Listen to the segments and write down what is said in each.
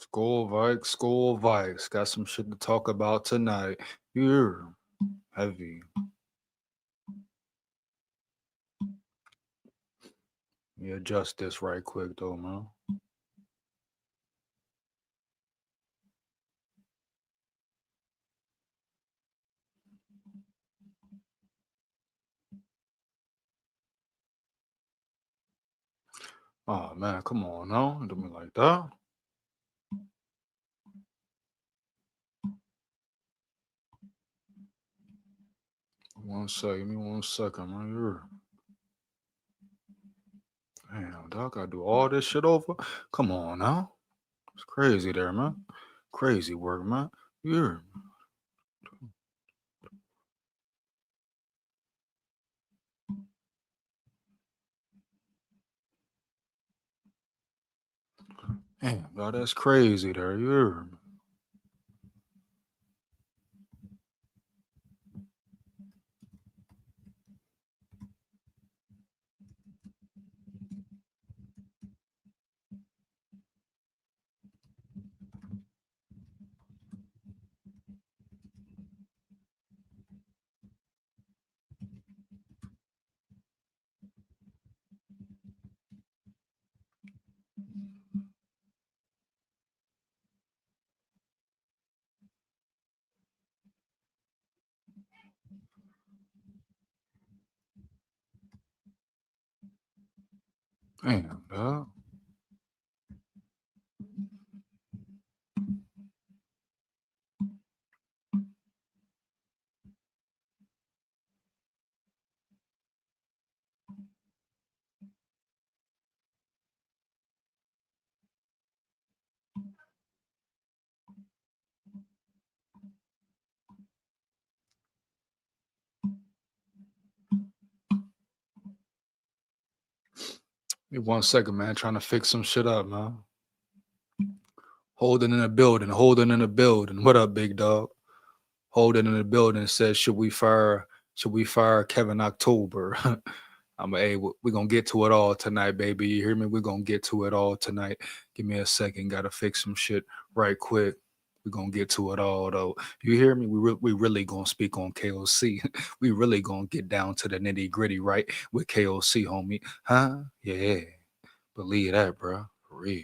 School Vikes. Got some shit to talk about tonight. You're heavy. Yeah, adjust this right quick though, man. Oh man, come on now. Don't do me like that. One second, give me 1 second, man. Damn, dog, gotta do all this shit over. Come on now. It's crazy there, man. Crazy work, man. You're damn, dog, that's crazy there. You're damn, dog. Give me 1 second, man. Trying to fix some shit up, man. Holding in the building, holding in the building. What up, big dog? Holding in the building says, should we fire Kevin October? I'm a, hey, we're gonna get to it all tonight, baby. You hear me? We're gonna get to it all tonight. Give me a second, gotta fix some shit right quick. We're gonna get to it all though. You hear me? We really gonna speak on KOC. We really gonna get down to the nitty gritty, right? With KOC, homie. Huh? Yeah. Believe that, bro. For real.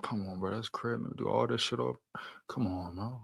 Come on, bro. That's crazy. Do all this shit up. Come on, man.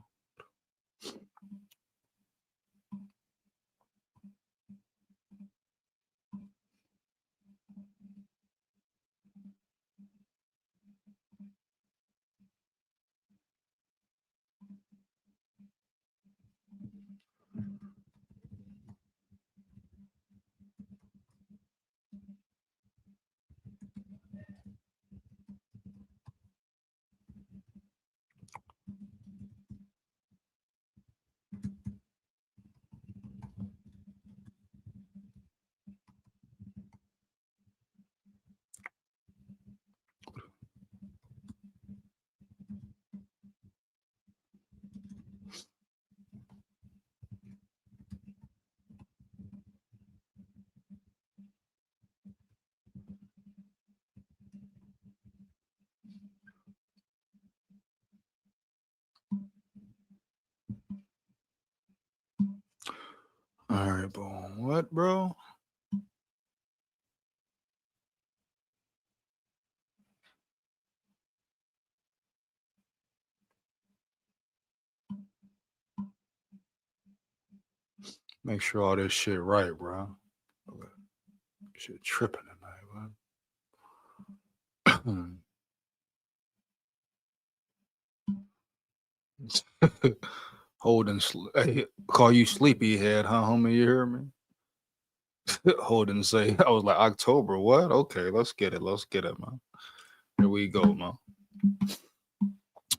All right, boom. What, bro? Make sure all this shit right, bro. Okay. Shit tripping tonight, man. Hey, call you sleepyhead, huh, homie? You hear me? Holden say, I was like, October, what? Okay, let's get it. Let's get it, man. Here we go, man.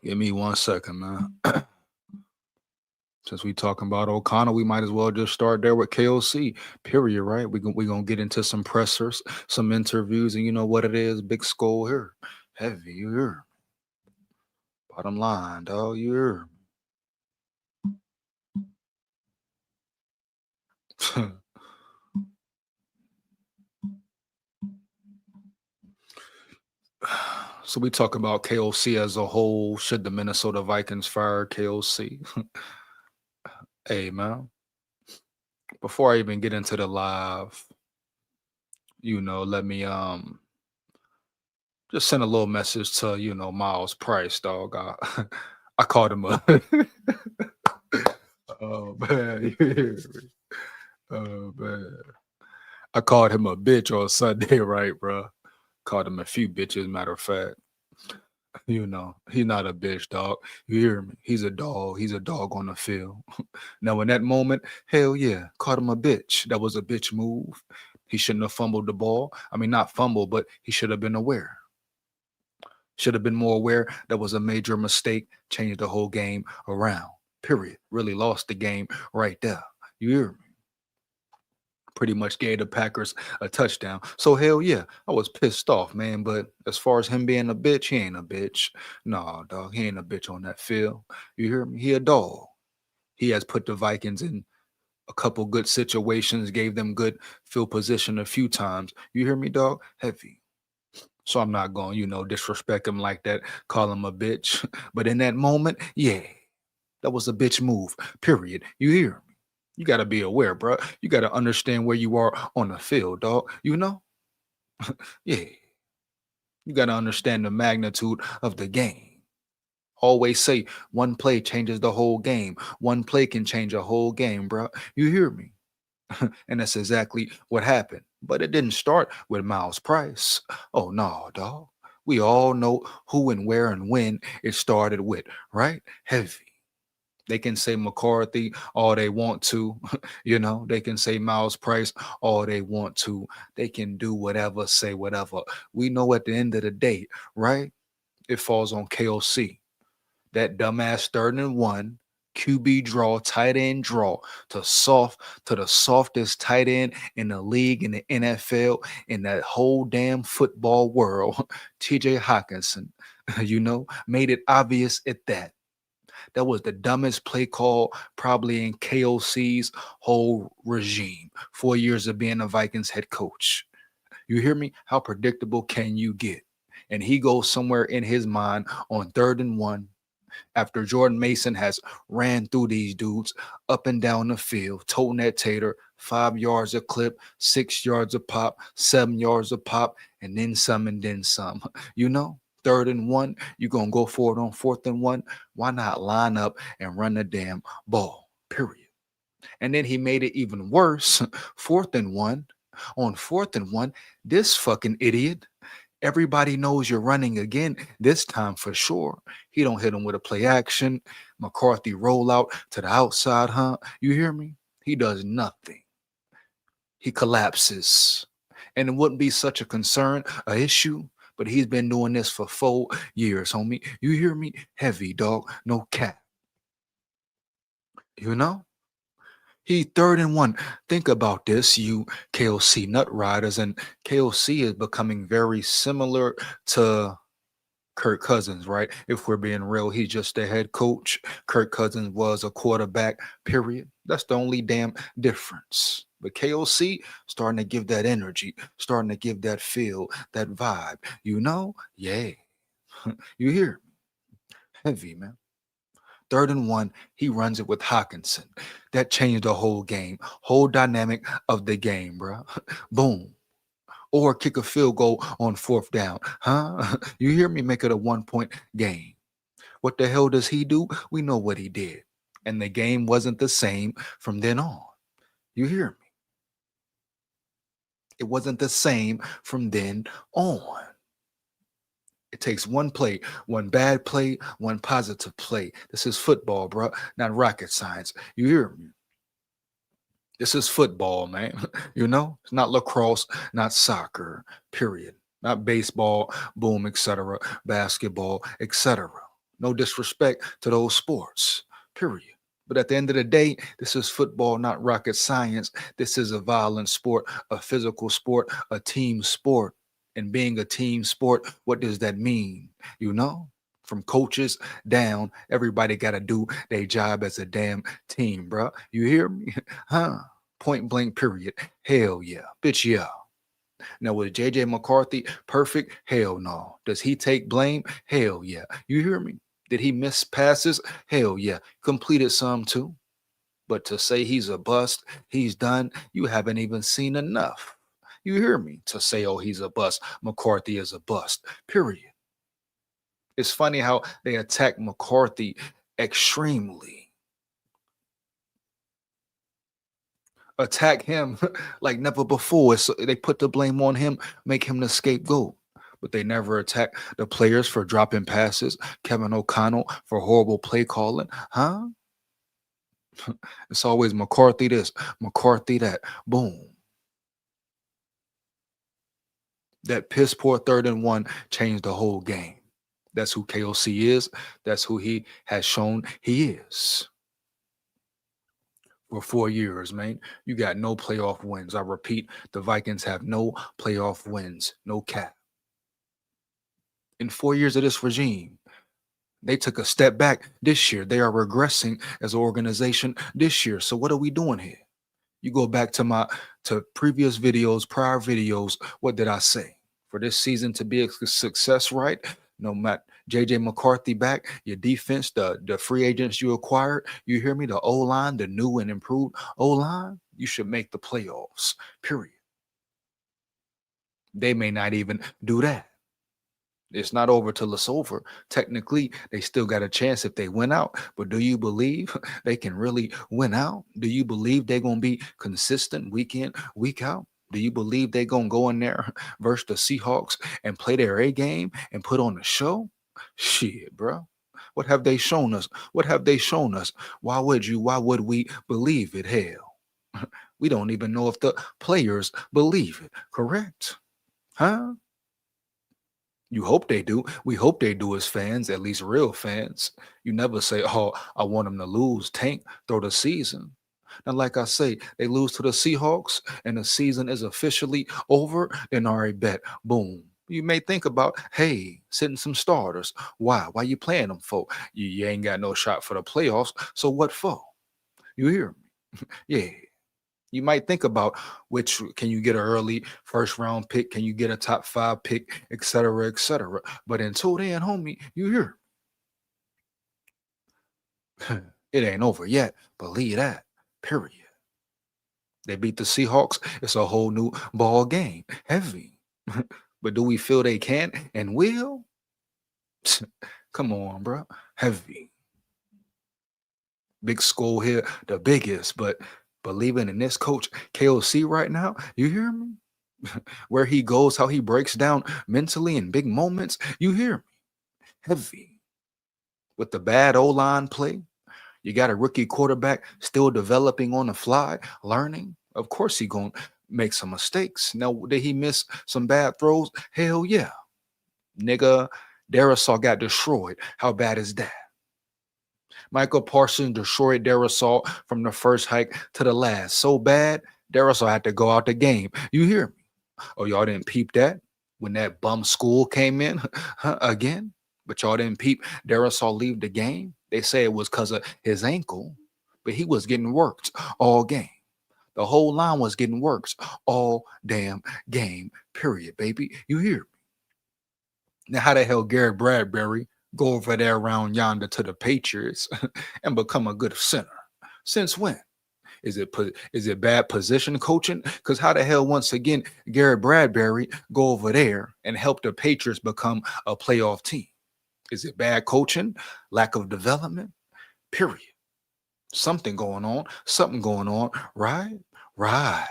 Give me 1 second, man. Since we talking about O'Connor, we might as well just start there with KOC. Period. Right? We gonna get into some pressers, some interviews, and you know what it is. Big skull here, heavy here. Bottom line, dog. You hear me? So we talk about KOC as a whole. Should the Minnesota Vikings fire KOC? Hey man, before I even get into the live, let me just send a little message to Miles Price, dog. I called him a oh man, you hear me? Oh man, I called him a bitch on Sunday, right, bro? Called him a few bitches, matter of fact. He's not a bitch, dog. You hear me? He's a dog. He's a dog on the field. Now, in that moment, hell yeah, caught him a bitch. That was a bitch move. He shouldn't have fumbled the ball. I mean, not fumble, but he should have been aware. Should have been more aware. That was a major mistake. Changed the whole game around. Period. Really lost the game right there. You hear me? Pretty much gave the Packers a touchdown. So hell yeah, I was pissed off, man. But as far as him being a bitch, he ain't a bitch. Nah, dog, he ain't a bitch on that field. You hear me? He a dog. He has put the Vikings in a couple good situations, gave them good field position a few times. You hear me, dog? Heavy. So I'm not going, disrespect him like that, call him a bitch. But in that moment, yeah, that was a bitch move. Period. You hear me? You got to be aware, bro. You got to understand where you are on the field, dog. You know? Yeah. You got to understand the magnitude of the game. Always say one play changes the whole game. One play can change a whole game, bro. You hear me? And that's exactly what happened. But it didn't start with Miles Price. Oh, no, dog. We all know who and where and when it started with, right? Heavy. They can say McCarthy all they want to, they can say Miles Price all they want to. They can do whatever, say whatever. We know at the end of the day, right? It falls on KOC. That dumbass 3rd and 1 QB draw, tight end draw to the softest tight end in the league, in the NFL, in that whole damn football world. TJ Hawkinson, made it obvious at that. That was the dumbest play call probably in KOC's whole regime. 4 years of being a Vikings head coach. You hear me? How predictable can you get? And he goes somewhere in his mind on 3rd and 1 after Jordan Mason has ran through these dudes up and down the field, toting that tater, 5 yards a clip, 6 yards a pop, 7 yards a pop, and then some and then some. 3rd and 1, you're going to go for it on 4th and 1. Why not line up and run the damn ball? Period. And then he made it even worse. 4th and 1. On 4th and 1, this fucking idiot, everybody knows you're running again this time for sure. He don't hit him with a play action. McCarthy roll out to the outside, huh? You hear me? He does nothing. He collapses. And it wouldn't be such a concern, a issue, but he's been doing this for 4 years, homie. You hear me? Heavy, dog. No cap. You know? He 3rd and 1. Think about this, you KOC nut riders, and KOC is becoming very similar to Kirk Cousins, right? If we're being real, he's just the head coach. Kirk Cousins was a quarterback, period. That's the only damn difference. But KOC starting to give that energy, starting to give that feel, that vibe. Yeah. You hear me? Heavy, man. 3rd and 1, he runs it with Hawkinson. That changed the whole game, whole dynamic of the game, bro. Boom. Or kick a field goal on 4th down. Huh? You hear me? Make it a 1-point game. What the hell does he do? We know what he did. And the game wasn't the same from then on. You hear me? It wasn't the same from then on. It takes one play, one bad play, one positive play. This is football, bro, not rocket science. You hear me? This is football, man. It's not lacrosse, not soccer, period. Not baseball, boom, etc., basketball, etc. No disrespect to those sports, period. But at the end of the day, this is football, not rocket science. This is a violent sport, a physical sport, a team sport. And being a team sport, what does that mean? You know? From coaches down, everybody got to do their job as a damn team, bro. You hear me? Huh? Point blank, period. Hell yeah. Bitch, yeah. Now, was JJ McCarthy perfect? Hell no. Does he take blame? Hell yeah. You hear me? Did he miss passes? Hell yeah. Completed some too. But to say he's a bust, he's done, you haven't even seen enough. You hear me? To say, oh, he's a bust, McCarthy is a bust, period. It's funny how they attack McCarthy extremely. Attack him like never before. So they put the blame on him, make him the scapegoat. But they never attack the players for dropping passes, Kevin O'Connell for horrible play calling. Huh? It's always McCarthy this, McCarthy that. Boom. That piss poor 3rd and 1 changed the whole game. That's who KOC is. That's who he has shown he is. For 4 years, man, you got no playoff wins. I repeat, the Vikings have no playoff wins, no cap. In 4 years of this regime, they took a step back this year. They are regressing as an organization this year. So what are we doing here? You go back to previous videos, prior videos. What did I say? For this season to be a success, right? No matter JJ McCarthy back, your defense, the free agents you acquired, you hear me? The O-line, the new and improved O-line, you should make the playoffs. Period. They may not even do that. It's not over till it's over. Technically, they still got a chance if they win out. But do you believe they can really win out? Do you believe they're going to be consistent week in, week out? Do you believe they're going to go in there versus the Seahawks and play their A game and put on a show? Shit, bro. What have they shown us? What have they shown us? Why would we believe it? Hell, we don't even know if the players believe it. Correct? Huh? You hope they do. We hope they do as fans, at least real fans. You never say, oh, I want them to lose, tank, throw the season. Now, like I say, they lose to the Seahawks and the season is officially over, then all right, bet. Boom. You may think about, hey, sitting some starters. Why? Why you playing them for? You ain't got no shot for the playoffs. So what for? You hear me? Yeah. You might think about which can you get an early first round pick, can you get a top 5 pick, et cetera, et cetera. But until then, homie, you hear it ain't over yet. Believe that. Period. They beat the Seahawks. It's a whole new ball game. Heavy. But do we feel they can and will? Come on, bro. Heavy. Big SKOL here, the biggest, but believing in this coach KOC right now, you hear me? Where he goes, how he breaks down mentally in big moments, you hear me? Heavy. With the bad O-line play, you got a rookie quarterback still developing on the fly, learning. Of course he gonna make some mistakes. Now, did he miss some bad throws? Hell yeah. Nigga, Darisaw got destroyed. How bad is that? Michael Parsons destroyed Darisaw from the first hike to the last. So bad, Darisaw had to go out the game. You hear me? Oh, y'all didn't peep that when that bum school came in again? But y'all didn't peep Darisaw leave the game? They say it was because of his ankle, but he was getting worked all game. The whole line was getting worked all damn game, period, baby. You hear me? Now, how the hell Garrett Bradbury go over there around yonder to the Patriots and become a good center? Since when? Is it bad position coaching? Because how the hell once again Garrett Bradbury go over there and help the Patriots become a playoff team? Is it bad coaching? Lack of development? Period. Something going on. Something going on. Right? Right.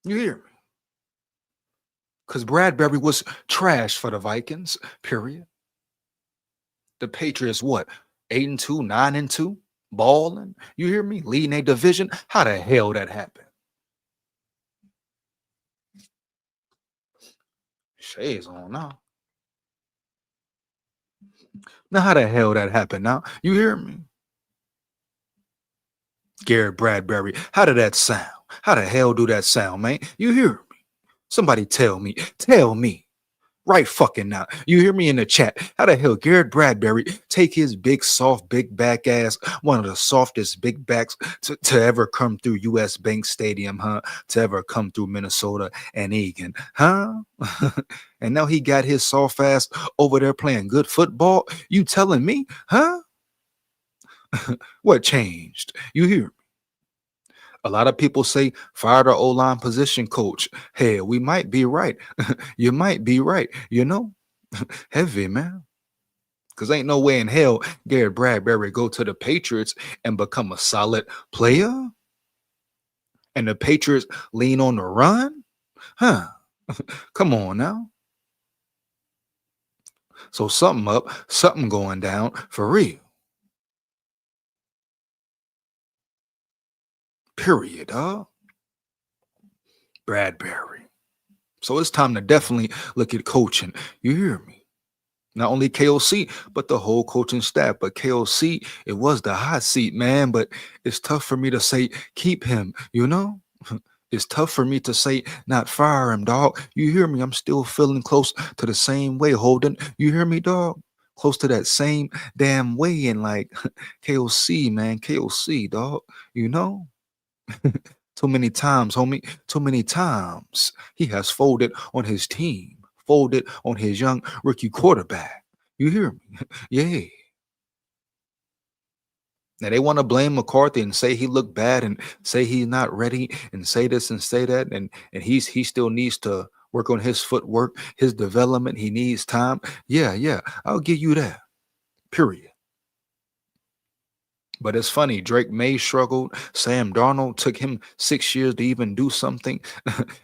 You hear me? Because Bradbury was trash for the Vikings. Period. The Patriots, what? 8-2, 9-2, balling. You hear me? Leading a division. How the hell that happened? Shades on now. Now, how the hell that happened? Now, you hear me? Garrett Bradbury. How did that sound? How the hell do that sound, man? You hear me? Somebody tell me. Tell me. Right fucking now. You hear me in the chat? How the hell Garrett Bradbury take his big, soft, big back ass, one of the softest big backs to ever come through US Bank Stadium, huh? To ever come through Minnesota and Egan, huh? And now he got his soft ass over there playing good football. You telling me, huh? What changed? You hear? A lot of people say fire the O-line position coach. Hey, we might be right. You might be right. You know, heavy man. Because ain't no way in hell Garrett Bradbury go to the Patriots and become a solid player. And the Patriots lean on the run, huh? Come on now. So something up, something going down for real. Period, dog. Bradbury. So it's time to definitely look at coaching. You hear me? Not only KOC, but the whole coaching staff. But KOC, it was the hot seat, man. But it's tough for me to say keep him, you know? It's tough for me to say not fire him, dog. You hear me? I'm still feeling close to the same way, Holden. You hear me, dog? Close to that same damn way. And like KOC, man, KOC, dog. You know? Too many times, homie. Too many times he has folded on his team, folded on his young rookie quarterback. You hear me? Yeah. Now they want to blame McCarthy and say he looked bad and say he's not ready and say this and say that and he still needs to work on his footwork, his development. He needs time. Yeah, yeah, I'll give you that. Period. But it's funny, Drake May struggled. Sam Darnold took him 6 years to even do something.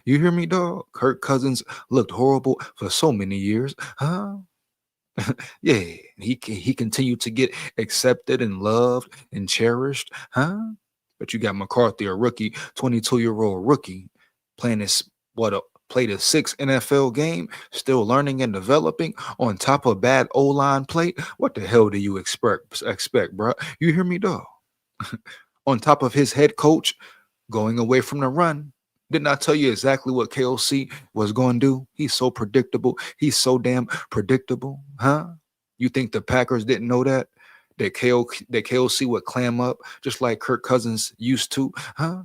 You hear me, dog? Kirk Cousins looked horrible for so many years. Huh? Yeah, he continued to get accepted and loved and cherished, huh? But you got McCarthy, a rookie, 22-year-old rookie, playing this played a sixth NFL game, still learning and developing on top of bad O-line play. What the hell do you expect, bro? You hear me, dog? On top of his head coach going away from the run. Didn't I tell you exactly what KOC was going to do? He's so predictable. He's so damn predictable, huh? You think the Packers didn't know that? That KOC would clam up just like Kirk Cousins used to, huh?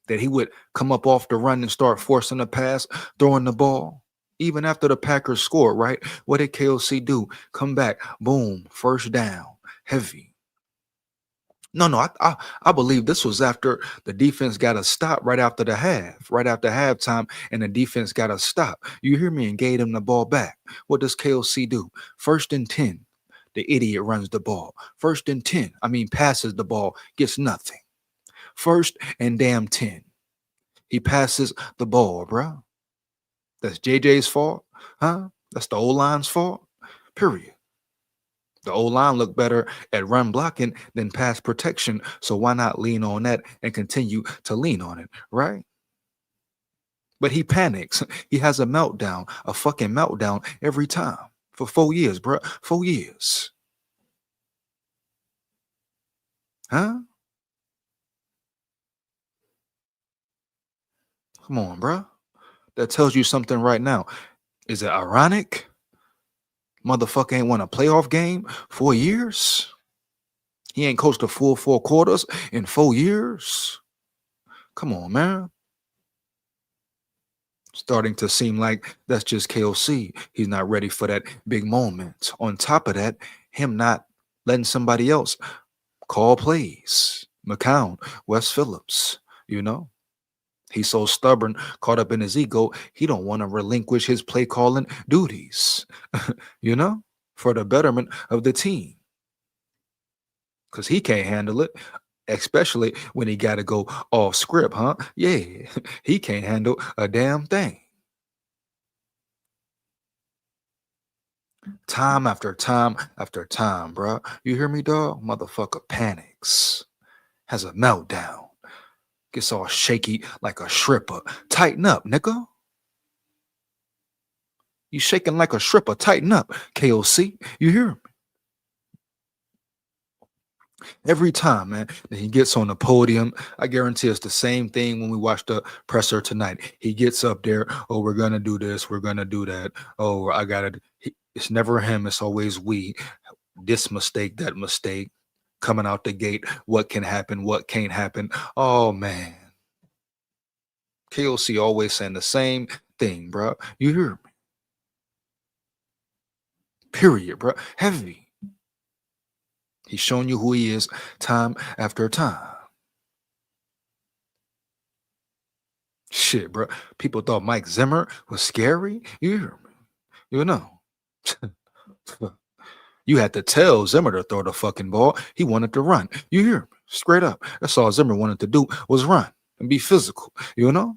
That he would come up off the run and start forcing the pass, throwing the ball. Even after the Packers scored, right? What did KOC do? Come back, boom, first down, heavy. No, I believe this was after the defense got a stop right after the half, right after halftime, and the defense got a stop. You hear me? And gave him the ball back. What does KOC do? 1st and 10. The idiot runs the ball. 1st and 10. Passes the ball, gets nothing. 1st and 10. He passes the ball, bro. That's JJ's fault, huh? That's the O-line's fault. Period. The O-line looked better at run blocking than pass protection, so why not lean on that and continue to lean on it, right? But he panics. He has a meltdown, a fucking meltdown every time for 4 years, bro. 4 years. Huh? Come on, bro. That tells you something right now. Is it ironic? Motherfucker ain't won a playoff game 4 years. He ain't coached a full 4 quarters in 4 years. Come on, man. Starting to seem like that's just KOC. He's not ready for that big moment. On top of that, him not letting somebody else call plays. McCown, Wes Phillips, you know. He's so stubborn, caught up in his ego, he don't want to relinquish his play calling duties, you know, for the betterment of the team. Because he can't handle it, especially when he got to go off script, huh? Yeah, he can't handle a damn thing. Time after time after time, bro. You hear me, dog? Motherfucker panics, has a meltdown, gets all shaky like a stripper. Tighten up, nigga. You shaking like a stripper. Tighten up, KOC. You hear me? Every time, man, that he gets on the podium, I guarantee it's the same thing when we watch the presser tonight. He gets up there, oh, we're gonna do this, we're gonna do that. Oh, I gotta. It's never him. It's always we. This mistake, that mistake, coming out the gate. What can happen? What can't happen? Oh man, KOC always saying the same thing, bro. You hear me? Period, bro. Heavy. He's showing you who he is time after time. Shit, bro. People thought Mike Zimmer was scary. You hear me? You know. You had to tell Zimmer to throw the fucking ball. He wanted to run. You hear me? Straight up. That's all Zimmer wanted to do was run and be physical. You know?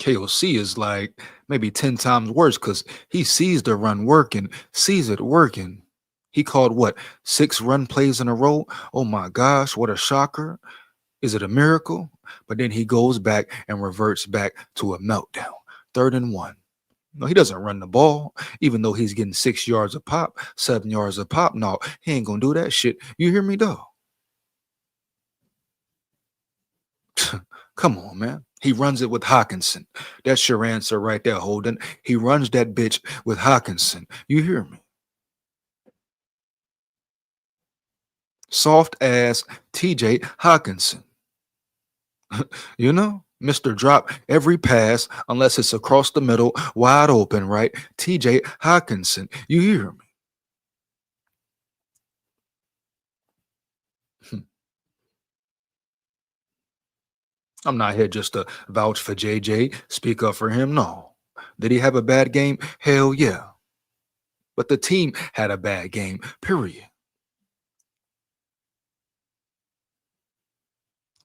KOC is like maybe 10 times worse because he sees the run working, sees it working. He called what, 6 run plays in a row? Oh my gosh, what a shocker. Is it a miracle? But then he goes back and reverts back to a meltdown. 3rd and 1. No, he doesn't run the ball, even though he's getting 6 yards a pop, 7 yards a pop. No, he ain't gonna do that shit. You hear me, though? Come on, man. He runs it with Hawkinson. That's your answer right there, Holden. He runs that bitch with Hawkinson. You hear me? Soft ass TJ Hawkinson. You know? Mr. Drop every pass unless it's across the middle, wide open, right? TJ Hawkinson. You hear me? I'm not here just to vouch for JJ, speak up for him. No. Did he have a bad game? Hell yeah. But the team had a bad game, period.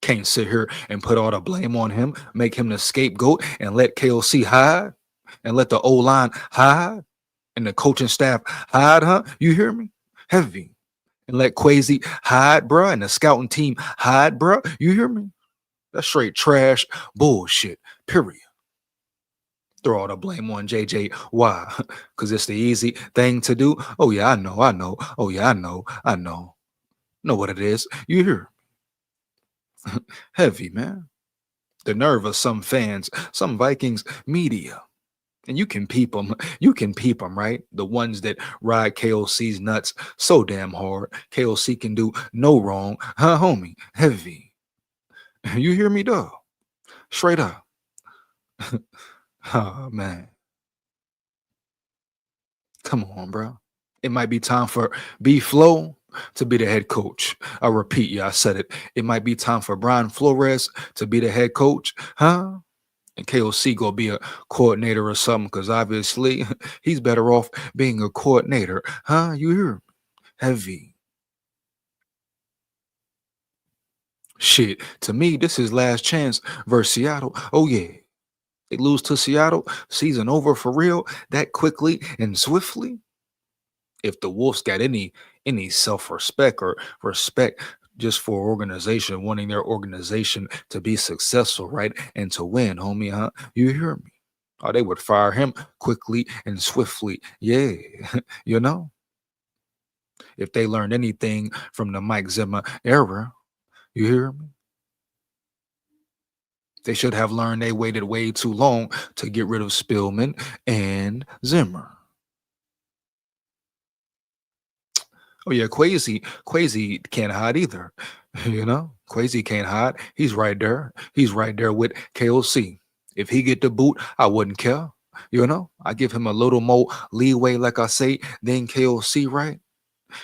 Can't sit here and put all the blame on him, make him the scapegoat, and let KOC hide, and let the O line hide, and the coaching staff hide, huh? You hear me? Heavy. And let Quasi hide, bruh, and the scouting team hide, bruh. You hear me? That's straight trash bullshit, period. Throw all the blame on JJ. Why? Because it's the easy thing to do. Oh, yeah, I know, I know. Oh, yeah, I know, I know. Know what it is. You hear? Heavy, man. The nerve of some fans, some Vikings media. And you can peep them. You can peep them, right? The ones that ride KOC's nuts so damn hard. KOC can do no wrong. Huh, homie? Heavy. You hear me, dog? Straight up. Oh, man. Come on, bro. It might be time for B Flow to be the head coach. I repeat, yeah, I said it. It might be time for Brian Flores to be the head coach, huh? And KOC go be a coordinator or something, because obviously he's better off being a coordinator, huh? You hear me? Heavy. Shit, to me, this is last chance versus Seattle. Oh, yeah. They lose to Seattle, season over for real, that quickly and swiftly. If the Wolves got any self-respect or respect just for organization, wanting their organization to be successful, right? And to win, homie, huh? You hear me? Oh, they would fire him quickly and swiftly. Yeah. You know, if they learned anything from the Mike Zimmer era, you hear me? They should have learned they waited way too long to get rid of Spillman and Zimmer. Oh yeah, Quasi can't hide either. You know, Quasi can't hide. He's right there. He's right there with KOC. If he get the boot, I wouldn't care. You know, I give him a little more leeway, like I say, than KOC, right?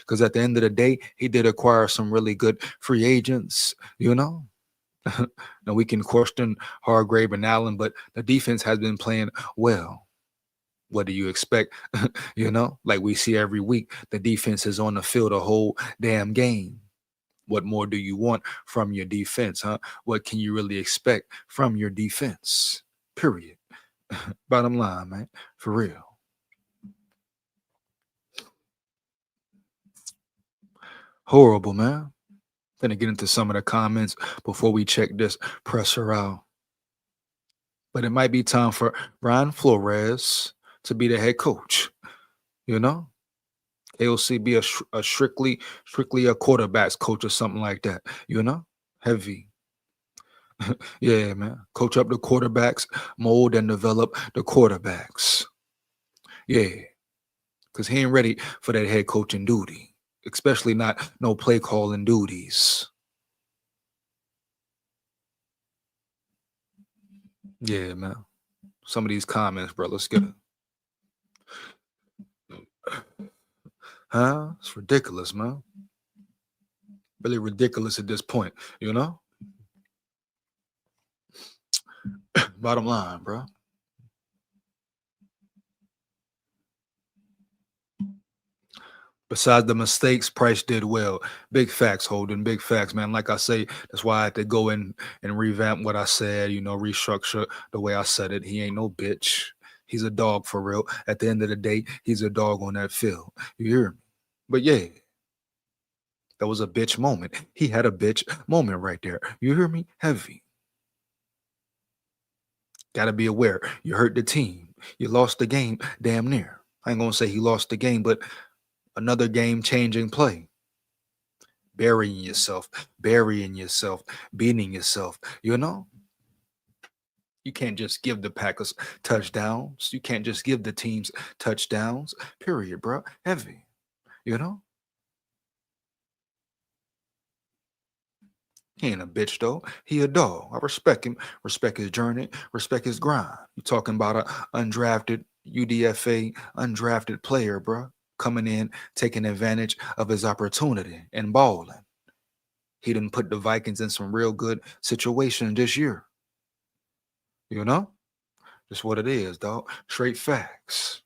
Because at the end of the day, he did acquire some really good free agents. You know, now we can question Hargrave and Allen, but the defense has been playing well. What do you expect? You know, like we see every week, the defense is on the field a whole damn game. What more do you want from your defense, huh? What can you really expect from your defense? Period. Bottom line, man, for real. Horrible, man. Gonna get into some of the comments before we check this presser out. But it might be time for Brian Flores to be the head coach, you know? KOC be a strictly a quarterbacks coach or something like that. You know, heavy. Yeah, man. Coach up the quarterbacks, mold and develop the quarterbacks. Yeah, because he ain't ready for that head coaching duty, especially not no play calling duties. Yeah, man. Some of these comments, bro. Let's get it. Huh? It's ridiculous, man. Really ridiculous at this point, you know? Bottom line, bro. Besides the mistakes, Price did well. Big facts, Holden. Big facts, man. Like I say, that's why I had to go in and revamp what I said, restructure the way I said it. He ain't no bitch. He's a dog for real. At the end of the day, he's a dog on that field. You hear me? But yeah, that was a bitch moment. He had a bitch moment right there. You hear me? Heavy. Gotta be aware. You hurt the team. You lost the game damn near. I ain't gonna say he lost the game, but another game changing play. Burying yourself, beating yourself. You know, you can't just give the Packers touchdowns. You can't just give the teams touchdowns. Period, bro. Heavy. You know, he ain't a bitch though. He a dog. I respect him. Respect his journey. Respect his grind. You talking about a undrafted UDFA undrafted player, bro, coming in, taking advantage of his opportunity and balling. He didn't put the Vikings in some real good situation this year. You know? Just what it is, dog. Straight facts.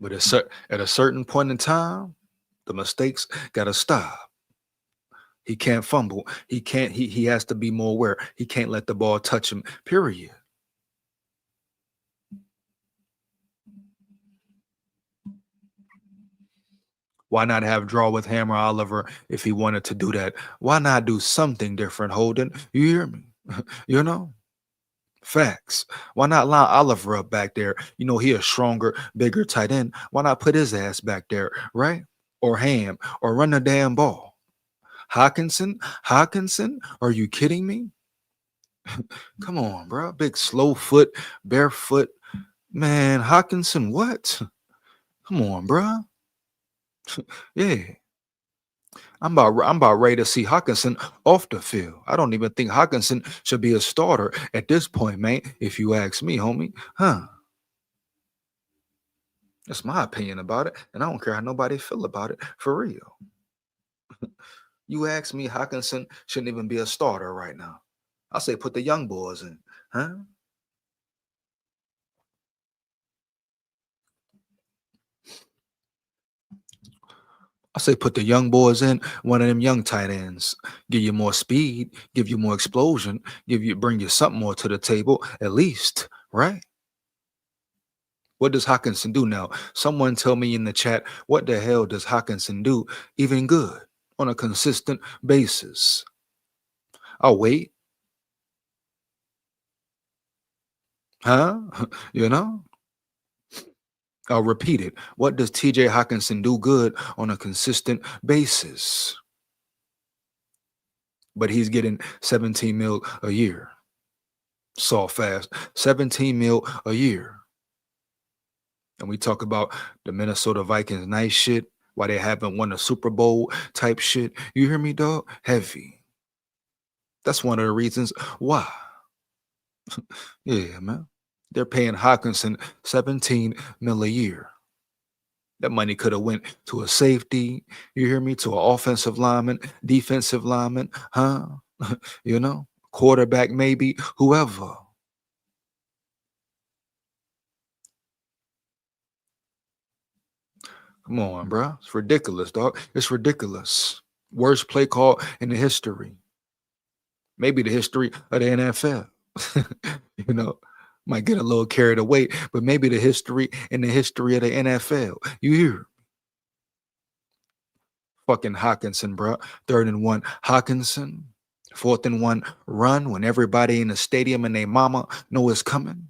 But at a certain point in time, the mistakes gotta stop. He can't fumble. He can't. He has to be more aware. He can't let the ball touch him. Period. Why not have draw with Hammer Oliver if he wanted to do that? Why not do something different, Holden? You hear me? You know? Facts. Why not line Oliver up back there? You know, he a stronger, bigger tight end. Why not put his ass back there, right? Or Ham, or run the damn ball. Hawkinson, are you kidding me? Come on, bro. Big slow foot, barefoot. Man, Hawkinson, what? Come on, bro. Yeah. I'm about ready to see Hawkinson off the field. I don't even think Hawkinson should be a starter at this point, man. If you ask me, homie. Huh. That's my opinion about it. And I don't care how nobody feel about it. For real. You ask me, Hawkinson shouldn't even be a starter right now. I say put the young boys in. Huh? I say put the young boys in, one of them young tight ends. Give you more speed, give you more explosion, bring you something more to the table, at least, right? What does Hawkinson do now? Someone tell me in the chat, what the hell does Hawkinson do even good on a consistent basis? I'll wait. Huh? You know? I'll repeat it. What does TJ Hawkinson do good on a consistent basis? But he's getting 17 mil a year. Saw fast. 17 mil a year. And we talk about the Minnesota Vikings nice shit, why they haven't won a Super Bowl type shit. You hear me, dog? Heavy. That's one of the reasons why. Yeah, man. They're paying Hawkinson 17 mil a year. That money could have went to a safety, you hear me, to an offensive lineman, defensive lineman, huh? You know, quarterback maybe, whoever. Come on, bro. It's ridiculous, dog. It's ridiculous. Worst play call in the history. Maybe the history of the NFL. you know, might get a little carried away, but maybe the history of the NFL. You hear? Fucking Hawkinson, bro. 3rd and 1, Hawkinson. 4th and 1, run when everybody in the stadium and their mama know it's coming.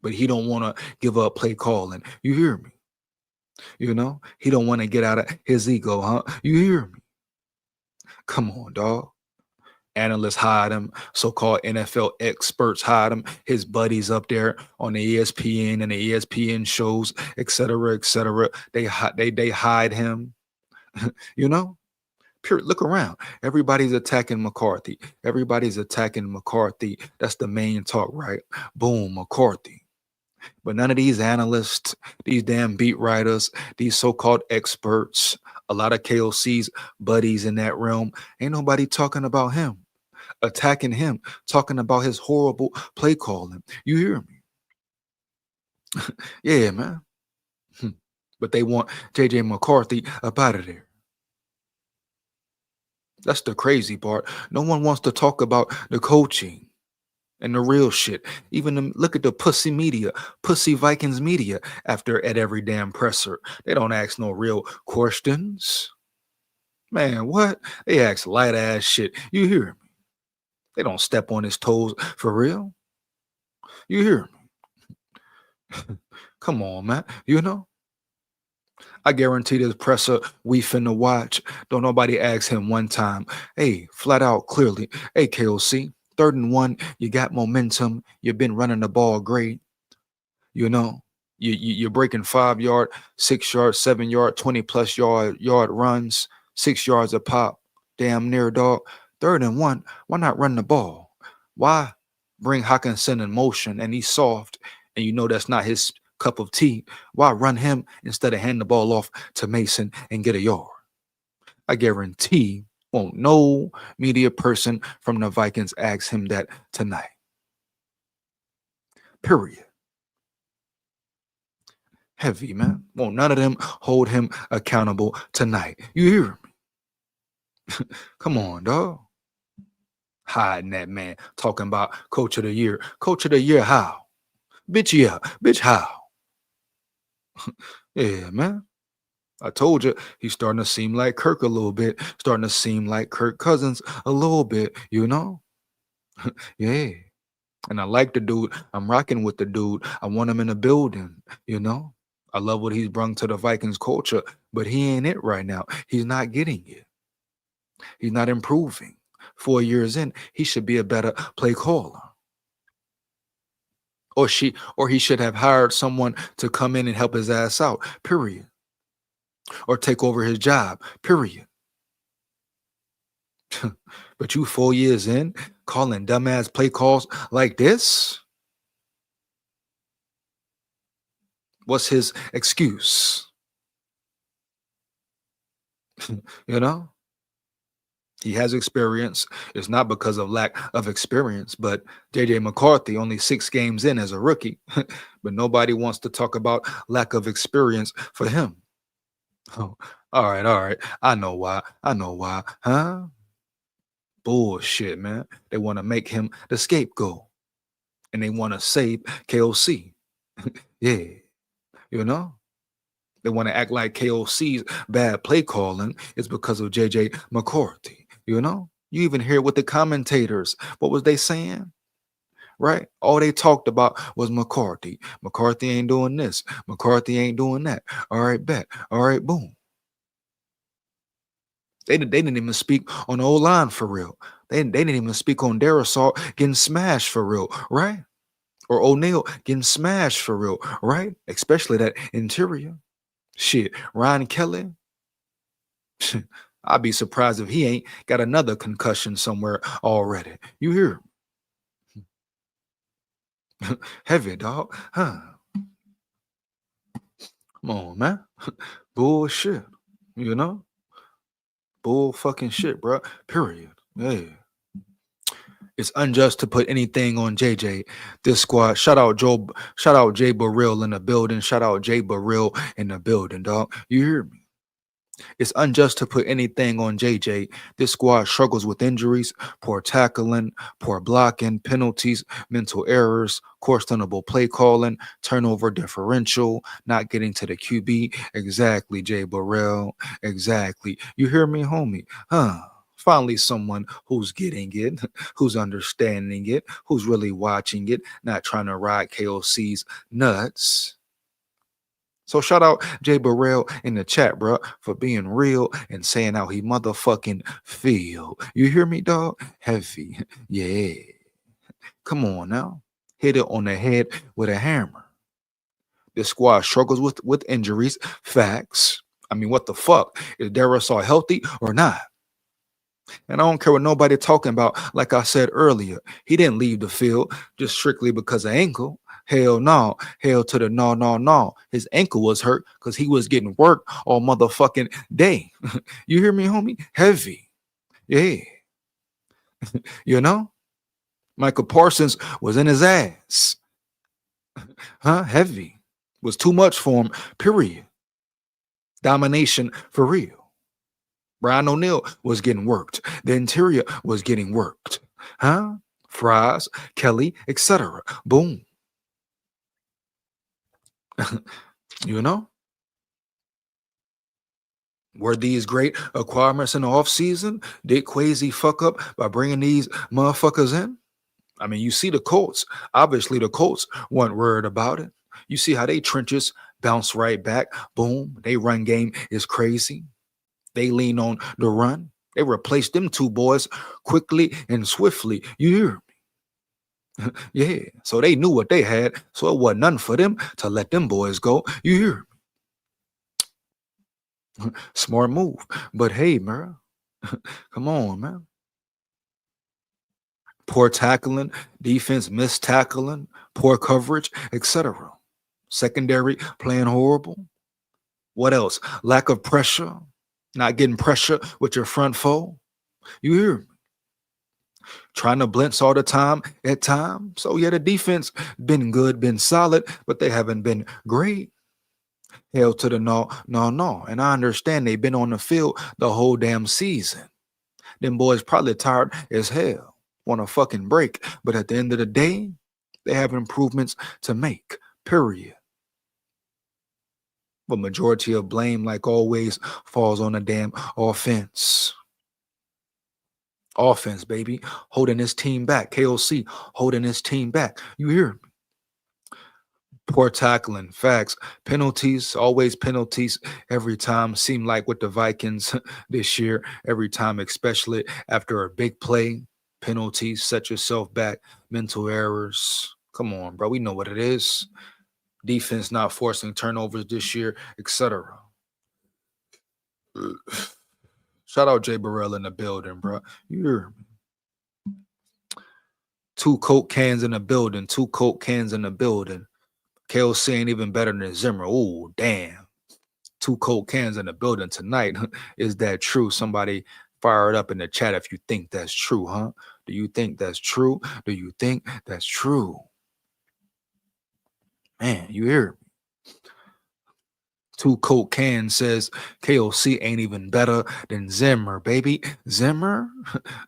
but he don't want to give up play calling. You hear me? He don't want to get out of his ego, huh? You hear me? Come on, dog. Analysts hide him, so-called NFL experts hide him, his buddies up there on the ESPN and the ESPN shows, etc., etc. They hide him, you know? Period. Look around. Everybody's attacking McCarthy. Everybody's attacking McCarthy. That's the main talk, right? Boom, McCarthy. But none of these analysts, these damn beat writers, these so-called experts, a lot of KOC's buddies in that realm, ain't nobody talking about him, attacking him, talking about his horrible play calling. You hear me? Yeah, man. But they want JJ McCarthy up out of there. That's the crazy part. No one wants to talk about the coaching and the real shit. Even look at the pussy media, pussy Vikings media at every damn presser. They don't ask no real questions. Man, what? They ask light ass shit. You hear me? They don't step on his toes for real. You hear me? Come on, man. I guarantee this presser we finna watch. Don't nobody ask him one time. Hey, flat out, clearly. Hey, KOC, 3rd and 1. You got momentum. You've been running the ball great. You're breaking 5-yard, 6-yard, 7-yard, 20+ yard runs, 6 yards a pop. Damn near, dog. 3rd and 1. Why not run the ball? Why bring Hawkinson in motion and he's soft and that's not his cup of tea? Why run him instead of hand the ball off to Mason and get a yard? I guarantee won't no media person from the Vikings ask him that tonight. Period. Heavy, man. Won't none of them hold him accountable tonight. You hear me? Come on, dog. Hiding that man. Talking about coach of the year. Coach of the year, how? Bitch, yeah. Bitch, how? Yeah, man. I told you, he's starting to seem like Kirk a little bit. Starting to seem like Kirk Cousins a little bit, Yeah. And I like the dude. I'm rocking with the dude. I want him in the building, I love what he's brought to the Vikings culture, but he ain't it right now. He's not getting it. He's not improving. 4 years in, he should be a better play caller. Or he should have hired someone to come in and help his ass out, period. Or take over his job, period. But you 4 years in, calling dumbass play calls like this? What's his excuse? He has experience. It's not because of lack of experience, but JJ McCarthy only 6 games in as a rookie, but nobody wants to talk about lack of experience for him. Oh, all right. I know why. Huh? Bullshit, man. They want to make him the scapegoat and they want to save KOC. Yeah, you know? They want to act like KOC's bad play calling is because of JJ McCarthy. You even hear what the commentators, what was they saying? Right? All they talked about was McCarthy. McCarthy ain't doing this. McCarthy ain't doing that. All right, bet. All right, boom. They didn't even speak on the old line for real. They didn't even speak on Darrisaw getting smashed for real, right? Or O'Neal getting smashed for real, right? Especially that interior. Shit, Ryan Kelly. I'd be surprised if he ain't got another concussion somewhere already. You hear? Heavy, dog. Huh? Come on, man. Bullshit. Bull fucking shit, bro. Period. Yeah. It's unjust to put anything on JJ. This squad. Shout out Jay Burrell in the building. Shout out Jay Burrell in the building, dog. You hear me? It's unjust to put anything on JJ. This squad struggles with injuries, poor tackling, poor blocking, penalties, mental errors, questionable play calling, turnover differential, not getting to the QB. Exactly, Jay Burrell. Exactly. You hear me, homie? Huh? Finally, someone who's getting it, who's understanding it, who's really watching it, not trying to ride KOC's nuts. So shout out Jay Burrell in the chat, bro, for being real and saying how he motherfucking feel. You hear me, dog? Heavy. Yeah. Come on now. Hit it on the head with a hammer. The squad struggles with injuries. Facts. I mean, what the fuck? Is Darisaw healthy or not? And I don't care what nobody talking about. Like I said earlier, he didn't leave the field just strictly because of ankle. Hell no. Hell to the no, no, no. His ankle was hurt because he was getting work all motherfucking day. You hear me, homie? Heavy. Yeah. You know? Michael Parsons was in his ass. Huh? Heavy. Was too much for him, period. Domination for real. Brian O'Neill was getting worked. The interior was getting worked. Huh? Fries, Kelly, etc. Boom. You know? Were these great acquirements in the offseason? Did Quasi fuck up by bringing these motherfuckers in? I mean, you see the Colts. Obviously, the Colts weren't worried about it. You see how they trenches bounce right back. Boom. They run game is crazy. They lean on the run. They replaced them two boys quickly and swiftly. You hear me? Yeah. So they knew what they had. So it wasn't nothing for them to let them boys go. You hear me? Smart move. But hey, man, come on, man. Poor tackling, defense missed tackling, poor coverage, etc. Secondary playing horrible. What else? Lack of pressure, not getting pressure with your front foe. You hear me? Trying to blitz all the time at times. So yeah, the defense been good, been solid, but they haven't been great. Hell to the no, no, no. And I understand they've been on the field the whole damn season. Them boys probably tired as hell, want a fucking break. But at the end of the day, they have improvements to make. Period. But majority of blame, like always, falls on the damn offense. Offense, baby, holding his team back. KOC holding his team back. You hear me? Poor tackling, facts, penalties, always penalties every time. Seem like with the Vikings this year, every time, especially after a big play, penalties, set yourself back, mental errors. Come on, bro. We know what it is. Defense not forcing turnovers this year, etc. Shout out Jay Burrell in the building, bro. You hear me? Two Coke cans in the building. Two Coke cans in the building. KOC ain't even better than Zimmer. Oh, damn. Two Coke cans in the building tonight. Is that true? Somebody fire it up in the chat if you think that's true, huh? Do you think that's true? Do you think that's true? Man, you hear me? Two Coke cans says KOC ain't even better than Zimmer, baby. Zimmer?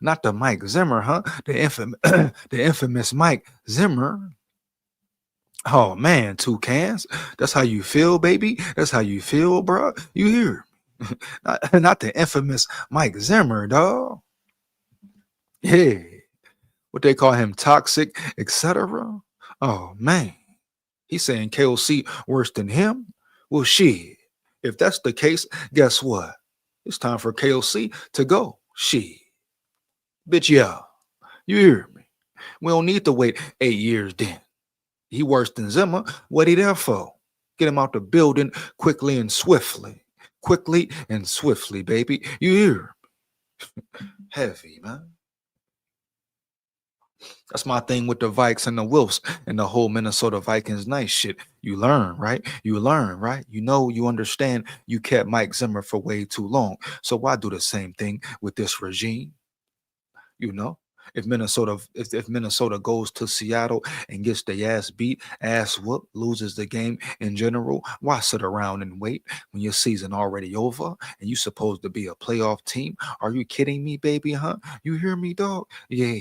Not the Mike Zimmer, huh? The infamous Mike Zimmer. Oh man, two cans. That's how you feel, baby. That's how you feel, bro. You hear? Not the infamous Mike Zimmer, dog. Yeah, what they call him, toxic, etc. Oh man, he's saying KOC worse than him. Well, shit. If that's the case, guess what? It's time for KOC to go. Shit, bitch, yeah. You hear me? We don't need to wait 8 years then. He worse than Zimmer. What he there for? Get him out the building quickly and swiftly. Quickly and swiftly, baby. You hear? Heavy, man. That's my thing with the Vikes and the Wilfs and the whole Minnesota Vikings nice shit. You learn, right? You learn, right? You know, you understand you kept Mike Zimmer for way too long. So why do the same thing with this regime? You know? If Minnesota goes to Seattle and gets their ass beat, ass whoop, loses the game in general, why sit around and wait when your season already over and you supposed to be a playoff team? Are you kidding me, baby? Huh? You hear me, dog? Yeah.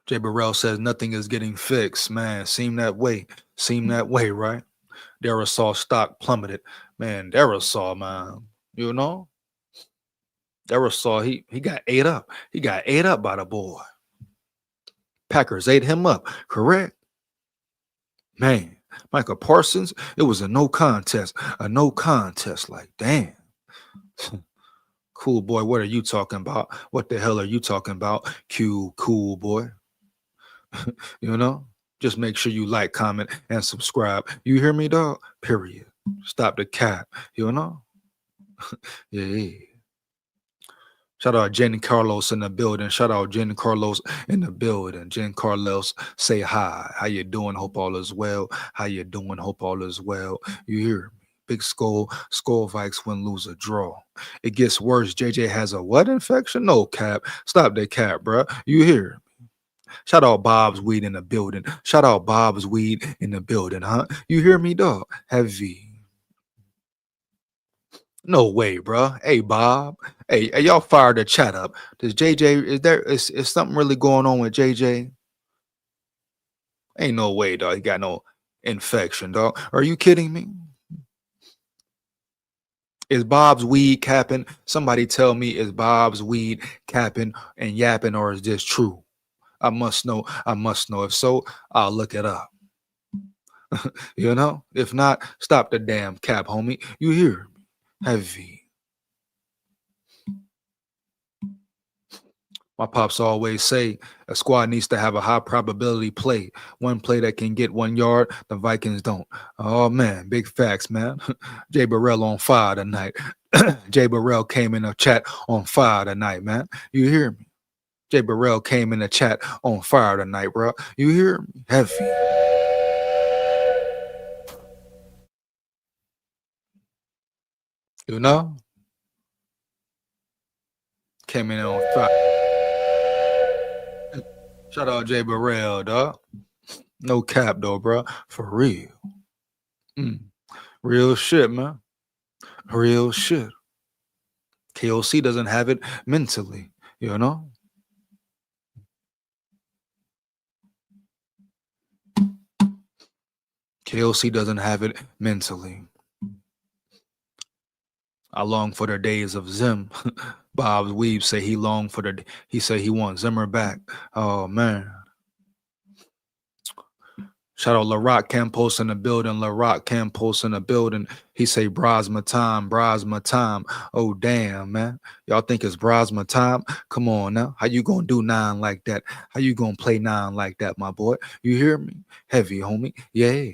Jay Burrell says nothing is getting fixed. Man, seem that way. Seem that way, right? Darasol stock plummeted. Man, Darasol, man. You know? Darasol, he got ate up. He got ate up by the boy. Packers ate him up, correct? Man, Michael Parsons, it was a no contest. A no contest. Like, damn. Cool boy, what are you talking about? What the hell are you talking about? Cool boy. You know? Just make sure you like, comment, and subscribe. You hear me, dog? Period. Stop the cap. You know? Yeah. Shout out Jen Carlos in the building. Shout out Jen Carlos in the building. Jen Carlos, say hi. How you doing? Hope all is well. How you doing? Hope all is well. You hear me? Big Skull Vikes win, lose, or draw. It gets worse. JJ has a what infection? No cap. Stop that cap, bro. You hear me? Shout out Bob's Weed in the building. Shout out Bob's Weed in the building, huh? You hear me, dog? Heavy. No way, bro. Hey, Bob. Hey, y'all fired the chat up. Does JJ, is something really going on with JJ? Ain't no way, dog. He got no infection, dog. Are you kidding me? Is Bob's weed capping? Somebody tell me, is Bob's weed capping and yapping, or is this true? I must know. I must know. If so, I'll look it up. You know? If not, stop the damn cap, homie. You hear me? Heavy. My pops always say a squad needs to have a high probability play. One play that can get 1 yard, the Vikings don't. Oh, man, big facts, man. Jay Burrell on fire tonight. Jay Burrell came in the chat on fire tonight, man. You hear me? Jay Burrell came in the chat on fire tonight, bro. You hear me? Heavy. You know? Came in on fire. Shout out Jay Burrell, dog. No cap, though, bro. For real. Real shit, man. Real shit. KOC doesn't have it mentally, you know? KOC doesn't have it mentally. I long for the days of Zim. Bob's Weave say he longed for he said he wants Zimmer back. Oh, man. Shout out LaRock Campos in the building. LaRock Campos in the building. He say Brasma time. Oh, damn, man. Y'all think it's Brasma time? Come on now. How you gonna do 9 like that? How you gonna play 9 like that, my boy? You hear me? Heavy, homie. Yeah.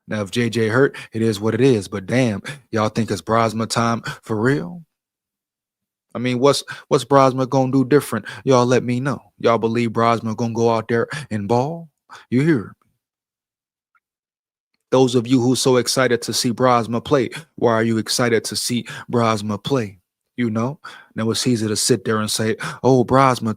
Now, if JJ hurt, it is what it is. But damn, y'all think it's Brasma time for real? I mean, what's Brasma gonna do different? Y'all let me know. Y'all believe Brasma gonna go out there and ball? You hear me? Those of you who so excited to see Brasma play, why are you excited to see Brasma play? You know, now it's easy to sit there and say, oh, Brasma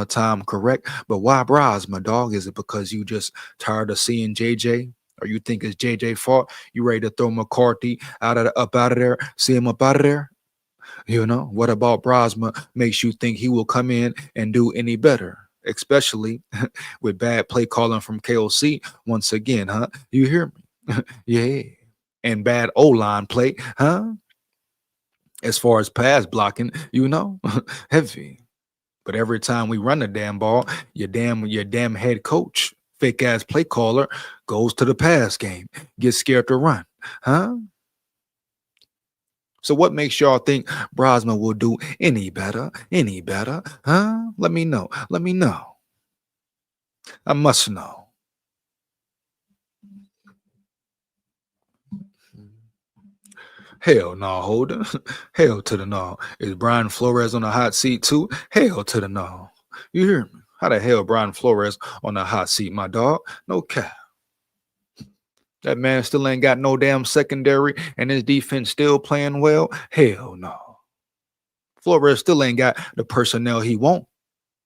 time, correct? But why Brasma, dog? Is it because you just tired of seeing JJ? Or you think it's JJ fault? You ready to throw McCarthy up out of there, see him up out of there? You know, what about Brasma makes you think he will come in and do any better? Especially with bad play calling from KOC once again, huh? You hear me? Yeah. And bad O-line play, huh? As far as pass blocking, you know, heavy. But every time we run the damn ball, your damn head coach, fake ass play caller, goes to the pass game, gets scared to run, huh? So what makes y'all think Brasma will do any better, huh? Let me know. I must know. Hell no, Holden. Hell to the no. Is Brian Flores on the hot seat too? Hell to the no. You hear me? How the hell Brian Flores on the hot seat, my dog? No cap. That man still ain't got no damn secondary and his defense still playing well? Hell no. Flores still ain't got the personnel he want.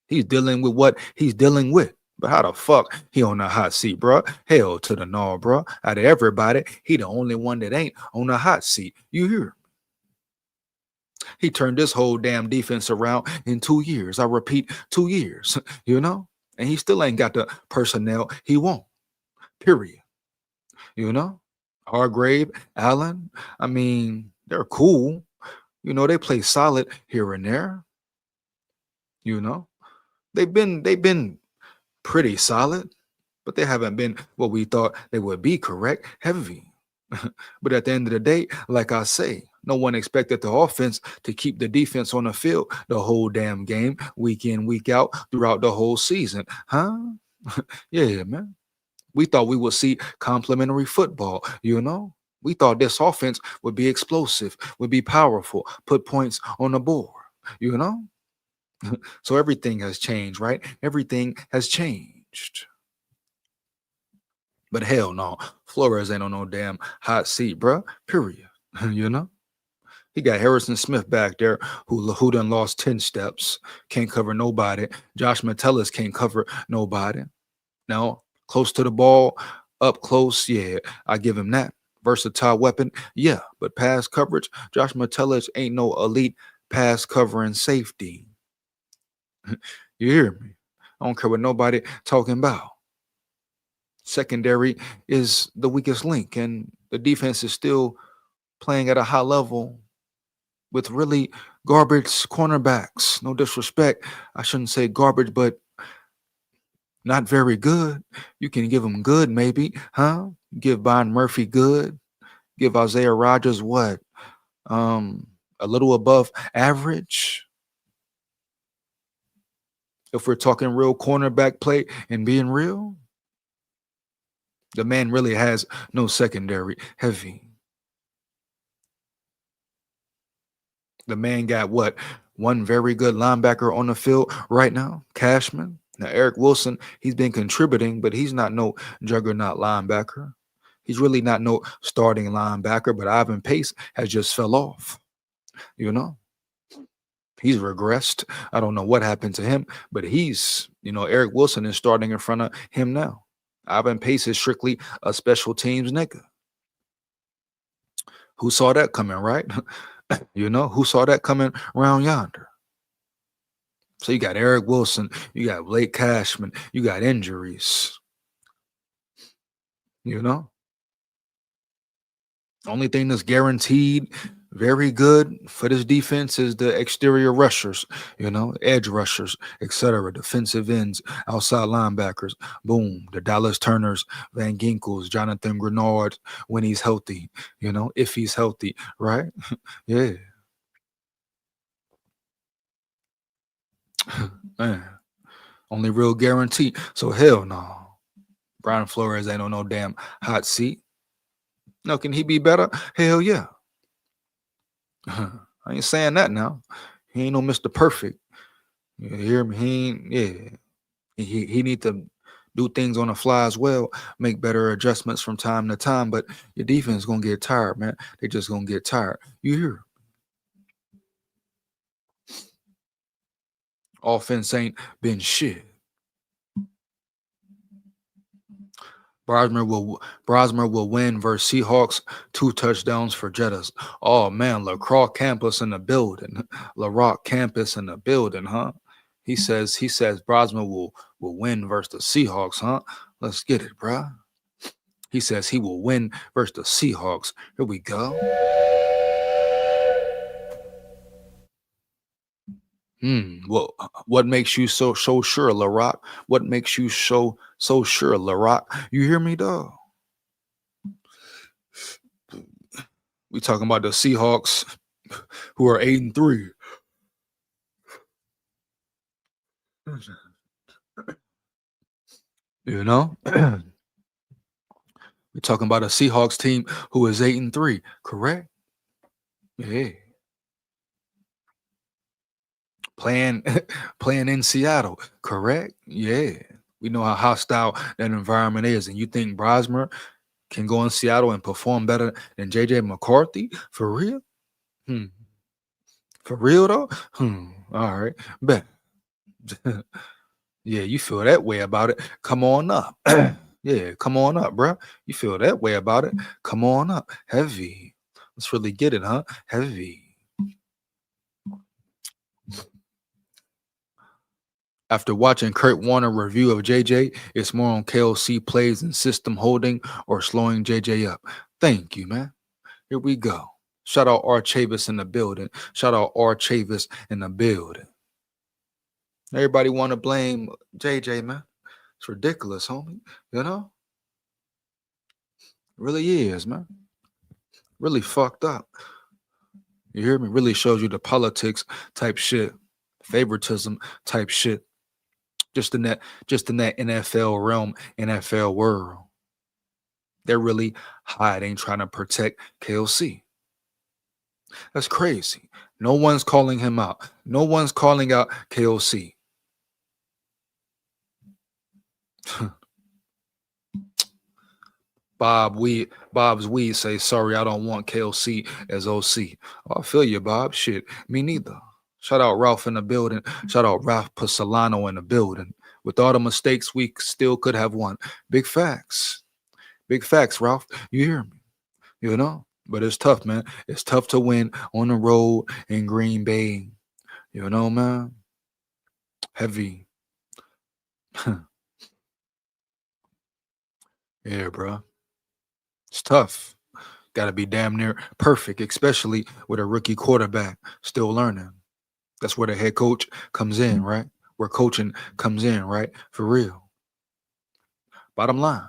He's dealing with what he's dealing with. But how the fuck he on the hot seat, bro? Hell to the no, bro. Out of everybody, he the only one that ain't on the hot seat. You hear? He turned this whole damn defense around in 2 years. I repeat, 2 years, you know? And he still ain't got the personnel he won't, period. You know? Hargrave, Allen, I mean, they're cool. You know, they play solid here and there, you know. They've been pretty solid, but they haven't been what we thought they would be, correct? Heavy. But at the end of the day, like I say, no one expected the offense to keep the defense on the field the whole damn game, week in, week out, throughout the whole season. Huh? Yeah, man. We thought we would see complimentary football, you know? We thought this offense would be explosive, would be powerful, put points on the board, you know? So everything has changed, right? Everything has changed. But hell no, Flores ain't on no damn hot seat, bruh. Period. You know? He got Harrison Smith back there who done lost 10 steps, can't cover nobody. Josh Metellus can't cover nobody. Now, close to the ball, up close, yeah, I give him that. Versatile weapon, yeah, but pass coverage, Josh Metellus ain't no elite pass covering safety. You hear me? I don't care what nobody talking about. Secondary is the weakest link, and the defense is still playing at a high level with really garbage cornerbacks. No disrespect. I shouldn't say garbage, but not very good. You can give them good, maybe, huh? Give Von Murphy good. Give Isaiah Rodgers what? A little above average. If we're talking real cornerback play and being real, the man really has no secondary heavy. The man got what? One very good linebacker on the field right now, Cashman. Now, Eric Wilson, he's been contributing, but he's not no juggernaut linebacker. He's really not no starting linebacker, but Ivan Pace has just fell off. You know, he's regressed. I don't know what happened to him, but Eric Wilson is starting in front of him now. Ivan Pace is strictly a special teams nigga. Who saw that coming, right? Who saw that coming around yonder? So you got Eric Wilson, you got Blake Cashman, you got injuries. Only thing that's guaranteed very good for this defense is the exterior rushers, edge rushers, etc. Defensive ends, outside linebackers. Boom. The Dallas Turners, Van Ginkels, Jonathan Grenard when he's healthy, if he's healthy, right? Yeah. Man. Only real guarantee. So hell no. Brian Flores ain't on no damn hot seat. No, can he be better? Hell yeah. I ain't saying that now. He ain't no Mr. Perfect. You hear me? He ain't, yeah. He need to do things on the fly as well, make better adjustments from time to time. But your defense is gonna get tired, man. They just gonna get tired. You hear? Offense ain't been shit. Brosmer will win versus Seahawks, 2 touchdowns for Jettas. Oh man, LaCroix campus in the building. LaRock campus in the building, huh? He says Brosmer will win versus the Seahawks, huh? Let's get it, bruh. He says he will win versus the Seahawks. Here we go. Well, what makes you so sure, LaRock? What makes you so sure, LaRock? You hear me, dog? We talking about the Seahawks who are 8-3. We're talking about a Seahawks team who is 8-3, correct? Yeah. Playing in Seattle, correct? Yeah. We know how hostile that environment is. And you think Brosmer can go in Seattle and perform better than JJ McCarthy? For real? For real though? All right. Bet. Yeah, you feel that way about it. Come on up. Yeah, come on up, bro. You feel that way about it. Come on up. Heavy. Let's really get it, huh? Heavy. After watching Kurt Warner review of JJ, it's more on KOC plays and system holding or slowing JJ up. Thank you, man. Here we go. Shout out R. Chavis in the building. Shout out R. Chavis in the building. Everybody want to blame JJ, man. It's ridiculous, homie. You know? It really is, man. Really fucked up. You hear me? Really shows you the politics type shit, favoritism type shit. Just in that NFL realm, NFL world. They're really hiding, trying to protect KOC. That's crazy. No one's calling him out. No one's calling out KOC. Bob's Weed say, sorry, I don't want KOC as OC. Oh, I feel you, Bob. Shit, me neither. Shout out Ralph in the building. Shout out Ralph Pasolano in the building. With all the mistakes, we still could have won. Big facts. Big facts, Ralph. You hear me? You know? But it's tough, man. It's tough to win on the road in Green Bay. You know, man? Heavy. Yeah, bro. It's tough. Got to be damn near perfect, especially with a rookie quarterback still learning. That's where the head coach comes in, right? Where coaching comes in, right? For real. Bottom line.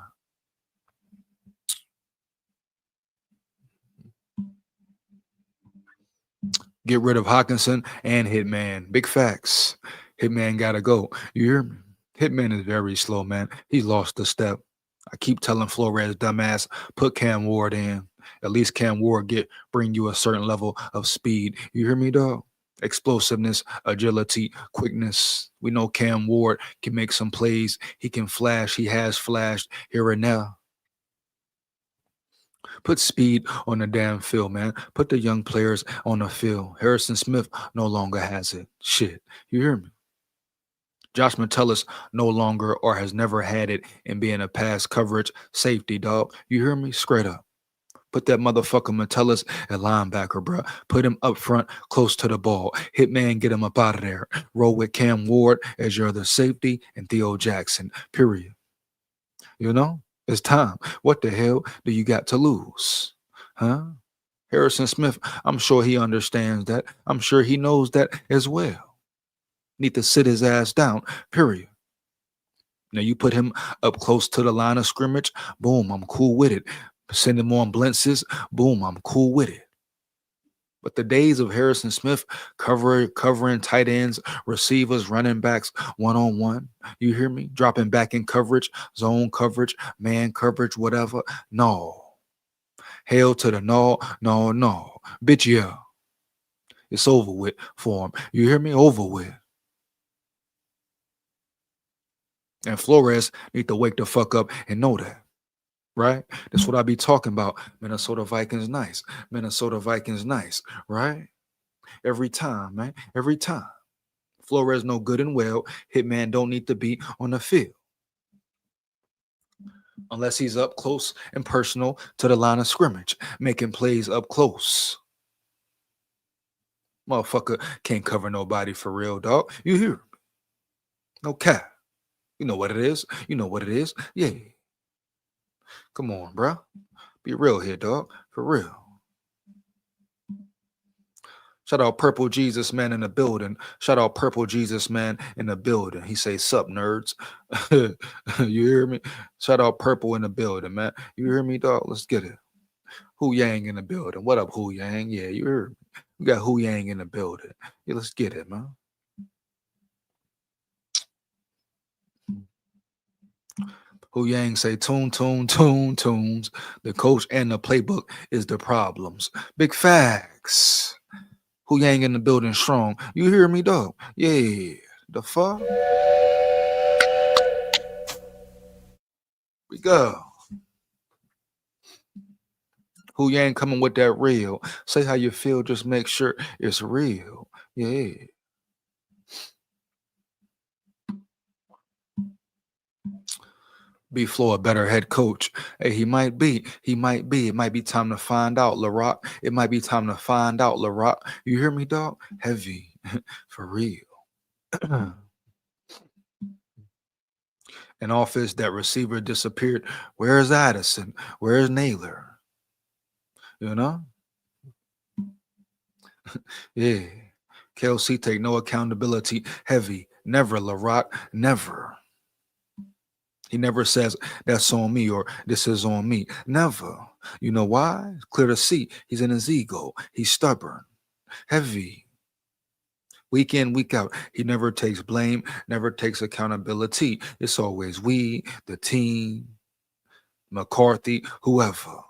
Get rid of Hawkinson and Hitman. Big facts. Hitman got to go. You hear me? Hitman is very slow, man. He lost a step. I keep telling Flores, dumbass, put Cam Ward in. At least Cam Ward bring you a certain level of speed. You hear me, dog? Explosiveness, agility, quickness. We know Cam Ward can make some plays. He can flash. He has flashed here and now. Put speed on the damn field, man. Put the young players on the field. Harrison Smith no longer has it. Shit. You hear me? Josh Metellus no longer or has never had it in being a pass coverage safety, dog. You hear me? Straight up. Put that motherfucker Metellus at linebacker, bro. Put him up front, close to the ball. Hitman, get him up out of there. Roll with Cam Ward as your other safety and Theo Jackson, period. You know? It's time. What the hell do you got to lose? Huh? Harrison Smith, I'm sure he understands that. I'm sure he knows that as well. Need to sit his ass down, period. Now you put him up close to the line of scrimmage, boom, I'm cool with it. Send him on blitzes, boom, I'm cool with it. But the days of Harrison Smith covering tight ends, receivers, running backs, one-on-one, you hear me? Dropping back in coverage, zone coverage, man coverage, whatever. No. Hell to the no. Bitch, yeah. It's over with for him. You hear me? Over with. And Flores need to wake the fuck up and know that. Right? That's what I be talking about. Minnesota Vikings nice. Minnesota Vikings nice. Right? Every time, man. Every time. Flores no good and well. Hitman don't need to be on the field. Unless he's up close and personal to the line of scrimmage. Making plays up close. Motherfucker can't cover nobody for real, dog. You hear me? No cap. You know what it is. You know what it is. Yeah. Come on, bro. Be real here, dog. For real. Shout out Purple Jesus Man in the building. Shout out Purple Jesus Man in the building. He say, sup, nerds. You hear me? Shout out Purple in the building, man. You hear me, dog? Let's get it. Hu Yang in the building. What up, Hu Yang? Yeah, you heard me. We got Hu Yang in the building. Yeah, let's get it, man. Hu Yang say, tunes. The coach and the playbook is the problems. Big facts. Hu Yang in the building strong. You hear me, dog? Yeah. The fuck? We go. Hu Yang coming with that real. Say how you feel. Just make sure it's real. Yeah. Be Flo a better head coach? Hey, he might be. He might be. It might be time to find out, LaRock. It might be time to find out, LaRock. You hear me, dog? Heavy. For real. An office that receiver disappeared. Where's Addison? Where's Naylor? You know? Yeah. KOC take no accountability. Heavy. Never, Larock. Never. He never says that's on me or this is on me. Never. You know why? It's clear to see. He's in his ego. He's stubborn. Heavy. Week in, week out. He never takes blame, never takes accountability. It's always we, the team, McCarthy, whoever.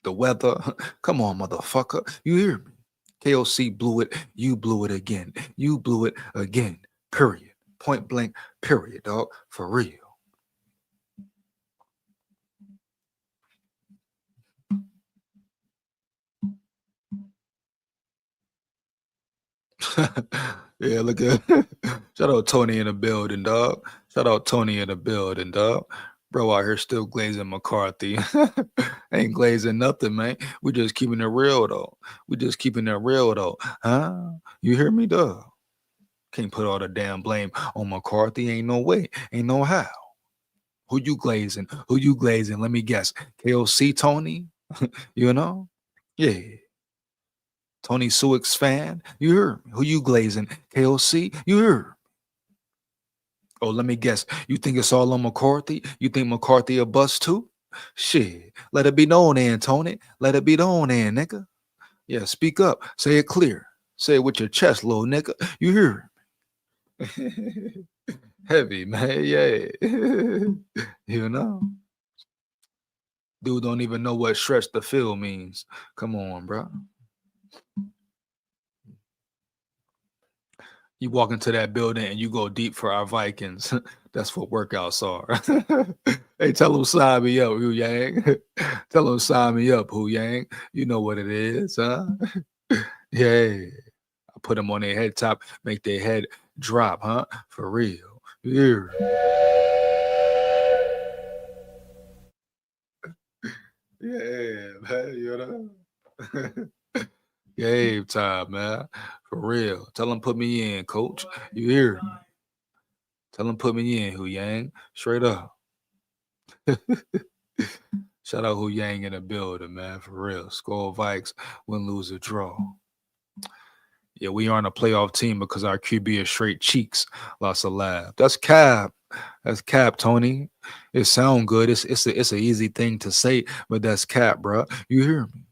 The weather. Come on, motherfucker. You hear me? KOC blew it. You blew it again. You blew it again. Period. Point blank. Period, dog. For real. Yeah, look at shout out Tony in the building, dog. Shout out Tony in the building, dog. Bro out here still glazing McCarthy. Ain't glazing nothing, man. We just keeping it real though. We just keeping it real though. Huh? You hear me, dog? Can't put all the damn blame on McCarthy. Ain't no way. Ain't no how. Who you glazing? Who you glazing? Let me guess. KOC Tony? You know? Yeah. Tony Sewick's fan? You heard me. Who you glazing? KOC? You heard. Oh, let me guess. You think it's all on McCarthy? You think McCarthy a bust too? Shit. Let it be known, then, Tony. Let it be known, then, nigga. Yeah, speak up. Say it clear. Say it with your chest, little nigga. You hear me? Heavy, man. Yeah. You know? Dude don't even know what stretch the field means. Come on, bro. You walk into that building and you go deep for our Vikings. That's what workouts are. Hey, tell them sign me up, Hu Yang. Tell them sign me up, Hu Yang. You know what it is, huh? Yeah. I put them on their head top, make their head drop, huh? For real. Yeah. Yeah, man, you know? Game time, man. For real. Tell them put me in, coach. You hear me? Tell them put me in, Hu Yang. Straight up. Shout out Hu Yang in the building, man. For real. SKOL Vikes, win, lose, or draw. Yeah, we aren't a playoff team because our QB is straight cheeks. Lots of laugh. That's cap. That's cap, Tony. It sound good. It's an easy thing to say, but that's cap, bro. You hear me?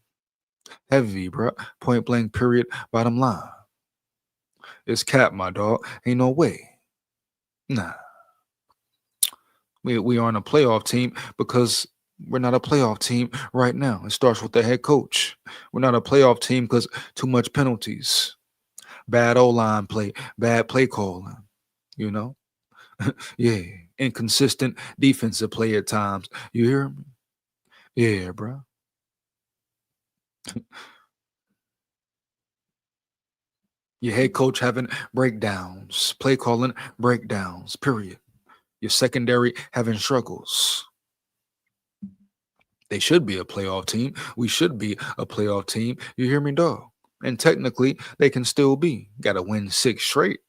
Heavy, bro. Point blank. Period. Bottom line. It's cap, my dog. Ain't no way. Nah. We aren't a playoff team because we're not a playoff team right now. It starts with the head coach. We're not a playoff team because too much penalties, bad O-line play, bad play calling, you know? Yeah. Inconsistent defensive play at times. You hear me? Yeah, bro. Your head coach having breakdowns, play calling breakdowns, period. Your secondary having struggles. They should be a playoff team. We should be a playoff team. You hear me, dog? And technically, they can still be. Got to win 6 straight.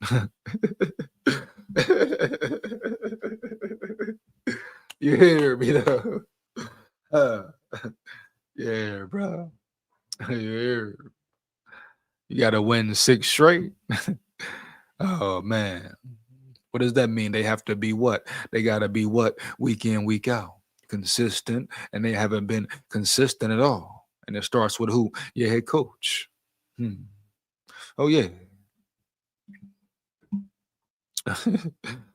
You hear me, though? Uh, yeah, bro. You hear? You got to win 6 straight. Oh man, what does that mean? They have to be what? They got to be what? Week in, week out, consistent, and they haven't been consistent at all. And it starts with who? Your head coach. Hmm. Oh yeah.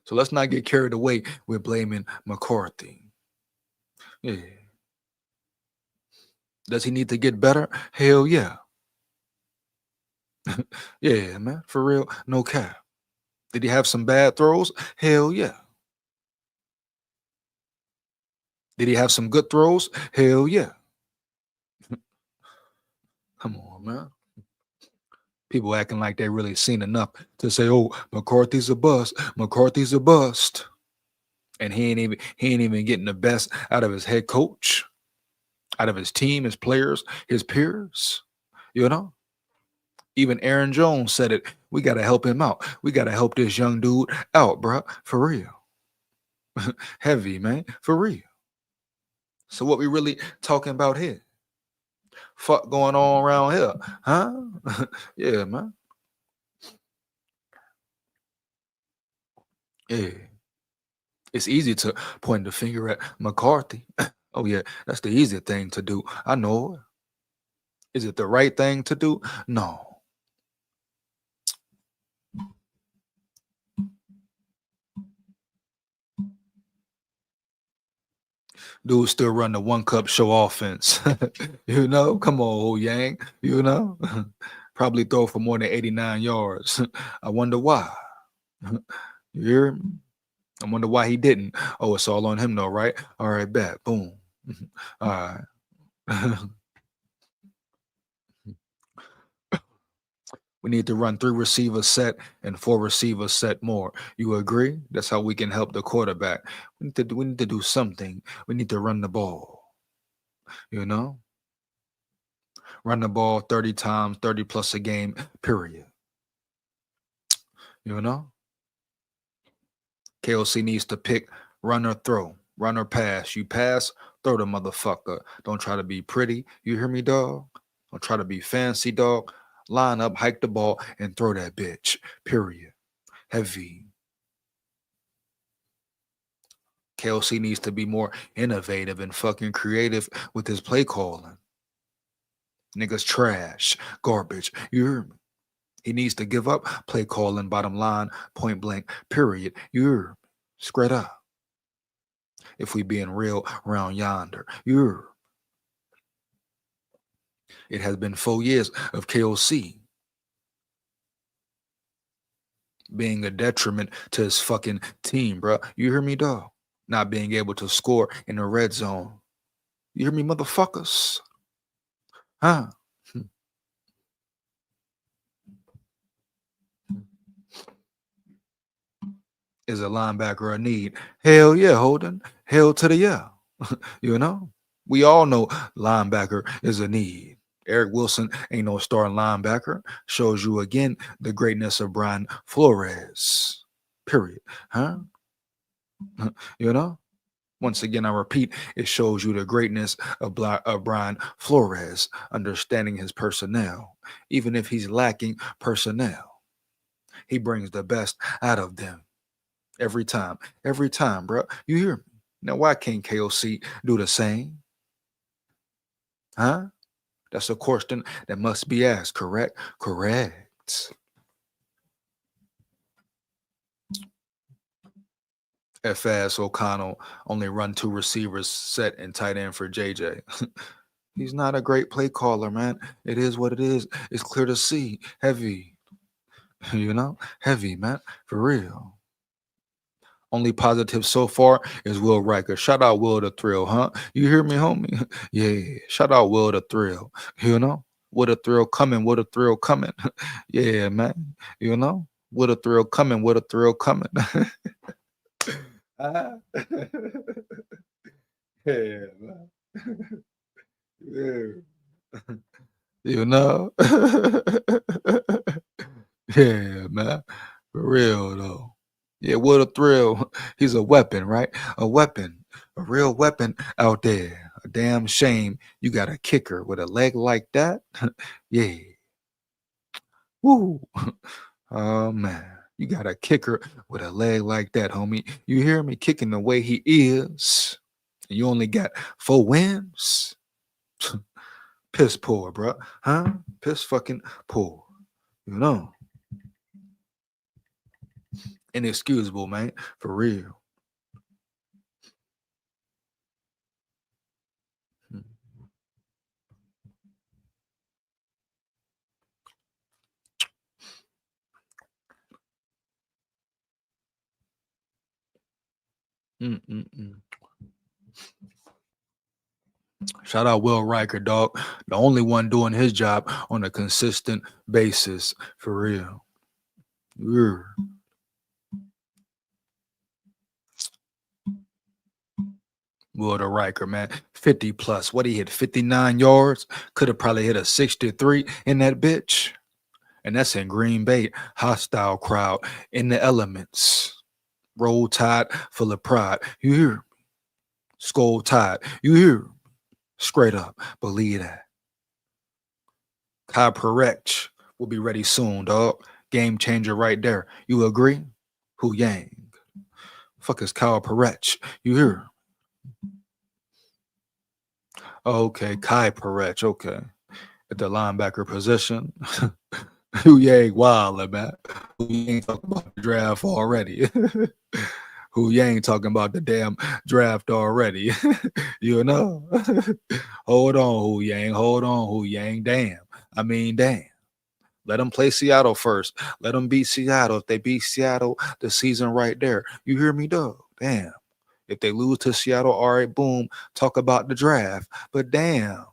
So let's not get carried away with blaming McCarthy. Yeah. Does he need to get better? Hell yeah. Yeah, man. For real. No cap. Did he have some bad throws? Hell yeah. Did he have some good throws? Hell yeah. Come on, man. People acting like they really seen enough to say, "Oh, McCarthy's a bust. McCarthy's a bust," and he ain't even getting the best out of his head coach, out of his team, his players, his peers. You know, even Aaron Jones said it. We got to help him out. We got to help this young dude out, bro. For real. Heavy, man. For real. So what we really talking about here? Fuck going on around here? Huh? Yeah, man. Yeah. It's easy to point the finger at McCarthy. Oh yeah, that's the easy thing to do. I know it. Is it the right thing to do? No. Dude still run the one cup show offense. Come on, old Yang. Probably throw for more than 89 yards. I wonder why. You hear me? I wonder why he didn't. Oh, it's all on him though, right? All right, bet. Boom. All right. We need to run 3 receiver set and 4 receiver set more. You agree? That's how we can help the quarterback. We need to do something. We need to run the ball. You know? Run the ball 30 times, 30 plus a game, period. You know? KOC needs to pick run or throw, run or pass. You pass, throw the motherfucker. Don't try to be pretty. You hear me, dog? Don't try to be fancy, dog. Line up, hike the ball, and throw that bitch. Period. Heavy. KLC needs to be more innovative and fucking creative with his play calling. Niggas trash, garbage. You hear me? He needs to give up play calling, bottom line, point blank, period. You hear me? Straight up. If we being real around yonder. You hear me? It has been 4 years of KOC being a detriment to his fucking team, bro. You hear me, dog? Not being able to score in the red zone. You hear me, motherfuckers? Huh? Is a linebacker a need? Hell yeah, Holden. Hell to the yeah. We all know linebacker is a need. Eric Wilson ain't no starting linebacker. Shows you again the greatness of Brian Flores. Period. Huh? you know? Once again, I repeat, it shows you the greatness of Brian Flores, understanding his personnel. Even if he's lacking personnel, he brings the best out of them. Every time, bro. You hear me? Now, why can't KOC do the same? Huh? That's a question that must be asked, correct? Correct. F.S. O'Connell only run 2 receivers set and tight end for JJ. He's not a great play caller, man. It is what it is. It's clear to see. Heavy, heavy, man. For real. Only positive so far is Will Riker. Shout out Will the Thrill, huh? You hear me, homie? Yeah. Shout out Will the Thrill. What a thrill coming. What a thrill coming. Yeah, man. What a thrill coming. What a thrill coming. Ah. Yeah, man. Yeah. You know? Yeah, man. For real though. Yeah, what a thrill. He's a weapon, right? A weapon. A real weapon out there. A damn shame you got a kicker with a leg like that. Yeah. Woo. Oh man. You got a kicker with a leg like that, homie. You hear me kicking the way he is. And you only got 4 wins. Piss poor, bro. Huh? Piss fucking poor. You know? Inexcusable, man. For real. Mm-mm-mm. Shout out Will Riker, dog. The only one doing his job on a consistent basis. For real. Yeah. Will the Riker, man. 50 plus. What he hit? 59 yards? Could have probably hit a 63 in that bitch. And that's in Green Bay. Hostile crowd in the elements. Roll Tide, full of pride. You hear me? SKOL Tide. You hear me? Straight up. Believe that. Kai Perech will be ready soon, dog. Game changer right there. You agree? Hu Yang. Fuck is Kyle Perech. You hear? Okay, Kai Perech. Okay. At the linebacker position. Hu Yang wild, man. Hu Yang talking about the draft already. Hu Yang talking about the damn draft already. You know? Hold on, Hu Yang. Hold on, Hu Yang. Damn. I mean, damn. Let them play Seattle first. Let them beat Seattle. If they beat Seattle, the season right there. You hear me, dog? Damn. If they lose to Seattle, all right, boom. Talk about the draft. But damn.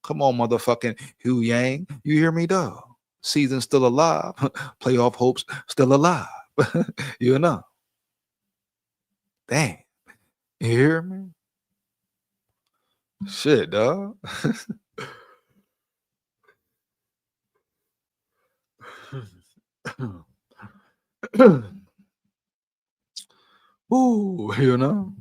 Come on, motherfucking Hu Yang. You hear me, dog? Season still alive. Playoff hopes still alive. You know? Damn. You hear me? Shit, dog. Ooh, you know?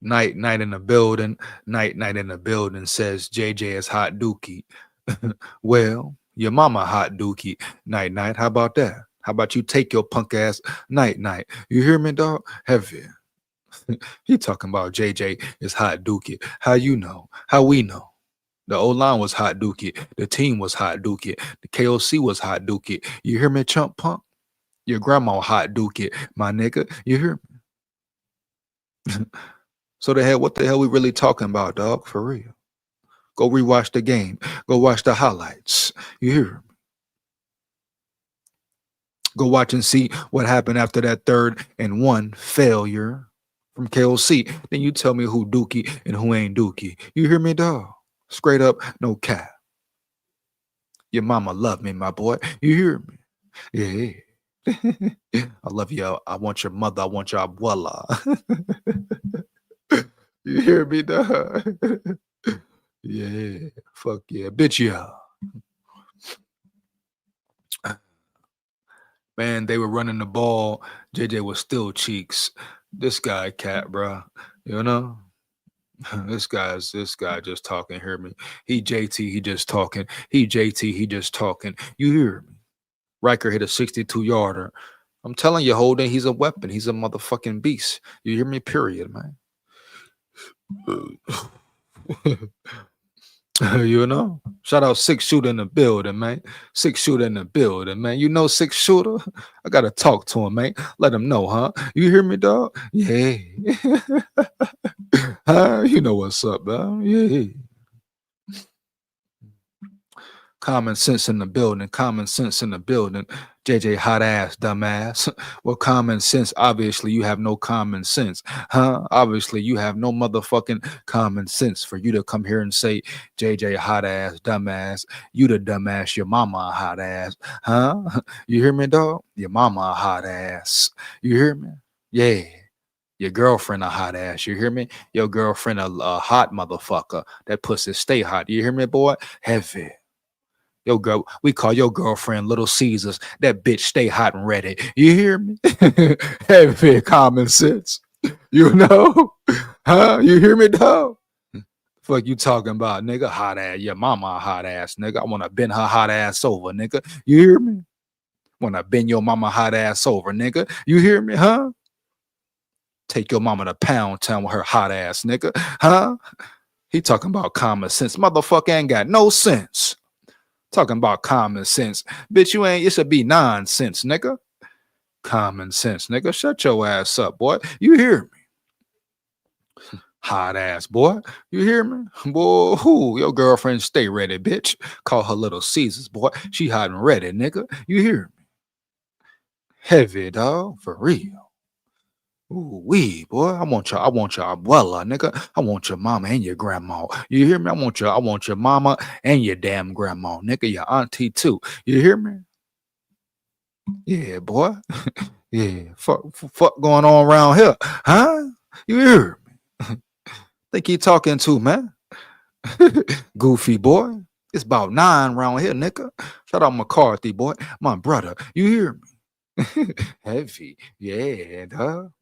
Night in the building. Night in the building says JJ is hot dookie. Well, your mama hot dookie. Night. How about that? How about you take your punk ass night? You hear me, dog? Heavy. He talking about JJ is hot dookie. How you know? How we know? The O-line was hot dookie. The team was hot dookie. The KOC was hot dookie. You hear me, chump punk? Your grandma hot dookie, my nigga. You hear me? So what the hell we really talking about, dog? For real. Go rewatch the game. Go watch the highlights. You hear me? Go watch and see what happened after that 3rd and 1 failure from KOC. Then you tell me who dookie and who ain't dookie. You hear me, dog? Straight up, no cap. Your mama love me, my boy. You hear me? Yeah. I love you. I want your mother. I want your abuela. You hear me, dog? Yeah. Fuck yeah. Bitch, yeah. Man, they were running the ball. JJ was still cheeks. This guy, cat, bro. You know? This guy just talking. Hear me? He JT, he just talking. He JT, he just talking. You hear me? Riker hit a 62-yarder. I'm telling you, Holden, he's a weapon. He's a motherfucking beast. You hear me? Period, man. You know? Shout out 6-shooter in the building, man. 6-shooter in the building, man. You know 6-shooter? I gotta talk to him, man. Let him know, huh? You hear me, dog? Yeah. Huh? You know what's up, bro? Yeah. Common sense in the building. Common sense in the building. JJ hot ass, dumbass. Well, common sense. Obviously, you have no common sense, huh? Obviously, you have no motherfucking common sense for you to come here and say JJ hot ass, dumbass. You the dumbass. Your mama a hot ass, huh? You hear me, dog? Your mama a hot ass. You hear me? Yeah. Your girlfriend a hot ass. You hear me? Your girlfriend a hot motherfucker. That pussy stay hot. You hear me, boy? Heavy. Yo, girl, we call your girlfriend Little Caesars. That bitch stay hot and ready. You hear me? Heavy common sense. You know? Huh? You hear me, dog? Fuck you talking about, nigga? Hot ass. Your mama a hot ass, nigga. I want to bend her hot ass over, nigga. You hear me? Want to bend your mama hot ass over, nigga. You hear me, huh? Take your mama to Pound Town with her hot ass, nigga. Huh? He talking about common sense. Motherfucker ain't got no sense. Talking about common sense. Bitch, you ain't, it should be nonsense, nigga. Common sense, nigga. Shut your ass up, boy. You hear me? Hot ass, boy. You hear me? Boy, who? Your girlfriend stay ready, bitch. Call her Little Caesars, boy. She hot and ready, nigga. You hear me? Heavy, dog. For real. Ooh, wee, boy. I want your abuela, nigga. I want your mama and your grandma. You hear me? I want your mama and your damn grandma, nigga. Your auntie too. You hear me? Yeah, boy. Yeah. Fuck going on around here, huh? You hear me? Think he talking to, man? Goofy boy. It's about 9 around here, nigga. Shout out McCarthy, boy. My brother. You hear me? Heavy. Yeah, dog.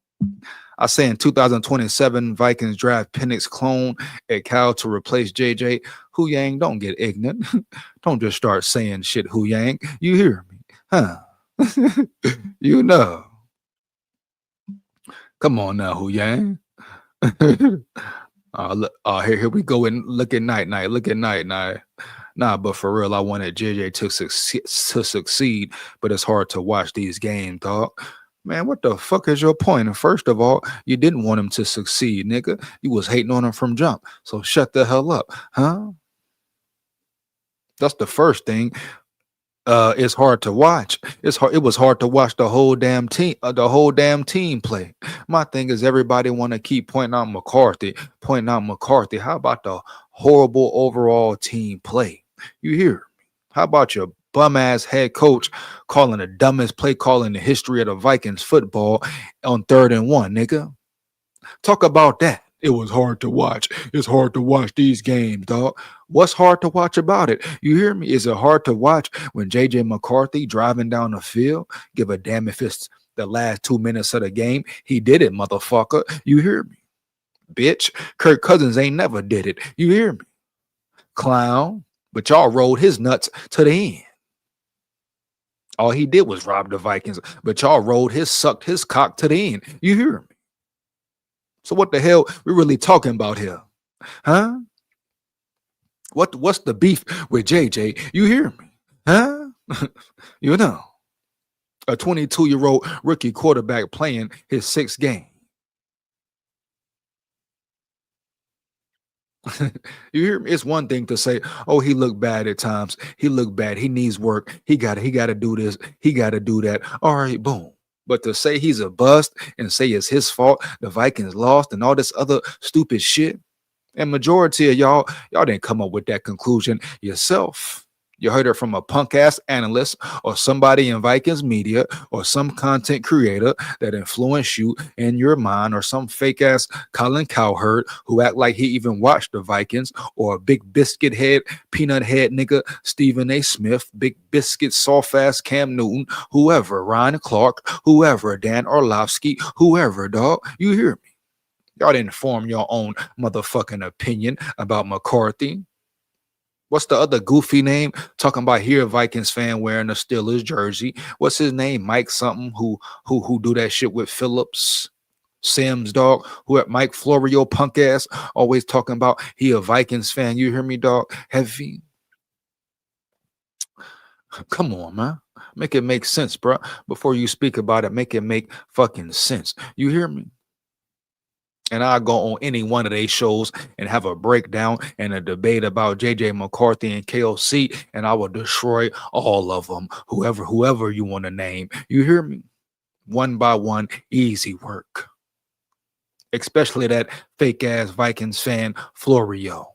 I say in 2027, Vikings draft Penix clone at Cal to replace JJ. Hu Yang, don't get ignorant. Don't just start saying shit, Hu Yang. You hear me? Huh? You know. Come on now, Hu Yang. Here we go and look at night. Look at night. Nah, but for real, I wanted JJ to succeed, but it's hard to watch these games, dog. Man, what the fuck is your point? And first of all, you didn't want him to succeed, nigga. You was hating on him from jump. So shut the hell up, huh? That's the first thing. It's hard to watch. It was hard to watch the whole damn team play. My thing is everybody want to keep pointing out McCarthy. How about the horrible overall team play? You hear me? How about your bum ass head coach calling the dumbest play call in the history of the Vikings football on 3rd and 1, nigga? Talk about that. It was hard to watch. It's hard to watch these games, dog. What's hard to watch about it? You hear me? Is it hard to watch when JJ McCarthy driving down the field? Give a damn if it's the last 2 minutes of the game. He did it, motherfucker. You hear me? Bitch. Kirk Cousins ain't never did it. You hear me? Clown. But y'all rode his nuts to the end. All he did was rob the Vikings, but y'all sucked his cock to the end. You hear me? So what the hell we really talking about here? Huh? What's the beef with JJ? You hear me? Huh? You know. A 22-year-old rookie quarterback playing his 6th game. You hear me? It's one thing to say, oh, he looked bad at times. He looked bad. He needs work. He gotta do this. He gotta do that. All right, boom. But to say he's a bust and say it's his fault, the Vikings lost and all this other stupid shit, and majority of y'all didn't come up with that conclusion yourself. You heard it from a punk ass analyst or somebody in Vikings media or some content creator that influenced you in your mind, or some fake ass Colin Cowherd who act like he even watched the Vikings, or a big biscuit head, peanut head nigga Stephen A. Smith, big biscuit soft ass Cam Newton, whoever, Ryan Clark, whoever, Dan Orlovsky, whoever, dog. You hear me? Y'all didn't form your own motherfucking opinion about McCarthy. What's the other goofy name talking about here? A Vikings fan wearing a Steelers jersey. What's his name? Mike something who do that shit with Phillips, Sims, dog. Who at Mike Florio punk ass always talking about he a Vikings fan. You hear me, dog? Heavy. Come on, man. Make it make sense, bro. Before you speak about it, make it make fucking sense. You hear me? And I'll go on any one of these shows and have a breakdown and a debate about JJ McCarthy and KOC, and I will destroy all of them, whoever you want to name. You hear me? One by one, easy work. Especially that fake ass Vikings fan, Florio.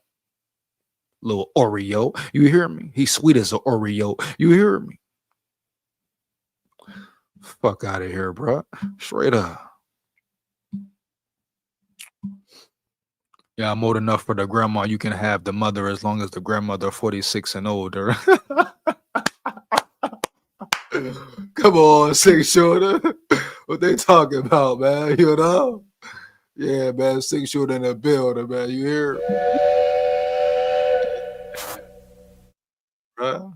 Little Oreo. You hear me? He's sweet as an Oreo. You hear me? Fuck out of here, bro. Straight up. Yeah, I'm old enough for the grandma. You can have the mother as long as the grandmother 46 and older. Come on, 6 shooter. What they talking about, man? You know? Yeah, man, 6 shooter in the building, man. You hear? Bruh?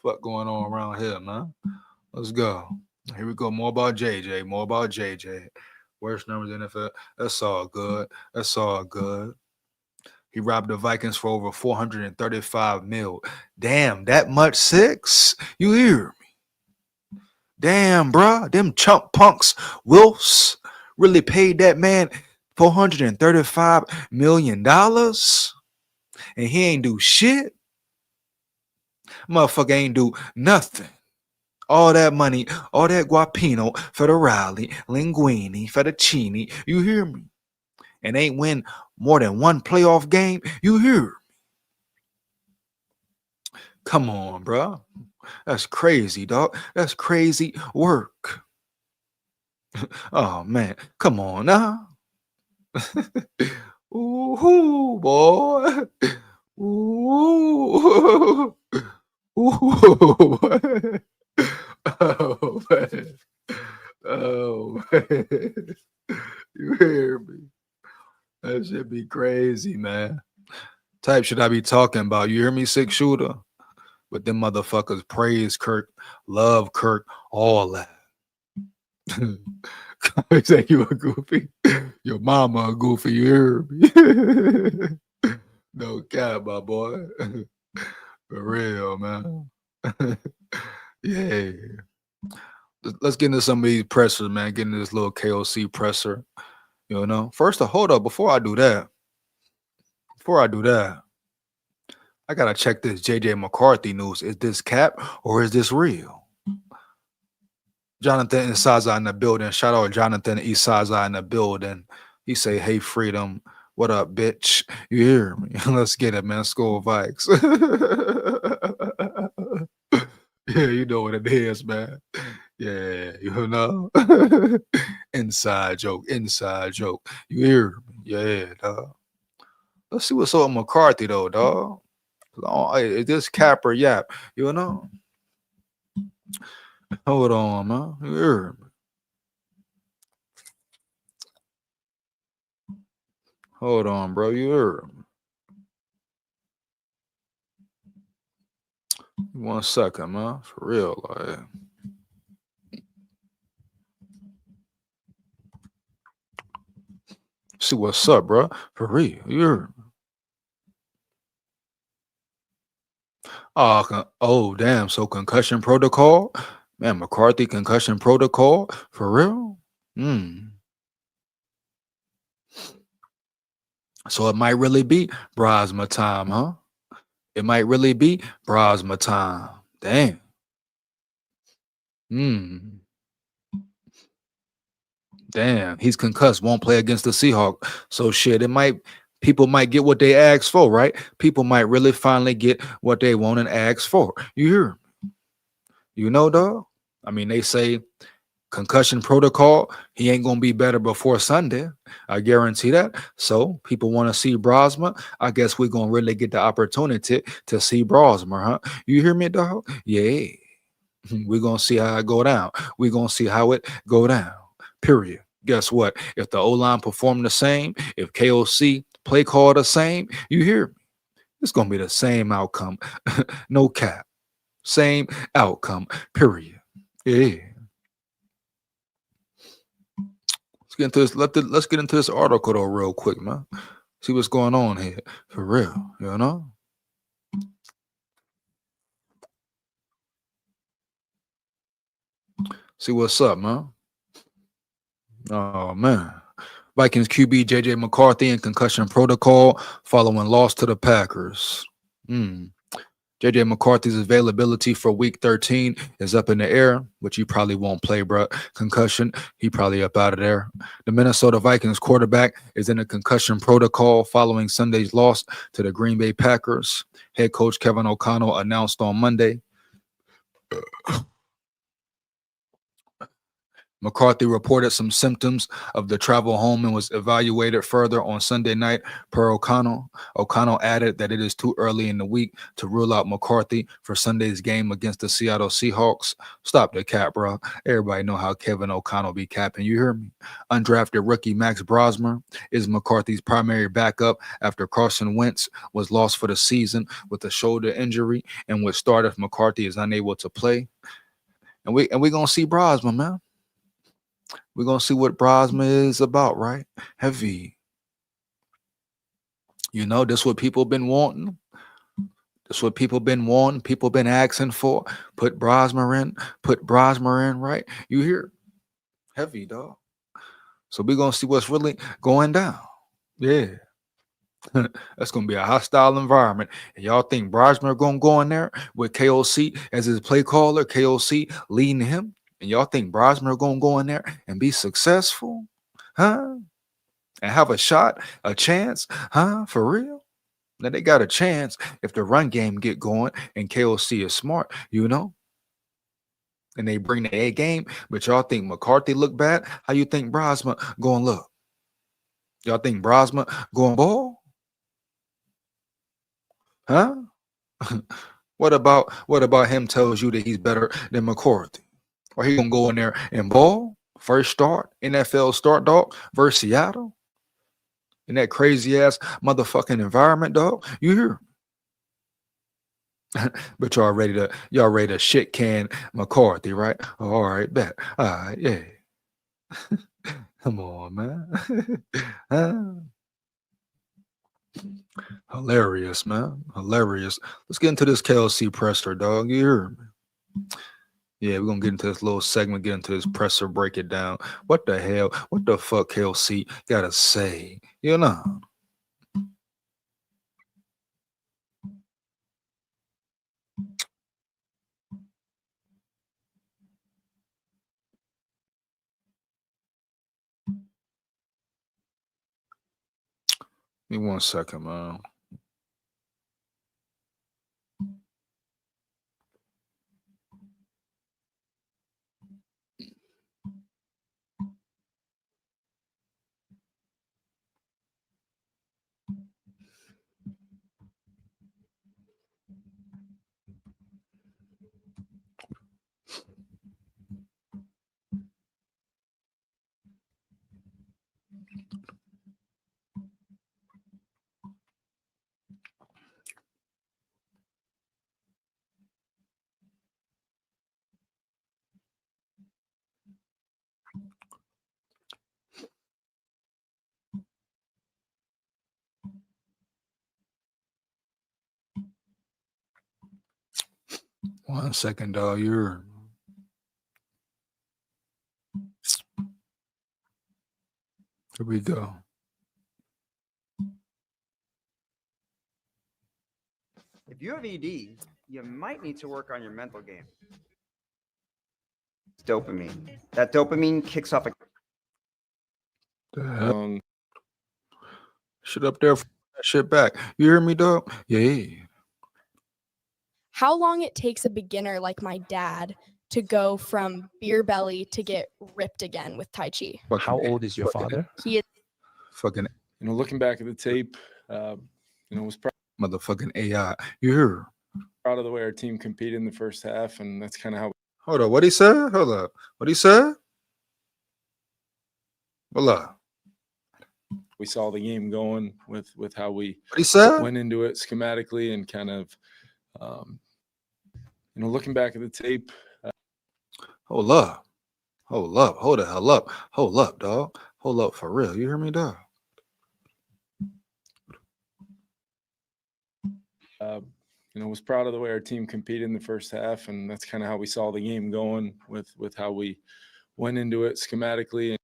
Fuck going on around here, man? Let's go. Here we go. More about JJ. Worst numbers in the NFL. That's all good. He robbed the Vikings for over 435 mil. Damn, that much? 6? You hear me? Damn, bruh. Them chump punks, Wilfs, really paid that man $435 million? And he ain't do shit? Motherfucker ain't do nothing. All that money, all that guapino, federale, linguine, fettuccine, you hear me? And ain't win more than one playoff game, you hear me? Come on, bro. That's crazy, dog. That's crazy work. Oh, man. Come on now. Ooh, boy. Ooh. Ooh. Oh man. Oh man. You hear me? That should be crazy, man. Type should I be talking about? You hear me, six shooter? But them motherfuckers praise Kirk, love Kirk, all that. They say you a goofy. Your mama a goofy, you hear me? No cap, my boy. For real, man. Yeah. Let's get into some of these pressers, man. Get into this little KOC presser. You know. First, hold up. Before I do that, I gotta check this JJ McCarthy news. Is this cap or is this real? Jonathan Isaza in the building. Shout out Jonathan Isaza in the building. He say, "Hey, freedom. What up, bitch? You hear me? Let's get it, man. SKOL Vikes." Yeah, you know what it is, man. Yeah, you know. Inside joke, inside joke. You hear me? Yeah, dog. Let's see what's up with McCarthy though, dog. Is this cap or yap? You know? Hold on, man. You hear me? Hold on, bro. You hear me? 1 second, man. For real, like. See what's up, bro. For real. You hear me? Oh, damn. So concussion protocol? Man, McCarthy concussion protocol? For real? Hmm. So it might really be Brosma time, huh? It might really be Brosma time. Damn. Hmm. Damn. He's concussed. Won't play against the Seahawks. So shit, people might get what they asked for, right? People might really finally get what they want and ask for. You hear me? You know, dog? I mean, they say concussion protocol, he ain't gonna be better before Sunday. I guarantee that. So people want to see Brosma. I guess we're gonna really get the opportunity to see Brosma, huh? You hear me, dog? Yeah. We're gonna see how it go down. We're gonna see how it go down. Period. Guess what? If the O-line perform the same, if KOC play call the same, you hear me? It's gonna be the same outcome. No cap. Same outcome. Period. Yeah. Let's get into this. Let's get into this article though, real quick, man. See what's going on here. For real, you know? See what's up, man. Oh man. Vikings QB JJ McCarthy in concussion protocol following loss to the Packers. Hmm. JJ McCarthy's availability for week 13 is up in the air, which he probably won't play, bro. Concussion, he probably up out of there. The Minnesota Vikings quarterback is in a concussion protocol following Sunday's loss to the Green Bay Packers. Head coach Kevin O'Connell announced on Monday. McCarthy reported some symptoms of the travel home and was evaluated further on Sunday night, per O'Connell. O'Connell added that it is too early in the week to rule out McCarthy for Sunday's game against the Seattle Seahawks. Stop the cap, bro. Everybody know how Kevin O'Connell be capping. You hear me? Undrafted rookie Max Brosmer is McCarthy's primary backup after Carson Wentz was lost for the season with a shoulder injury and would start if McCarthy is unable to play. And we gonna see Brosmer, man. We're gonna see what Brosma is about, right? Heavy. You know, that's what people been wanting. That's what people been wanting. People been asking for. Put Brosma in. Put Brosma in, right? You hear? Heavy, dog. So we're gonna see what's really going down. Yeah. That's gonna be a hostile environment. And y'all think Brosma gonna go in there with KOC as his play caller, KOC leading him? And y'all think Brosma gonna go in there and be successful? Huh? And have a shot, a chance, huh? For real? Now they got a chance if the run game get going and KOC is smart, you know, and they bring the A game. But y'all think McCarthy look bad? How you think Brosma going look? Y'all think Brosma going ball? Huh? What about him tells you that he's better than McCarthy? Or he gonna go in there and ball first start NFL start, dog, versus Seattle in that crazy ass motherfucking environment, dog. You hear? But y'all ready to shit can McCarthy, right? Oh, all right, bet. All right, yeah. Come on, man. Huh? Hilarious, man. Hilarious. Let's get into this KOC presser, dog. You hear me? Yeah, we're gonna get into this little segment, get into this presser, break it down. What the hell? What the fuck KOC gotta say? You know? Give me 1 second, man. One second, dog. You're here we go. If you have ED, you might need to work on your mental game. It's dopamine. That dopamine kicks off a The hell? Shit up there, that shit back. You hear me, dog? Yeah. How long it takes a beginner like my dad to go from beer belly to get ripped again with Tai Chi. How old is your father? He is Fucking Looking back at the tape, was proud motherfucking AI. You hear? of the way our team competed in the first half, and that's kind of how Hold up. What he said? Hold up. What he said? Hold up. we saw the game going with how we What he said? went into it schematically and kind of, looking back at the tape. Hold up. Hold up. Hold the hell up. Hold up, dog. Hold up for real. You hear me, dog? Was proud of the way our team competed in the first half, and that's kind of how we saw the game going with how we went into it schematically.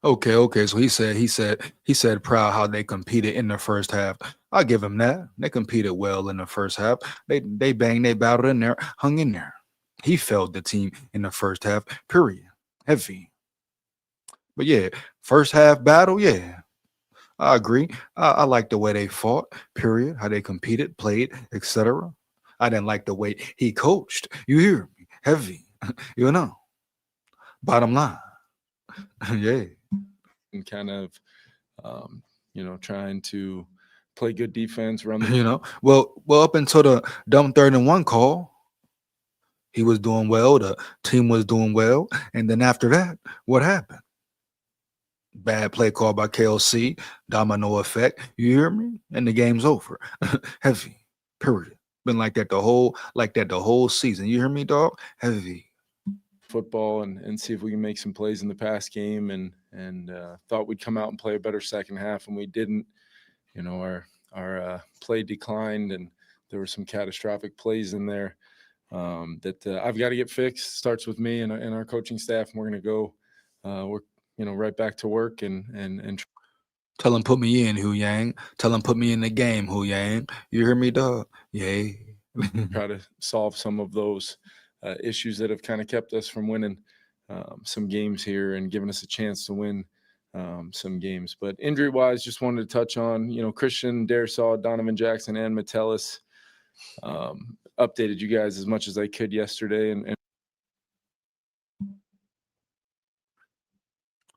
Okay. So he said proud how they competed in the first half. I'll give him that. They competed well in the first half. They banged, they battled in there, hung in there. He failed the team in the first half, period. Heavy. But yeah, first half battle, yeah. I agree. I like the way they fought, period. How they competed, played, etc. I didn't like the way he coached. You hear me? Heavy. You know. Bottom line. Yeah. And kind of, trying to play good defense, run the You know, well, up until the dumb 3rd-and-1 call, he was doing well. The team was doing well, and then after that, what happened? Bad play call by KOC, domino effect. You hear me? And the game's over. Heavy. Period. Been like that the whole season. You hear me, dog? Heavy. football and see if we can make some plays in the pass game, and thought we'd come out and play a better second half, and we didn't. Our play declined, and there were some catastrophic plays in there that I've got to get fixed. Starts with me and our coaching staff, and we're going to go right back to work and Tell him put me in, Hu Yang. Tell him put me in the game, Hu Yang. You hear me, dog? Yeah. try to solve some of those issues that have kind of kept us from winning some games here and giving us a chance to win some games. But injury-wise, just wanted to touch on, Christian, Darrisaw, Donovan Jackson, and Metellus. Updated you guys as much as I could yesterday. And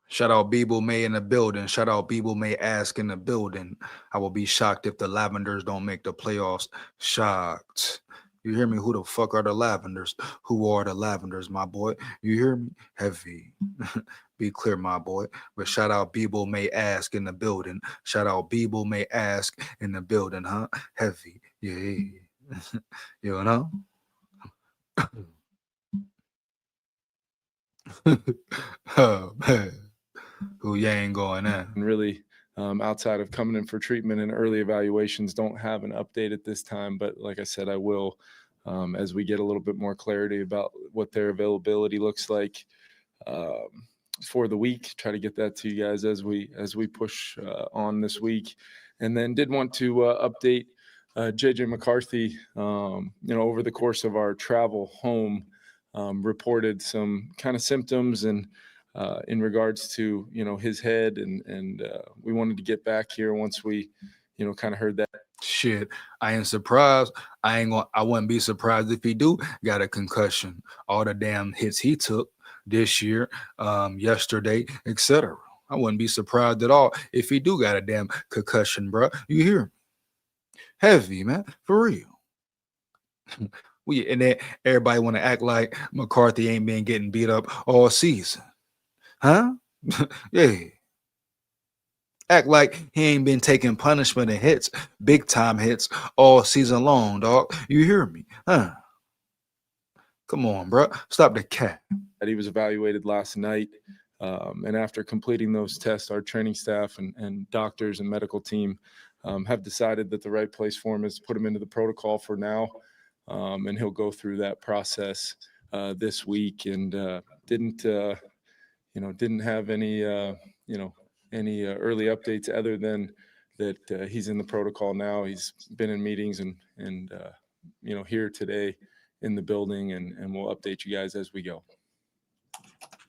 Shout out Beeble May in the building. Shout out Beeble May Ask in the building. I will be shocked if the Lavenders don't make the playoffs. Shocked. You hear me? Who the fuck are the Lavenders? Who are the Lavenders, my boy? You hear me? Heavy. Be clear, my boy. But shout out Bebo May Ask in the building. Shout out Bebo May Ask in the building, huh? Heavy. Yeah. You know? Oh, man. Who you ain't going in? And really, outside of coming in for treatment and early evaluations, don't have an update at this time. But like I said, I will as we get a little bit more clarity about what their availability looks like for the week. Try to get that to you guys as we push on this week. And then did want to update JJ McCarthy. Over the course of our travel home, reported some kind of symptoms and. In regards to his head and we wanted to get back here once we kind of heard that. Shit, I ain't surprised. I wouldn't be surprised if he do got a concussion. All the damn hits he took this year, yesterday, etc. I wouldn't be surprised at all if he do got a damn concussion, bro. You hear me? Heavy, man, for real. And then everybody want to act like McCarthy ain't been getting beat up all season. Huh? Yeah. Act like he ain't been taking punishment and hits, big time hits, all season long, dog. You hear me? Huh? Come on, bro. Stop the cat. He was evaluated last night. And after completing those tests, our training staff and doctors and medical team have decided that the right place for him is to put him into the protocol for now. And he'll go through that process this week and didn't have any early updates other than that he's in the protocol now. He's been in meetings and here today in the building, and we'll update you guys as we go.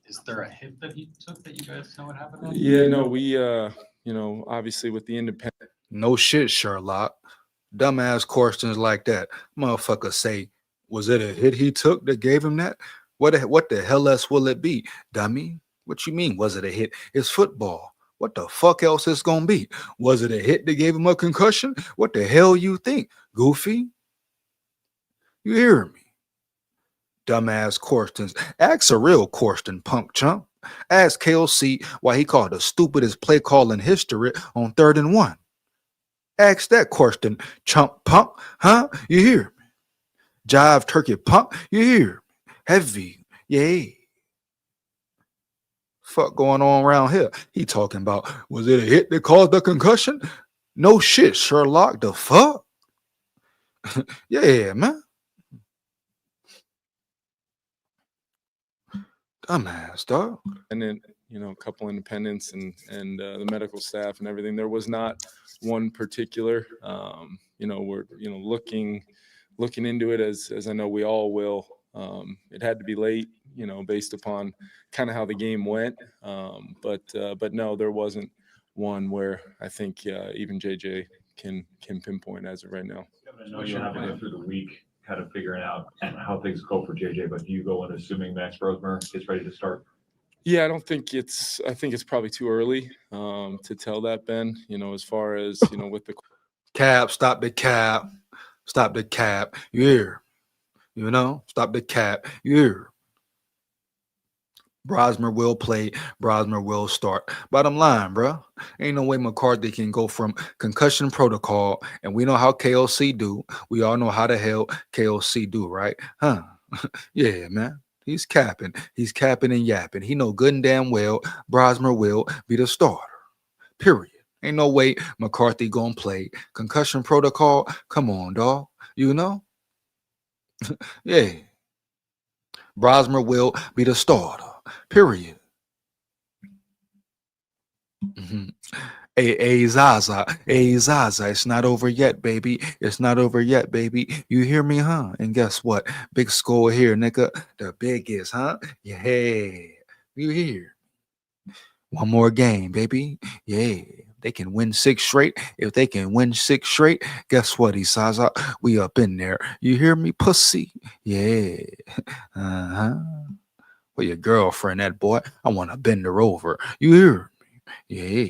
Is there a hit that he took that you guys know what happened on? Yeah, no, we obviously with the independent. No shit, Sherlock. Dumbass questions like that. Motherfucker say, was it a hit he took that gave him that? What the hell else will it be, dummy? What you mean, was it a hit? It's football. What the fuck else is gonna be? Was it a hit that gave him a concussion? What the hell you think, goofy? You hear me? Dumbass questions. Ask a real question, punk chump. Ask KOC why he called the stupidest play call in history on 3rd and 1. Ask that question, chump punk, huh? You hear me? Jive turkey punk, you hear me? Heavy, yeah. Fuck going on around here? He talking about, was it a hit that caused the concussion? No shit, Sherlock, the fuck? Yeah, man. Dumbass, dog. And then a couple independents and the medical staff and everything. There was not one particular. We're looking into it as I know we all will. It had to be late, based upon kind of how the game went. But no, there wasn't one where I think even JJ can pinpoint as of right now. I know you haven't been through the week kind of figuring out how things go for JJ, but do you go in assuming Max Brosmer is ready to start? Yeah, I think it's probably too early to tell that, Ben. As far as with the cap, stop the cap, stop the cap. You hear? Stop the cap. You hear? Brosmer will play. Brosmer will start. Bottom line, bro. Ain't no way McCarthy can go from concussion protocol, and we know how KOC do. We all know how the hell KOC do, right? Huh? Yeah, man. He's capping. He's capping and yapping. He know good and damn well Brosmer will be the starter. Period. Ain't no way McCarthy gonna play concussion protocol. Come on, dog. Yeah. Brosmer will be the starter. Period. Hey, Zaza. Hey, Zaza. It's not over yet, baby. It's not over yet, baby. You hear me, huh? And guess what? Big SKOL here, nigga. The biggest, huh? Yeah. You hear? One more game, baby. Yeah. They can win 6 straight. If they can win 6 straight, guess what, Zaza? We up in there. You hear me, pussy? Yeah. Uh-huh. Well, your girlfriend, that boy. I want to bend her over. You hear me? Yeah.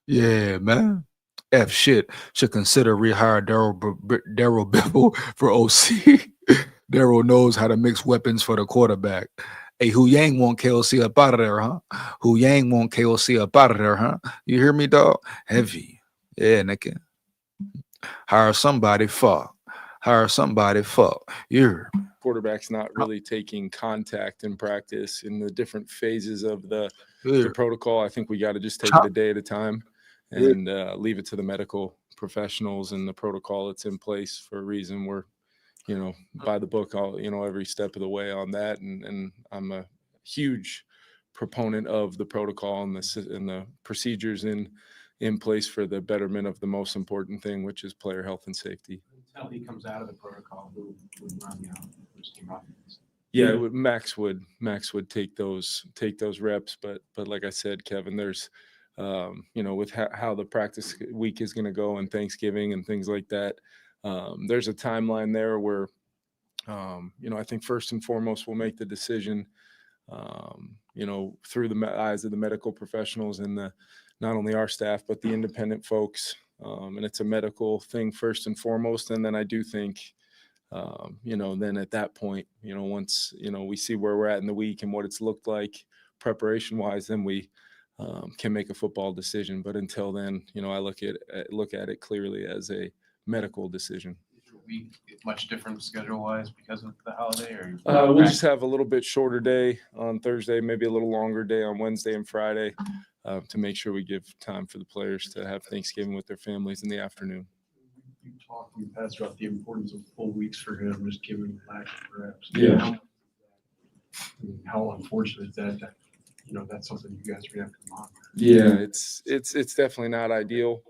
Yeah, man. F shit should consider rehire Daryl Biffle for OC. Daryl knows how to mix weapons for the quarterback. Hey, Hu Yang want KOC up out of there, huh? Hu Yang want KOC up out of there, huh? You hear me, dog? Heavy. Yeah, nigga. Hire somebody, fuck. Hire somebody, fuck. You're Quarterback's not really taking contact in practice in the different phases of the here. protocol. I think we got to just take it a day at a time and leave it to the medical professionals and the protocol that's in place for a reason. We're, by the book, every step of the way on that. And I'm a huge proponent of the protocol and the procedures in place for the betterment of the most important thing, which is player health and safety. Until he comes out of the protocol, who would run the first team offense? Yeah, Max would take those reps, but like I said, Kevin, there's with how the practice week is going to go and Thanksgiving and things like that, there's a timeline there where I think first and foremost we'll make the decision through the eyes of the medical professionals and not only our staff but the independent folks, and it's a medical thing first and foremost. And then I do think then at that point, once, we see where we're at in the week and what it's looked like preparation wise, then we can make a football decision. But until then, I look at it clearly as a medical decision. Week much different schedule wise because of the holiday, or we'll just have a little bit shorter day on Thursday, maybe a little longer day on Wednesday and Friday, to make sure we give time for the players to have Thanksgiving with their families in the afternoon. You talked in the past about the importance of full weeks for him, just given the lack of reps. Yeah. How unfortunate is that that's something you guys are gonna have to monitor. Yeah, it's definitely not ideal.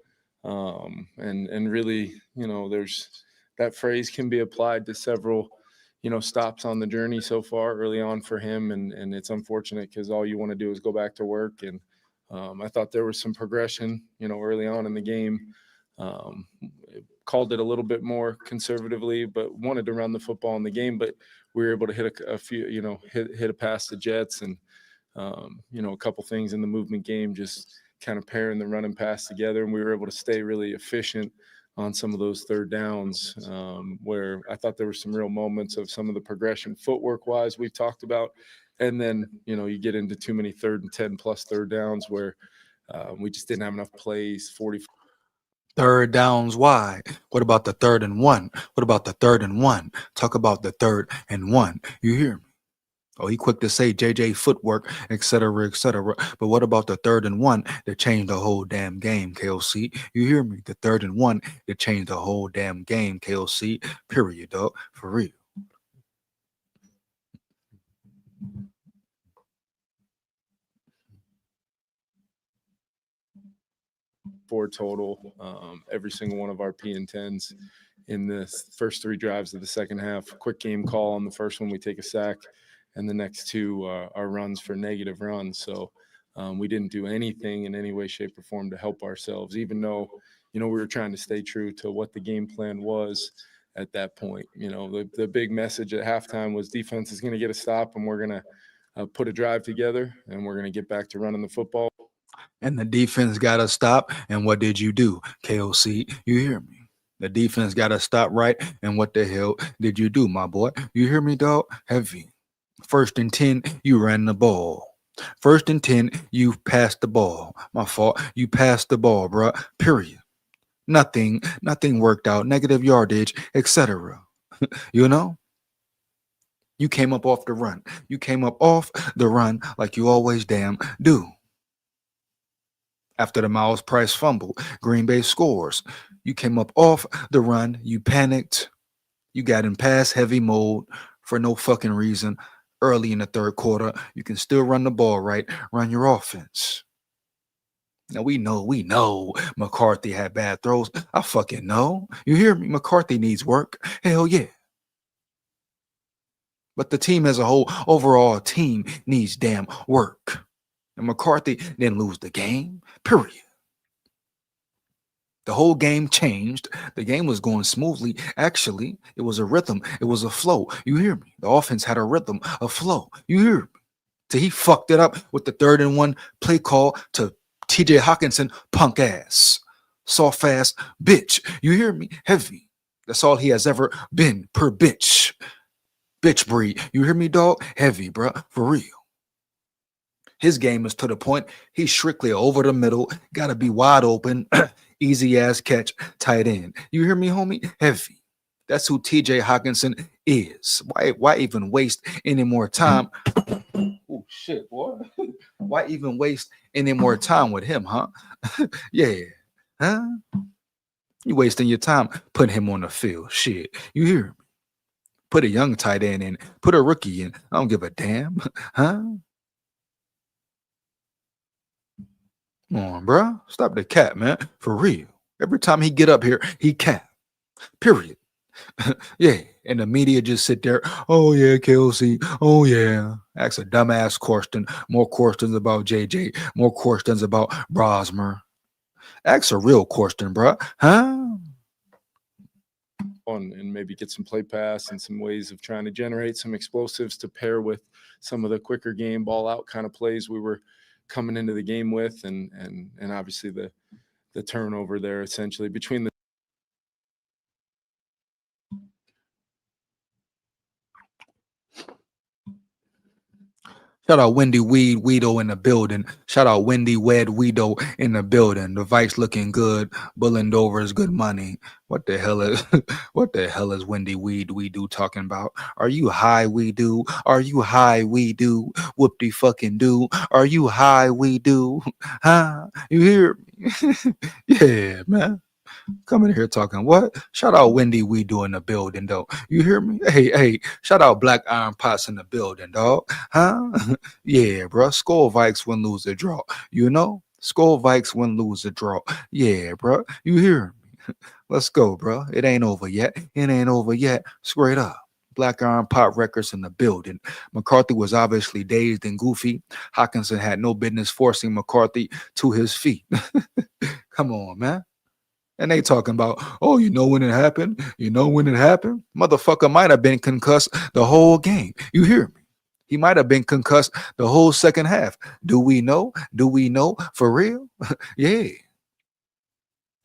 And really, there's that phrase can be applied to several, stops on the journey so far early on for him. And it's unfortunate because all you want to do is go back to work. And I thought there was some progression, early on in the game. Called it a little bit more conservatively, but wanted to run the football in the game. But we were able to hit a few, hit a pass to Jets and, a couple things in the movement game, just kind of pairing the run and pass together. And we were able to stay really efficient on some of those third downs, where I thought there were some real moments of some of the progression footwork wise we've talked about. And then, you get into too many 3rd and 10 plus third downs where we just didn't have enough plays. 40 third downs. Why? What about the 3rd and 1? What about the 3rd and 1? Talk about the 3rd and 1. You hear me? Oh, he quick to say JJ footwork, et cetera, et cetera. But what about the 3rd and 1 that changed the whole damn game, KOC? You hear me? The 3rd and 1 that changed the whole damn game, KOC. Period, dog. For real. Four total, every single one of our P and 10s in the first 3 drives of the second half. Quick game call on the first one, we take a sack, and the next 2 are runs for negative runs. So we didn't do anything in any way, shape, or form to help ourselves, even though, we were trying to stay true to what the game plan was at that point. The big message at halftime was defense is going to get a stop, and we're going to put a drive together, and we're going to get back to running the football. And the defense got to stop. And what did you do, KOC? You hear me? The defense got to stop, right? And what the hell did you do, my boy? You hear me, dog? Heavy. 1st and 10, you ran the ball. 1st and 10, you passed the ball. My fault. You passed the ball, bro. Period. Nothing worked out. Negative yardage, etc. You came up off the run. You came up off the run like you always damn do. After the Miles Price fumble, Green Bay scores. You came up off the run. You panicked. You got in pass heavy mode for no fucking reason. Early in the 3rd quarter, you can still run the ball, right? Run your offense. Now we know McCarthy had bad throws. I fucking know. You hear me? McCarthy needs work. Hell yeah. But the team as a whole, overall team needs damn work. And McCarthy didn't lose the game, period. The whole game changed. The game was going smoothly. Actually, it was a rhythm. It was a flow. You hear me? The offense had a rhythm, a flow. You hear me? So he fucked it up with the 3rd and 1 play call to TJ Hawkinson, punk ass. Soft ass bitch. You hear me? Heavy. That's all he has ever been per bitch. Bitch breed. You hear me, dog? Heavy, bruh. For real. His game is to the point. He's strictly over the middle. Gotta be wide open. Easy ass catch. Tight end. You hear me, homie? Heavy. That's who TJ Hawkinson is. Why even waste any more time? Oh shit, boy. Why even waste any more time with him, huh? Yeah. Huh? You wasting your time putting him on the field. Shit. You hear me? Put a young tight end in. Put a rookie in. I don't give a damn. Huh? Come on, bro. Stop the cap, man. For real. Every time he get up here, he cap. Period. Yeah. And the media just sit there. Oh, yeah, KOC. Oh, yeah. Ask a dumbass question. More questions about JJ. More questions about Brosmer. Ask a real question, bro. Huh? And maybe get some play pass and some ways of trying to generate some explosives to pair with some of the quicker game ball out kind of plays we were coming into the game with, and obviously the turnover there essentially between the Shout out Wendy Weedo in the building. Shout out Wendy Weedo in the building. The Vice looking good. Bullendover is good money. What the hell is Wendy Weedo talking about? Are you high, Weedo? Are you high, Weedo? Whoop-de fucking do. Are you high, Weedo? Huh? You hear me? Yeah, man. Coming here talking what? Shout out Wendy Weedo in the building, though. You hear me? Hey, shout out Black Iron Pots in the building, dog. Huh? Yeah, bro. SKOL Vikes win, lose, or draw. You know? SKOL Vikes win, lose, or draw. Yeah, bro. You hear me? Let's go, bro. It ain't over yet. It ain't over yet. Straight up. Black Iron Pot Records in the building. McCarthy was obviously dazed and goofy. Hawkinson had no business forcing McCarthy to his feet. Come on, man. And they talking about, oh, you know when it happened? You know when it happened? Motherfucker might have been concussed the whole game. You hear me? He might have been concussed the whole second half. Do we know? Do we know? For real? Yeah.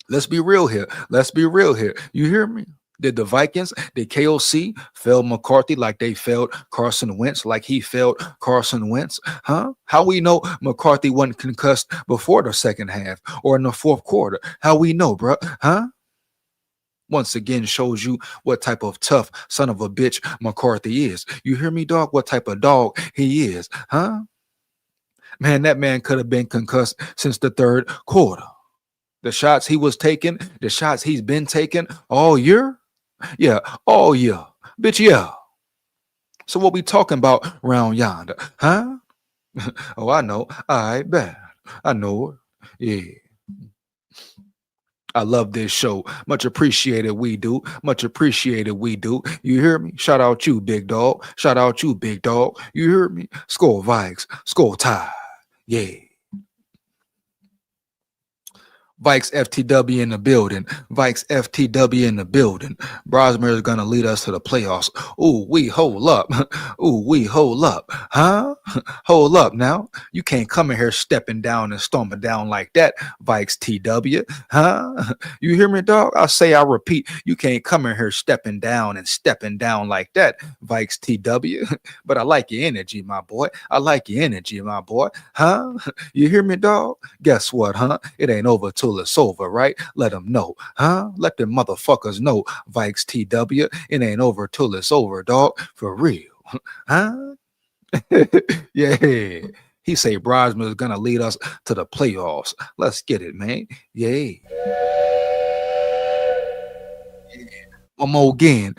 Let's be real here. Let's be real here. You hear me? Did the Vikings, did KOC fail McCarthy like they failed Carson Wentz, like he failed Carson Wentz? Huh? How we know McCarthy wasn't concussed before the second half or in the fourth quarter? How we know, bro? Huh? Once again shows you what type of tough son of a bitch McCarthy is. You hear me, dog? What type of dog he is? Huh? Man, that man could have been concussed since the third quarter. The shots he was taking, the shots he's been taking all year. Yeah, all year. Bitch, yeah. So what we talking about round yonder? Huh? Oh, I know. I bet. I know it. Yeah. I love this show. Much appreciated, we do. Much appreciated, we do. You hear me? Shout out you, big dog. Shout out you, big dog. You hear me? SKOL Vikes. SKOL Tide. Yeah. Vikes FTW in the building. Vikes FTW in the building. Brosmer is going to lead us to the playoffs. Ooh, we hold up. Ooh, we hold up. Huh? Hold up now. You can't come in here stepping down and stomping down like that, Vikes TW. Huh? You hear me, dog? I repeat, you can't come in here stepping down like that, Vikes TW. But I like your energy, my boy. I like your energy, my boy. Huh? You hear me, dog? Guess what, huh? It ain't over till it's over, right? Let them know, huh? Let them motherfuckers know, Vikes TW. It ain't over till it's over, dog. For real, huh? Yeah. He say Brosmer is gonna lead us to the playoffs. Let's get it, man. Yeah. One more again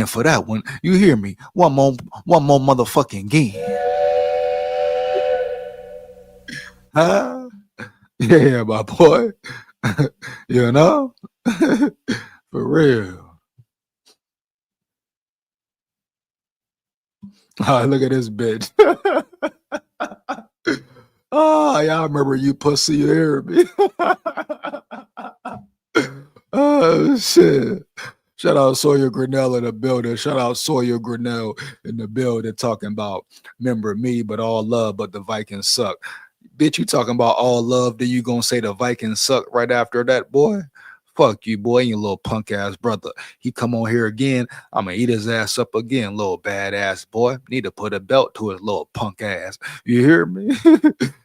for that one. You hear me? One more motherfucking again. Huh? Yeah, my boy. You know? For real. Oh, look at this bitch. Oh, y'all remember you pussy, you hear me? Oh, shit. Shout out Sawyer Grinnell in the building. Shout out Sawyer Grinnell in the building talking about, remember me, but all love, but the Vikings suck. Bitch, you talking about all love, then you gonna say the Vikings suck right after that, boy? Fuck you, boy, and your little punk ass brother. He come on here again, I'ma eat his ass up again, little badass boy. Need to put a belt to his little punk ass. You hear me?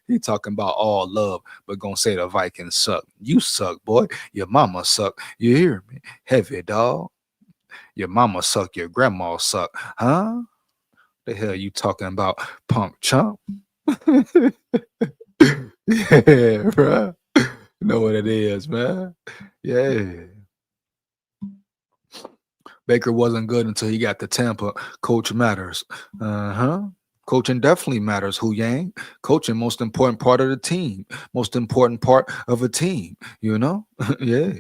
He talking about all love, but gonna say the Vikings suck. You suck, boy. Your mama suck. You hear me? Heavy dog. Your mama suck. Your grandma suck. Huh? The hell you talking about, punk chump? Yeah, bro. You know what it is, man. Yeah. Baker wasn't good until he got to Tampa. Coach matters. Uh-huh. Coaching definitely matters, Hu Yang. Coaching, most important part of the team. Most important part of a team, you know? Yeah.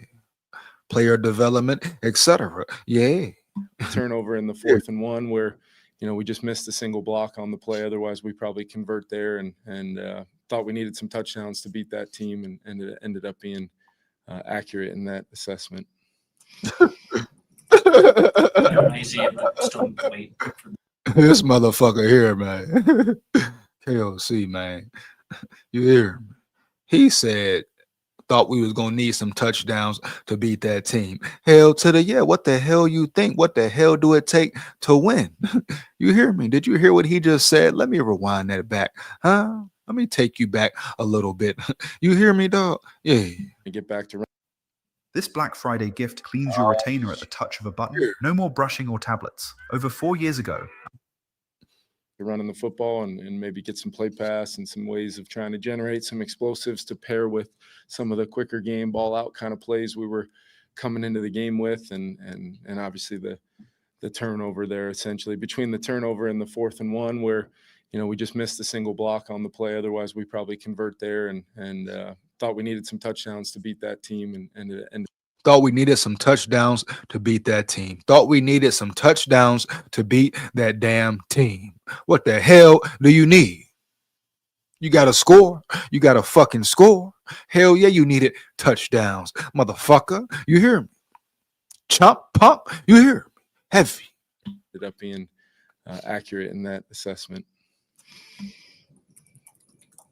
Player development, etc. Yeah. Turnover in the 4th and 1 where, you know, we just missed a single block on the play. Otherwise, we probably convert there and thought we needed some touchdowns to beat that team, and it ended up being accurate in that assessment. Still wait for This motherfucker here, man. KOC, man. You hear me? He said, thought we was gonna need some touchdowns to beat that team. Hell to the yeah. What the hell you think? What the hell do it take to win? You hear me? Did you hear what he just said? Let me rewind that back. Huh? Let me take you back a little bit. You hear me, dog? Yeah. And get back to This Black Friday gift cleans your retainer at the touch of a button. No more brushing or tablets. Over 4 years ago, running the football and maybe get some play pass and some ways of trying to generate some explosives to pair with some of the quicker game ball out kind of plays we were coming into the game with, and obviously the turnover there, essentially between the turnover and the 4th and 1 where, you know, we just missed a single block on the play. Otherwise we probably convert there and thought we needed some touchdowns to beat that team, and Thought we needed some touchdowns to beat that team. Thought we needed some touchdowns to beat that damn team. What the hell do you need? You got to score. You got to fucking score. Hell yeah, you needed touchdowns. Motherfucker, you hear me? Chomp, pump, you hear me? Heavy. ended up being accurate in that assessment.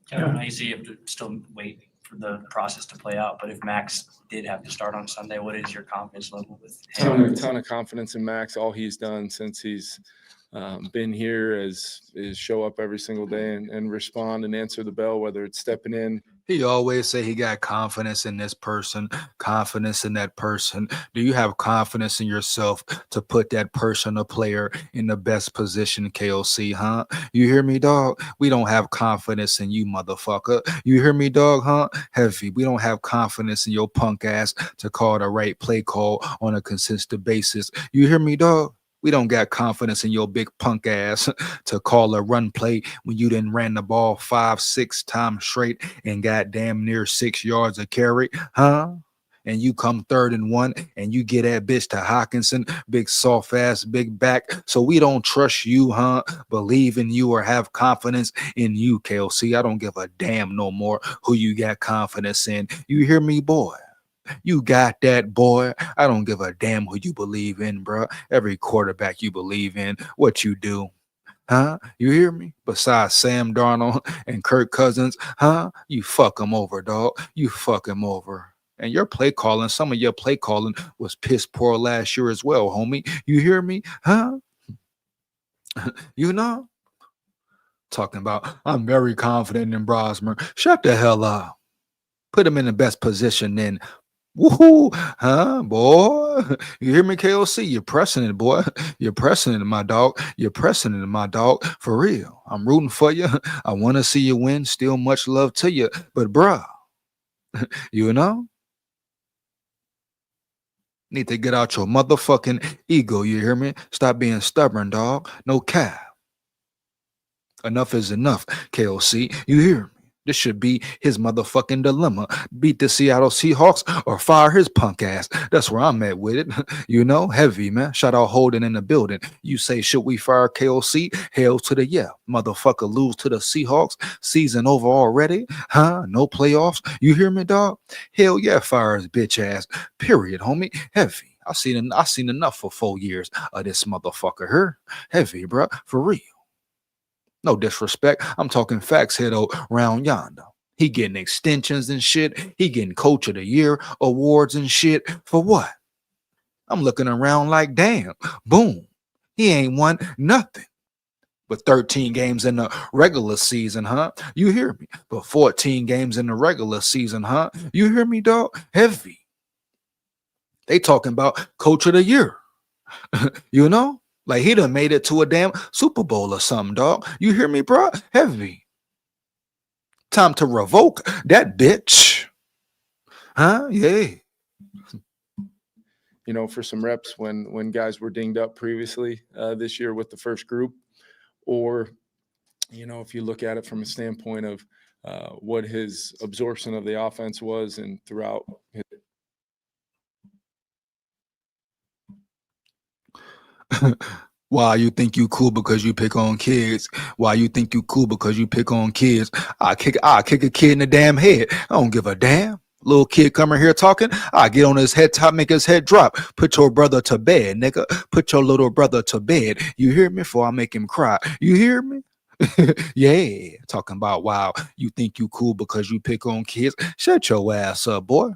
Kevin, I see you have to still wait for the process to play out, but if Max did have to start on Sunday, what is your confidence level with him? Ton of confidence in Max. All he's done since he's been here is show up every single day and respond and answer the bell, whether it's stepping in. He always say he got confidence in this person, confidence in that person. Do you have confidence in yourself to put that person or player in the best position, KOC, huh? You hear me, dog? We don't have confidence in you, motherfucker. You hear me, dog, huh? Heavy. We don't have confidence in your punk ass to call the right play call on a consistent basis. You hear me, dog? We don't got confidence in your big punk ass to call a run play when you done ran the ball 5-6 times straight and got damn near 6 yards of carry, huh? And you come 3rd and 1 and you get that bitch to Hawkinson, big soft ass, big back. So we don't trust you, huh? Believe in you or have confidence in you, KOC. I don't give a damn no more who you got confidence in. You hear me, boy? You got that, boy. I don't give a damn who you believe in, bro. Every quarterback you believe in, what you do. Huh? You hear me? Besides Sam Darnold and Kirk Cousins, huh? You fuck them over, dog. You fuck them over. And your play calling, some of your play calling was piss poor last year as well, homie. You hear me? Huh? You know? Talking about, I'm very confident in Brosmer. Shut the hell up. Put him in the best position then. Woohoo, huh, boy? You hear me, KOC? You're pressing it, boy. You're pressing it, my dog. You're pressing it, my dog. For real. I'm rooting for you. I want to see you win. Still much love to you. But, bruh, you know? Need to get out your motherfucking ego, you hear me? Stop being stubborn, dog. No cap. Enough is enough, KOC. You hear me? This should be his motherfucking dilemma. Beat the Seattle Seahawks or fire his punk ass. That's where I'm at with it. You know, heavy, man. Shout out Holden in the building. You say, should we fire KOC? Hell to the yeah. Motherfucker lose to the Seahawks. Season over already? Huh? No playoffs? You hear me, dog? Hell yeah, fire his bitch ass. Period, homie. Heavy. I seen enough for 4 years of this motherfucker here. Heavy, bro. For real. No disrespect. I'm talking facts here though, round yonder. He getting extensions and shit. He getting coach of the year awards and shit. For what? I'm looking around like, damn, boom. He ain't won nothing but 13 games in the regular season, huh? You hear me? But 14 games in the regular season, huh? You hear me, dog? Heavy. They talking about coach of the year. You know? Like he done made it to a damn Super Bowl or something, dog. You hear me, bro? Heavy. Time to revoke that bitch. Huh? Yeah. You know, for some reps when guys were dinged up previously this year with the first group, or, you know, if you look at it from a standpoint of what his absorption of the offense was and throughout his Why you think you cool because you pick on kids? Why you think you cool because you pick on kids? I kick a kid in the damn head. I don't give a damn. Little kid coming here talking, I get on his head top, make his head drop. Put your brother to bed, nigga. Put your little brother to bed. You hear me? Before I make him cry. You hear me? Yeah. Talking about, wow, you think you cool because you pick on kids? Shut your ass up, boy.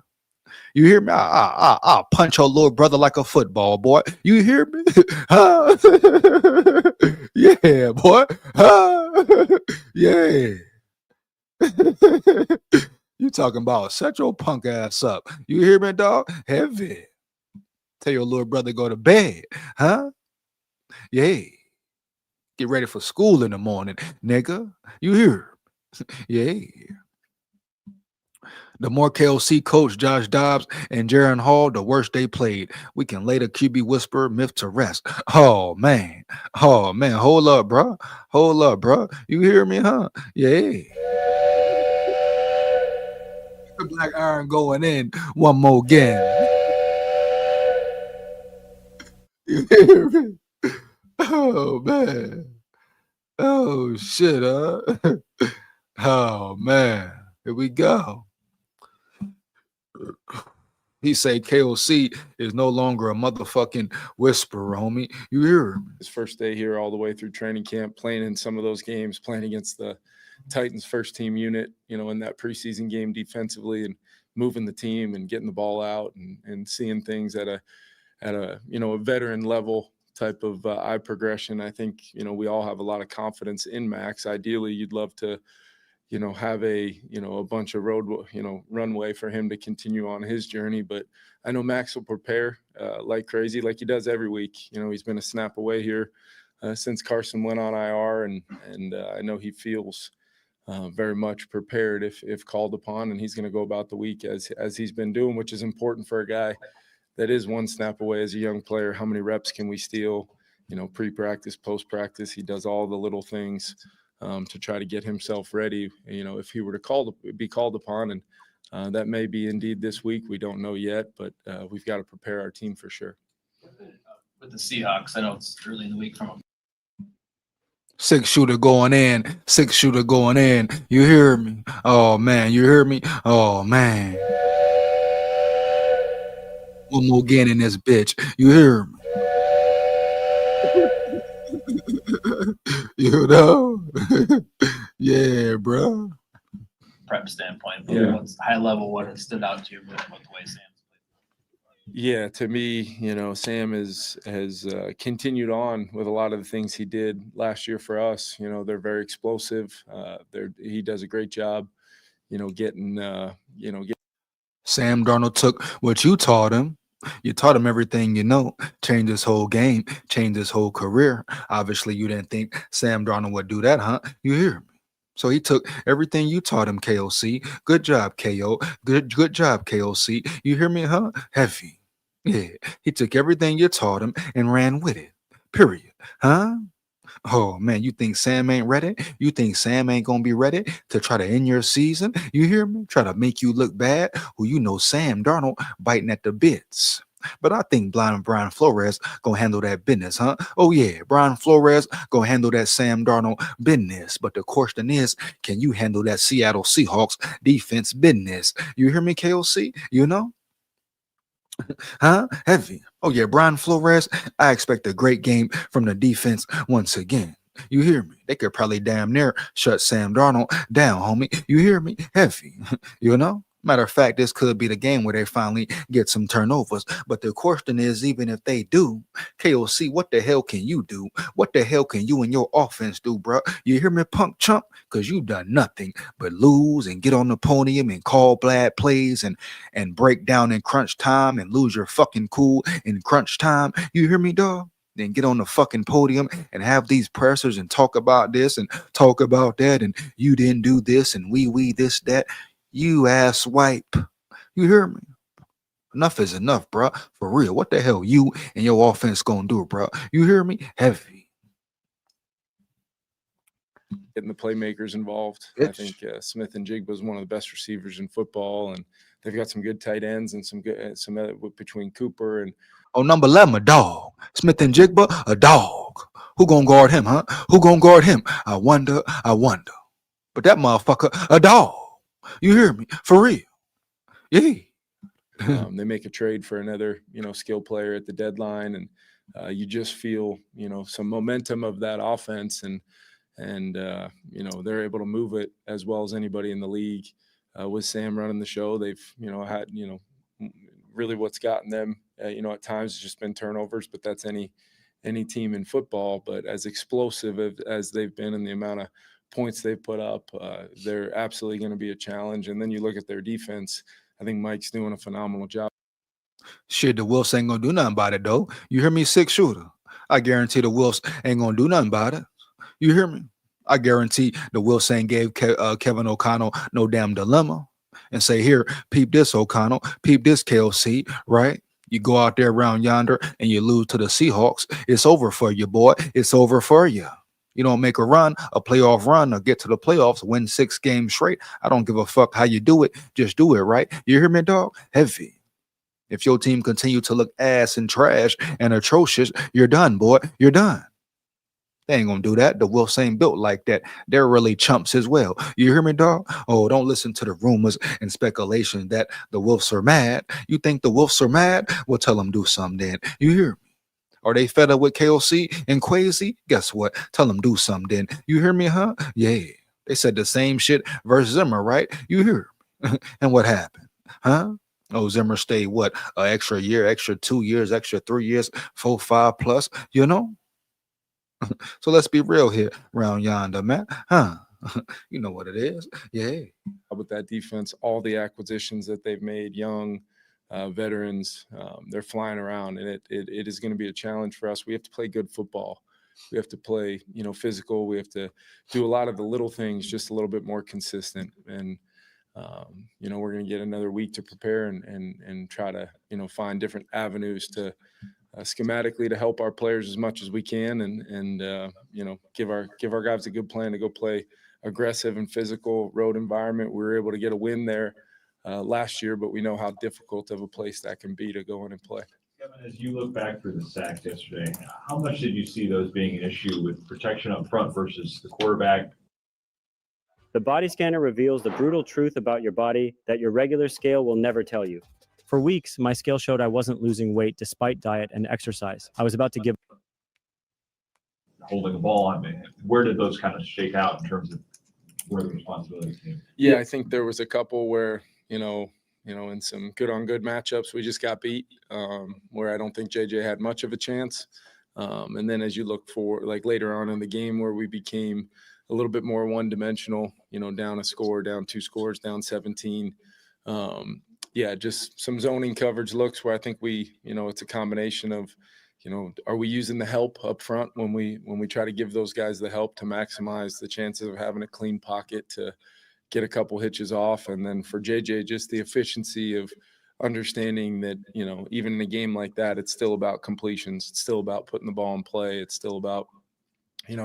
You hear me? I'll punch your little brother like a football, boy. You hear me? Huh? Yeah, boy. Huh? Yeah. You talking about shut your punk ass up. You hear me, dog? Heavy. Tell your little brother go to bed. Huh? Yeah. Get ready for school in the morning, nigga. You hear? Yeah. The more KOC coach Josh Dobbs and Jaron Hall, the worse they played. We can lay the QB whisperer myth to rest. Oh man. Oh man. Hold up, bro. Hold up, bro. You hear me, huh? Yeah. The Black Iron going in one more game. You hear me? Oh man. Oh shit, huh? Oh man. Here we go. He say KOC is no longer a motherfucking whisperer, homie. You hear him? his first day here all the way through training camp, playing in some of those games, playing against the Titans first team unit, you know, in that preseason game defensively and moving the team and getting the ball out and seeing things at a, you know, a veteran level type of eye progression. I think, you know, we all have a lot of confidence in Max. Ideally, you'd love to, you know, have a, you know, a bunch of road, you know, runway for him to continue on his journey. But I know Max will prepare like crazy, like he does every week. You know, he's been a snap away here since Carson went on IR, and I know he feels very much prepared if called upon, and he's going to go about the week as he's been doing, which is important for a guy that is one snap away as a young player. How many reps can we steal? You know, pre-practice, post-practice, he does all the little things to try to get himself ready. You know, if he were to be called upon, and that may be indeed this week, we don't know yet, but we've got to prepare our team for sure. With the Seahawks, I know it's early in the week from a 6-shooter going in. 6-shooter going in. You hear me? Oh man, you hear me? Oh man. One more again in this bitch. You hear me? You know? Yeah, bro. prep standpoint, but Yeah. what's high level, what has stood out to you with the way Sam's played? Yeah, to me, you know, Sam has continued on with a lot of the things he did last year for us. You know, they're very explosive. He does a great job, you know, getting. Sam Darnold took what you taught him. You taught him everything you know. Changed his whole game. Changed his whole career. Obviously, you didn't think Sam Darnold would do that, huh? You hear me? So he took everything you taught him, KOC. Good job, KO. Good job, KOC. You hear me, huh? Heavy. Yeah. He took everything you taught him and ran with it. Period. Huh? Oh man, you think Sam ain't ready? You think Sam ain't gonna be ready to try to end your season? You hear me? Try to make you look bad? Well, you know Sam Darnold biting at the bits. But I think Brian Flores gonna handle that business, huh? Oh yeah, Brian Flores gonna handle that Sam Darnold business. But the question is, can you handle that Seattle Seahawks defense business? You hear me, KOC? You know? Huh? Heavy. Oh yeah, Brian Flores. I expect a great game from the defense once again. You hear me? They could probably damn near shut Sam Darnold down, homie. You hear me? Heavy. You know? Matter of fact, this could be the game where they finally get some turnovers. But the question is, even if they do, KOC, what the hell can you do? What the hell can you and your offense do, bro? You hear me, punk chump? Because you done nothing but lose and get on the podium and call bad plays and break down in crunch time and lose your fucking cool in crunch time. You hear me, dog? Then get on the fucking podium and have these pressers and talk about this and talk about that and you didn't do this and we this that. You ass wipe. You hear me? Enough is enough, bro. For real. What the hell you and your offense gonna do, bro? You hear me? Heavy. Getting the playmakers involved. I think Smith and Jigba is one of the best receivers in football, and they've got some good tight ends and some good between Cooper and. Oh, number 11, a dog. Smith and Jigba, a dog. Who gonna guard him, huh? Who gonna guard him? I wonder. But that motherfucker, a dog. You hear me? For real. Yeah. They make a trade for another, skill player at the deadline, and you just feel, some momentum of that offense, and they're able to move it as well as anybody in the league. With Sam running the show, they've, had, really what's gotten them, at times has just been turnovers, but that's any team in football. But as explosive as they've been and the amount of points they've put up, they're absolutely going to be a challenge. And then you look at their defense. I think Mike's doing a phenomenal job. Shit, the Wolves ain't gonna do nothing about it, though. You hear me? 6-shooter. I guarantee the Wolves ain't gonna do nothing about it. You hear me? I guarantee the Wolves ain't gave Kevin O'Connell no damn dilemma and say, here, peep this, O'Connell, peep this, KOC, right? You go out there around yonder and you lose to the Seahawks. It's over for you, boy. It's over for you. You don't make a run, a playoff run, or get to the playoffs, win 6 games straight. I don't give a fuck how you do it. Just do it, right? You hear me, dog? Heavy. If your team continue to look ass and trash and atrocious, you're done, boy. You're done. They ain't gonna do that. The Wolves ain't built like that. They're really chumps as well. You hear me, dog? Oh, don't listen to the rumors and speculation that the Wolves are mad. You think the Wolves are mad? Well, tell them do something then. You hear me? Are they fed up with KOC and Quasi? Guess what? Tell them do something then. You hear me, huh? Yeah. They said the same shit versus Zimmer, right? You hear me? And what happened? Huh? Oh, Zimmer stayed what? An extra year, extra 2 years, extra 3 years, 4, 5 plus, So let's be real here around yonder, man. Huh? You know what it is. Yeah. With that defense, all the acquisitions that they've made, young veterans, they're flying around, and it is going to be a challenge for us. We have to play good football. We have to play, physical. We have to do a lot of the little things just a little bit more consistent. And, we're going to get another week to prepare and try to, find different avenues to schematically to help our players as much as we can, and give our guys a good plan to go play aggressive and physical road environment. We were able to get a win there last year, but we know how difficult of a place that can be to go in and play. Kevin, as you look back through the sacks yesterday, how much did you see those being an issue with protection up front versus the quarterback? The body scanner reveals the brutal truth about your body that your regular scale will never tell you. For weeks, my scale showed I wasn't losing weight despite diet and exercise. I was about to give. Holding the ball, I mean, where did those kind of shake out in terms of where the responsibilities came? Yeah, I think there was a couple where, in some good on good matchups, we just got beat, where I don't think JJ had much of a chance. And then as you look for like later on in the game where we became a little bit more one-dimensional, down a score, down 2 scores, down 17. Just some zoning coverage looks where I think we, it's a combination of, are we using the help up front when we try to give those guys the help to maximize the chances of having a clean pocket to get a couple hitches off. And then for JJ, just the efficiency of understanding that, even in a game like that, it's still about completions. It's still about putting the ball in play. It's still about,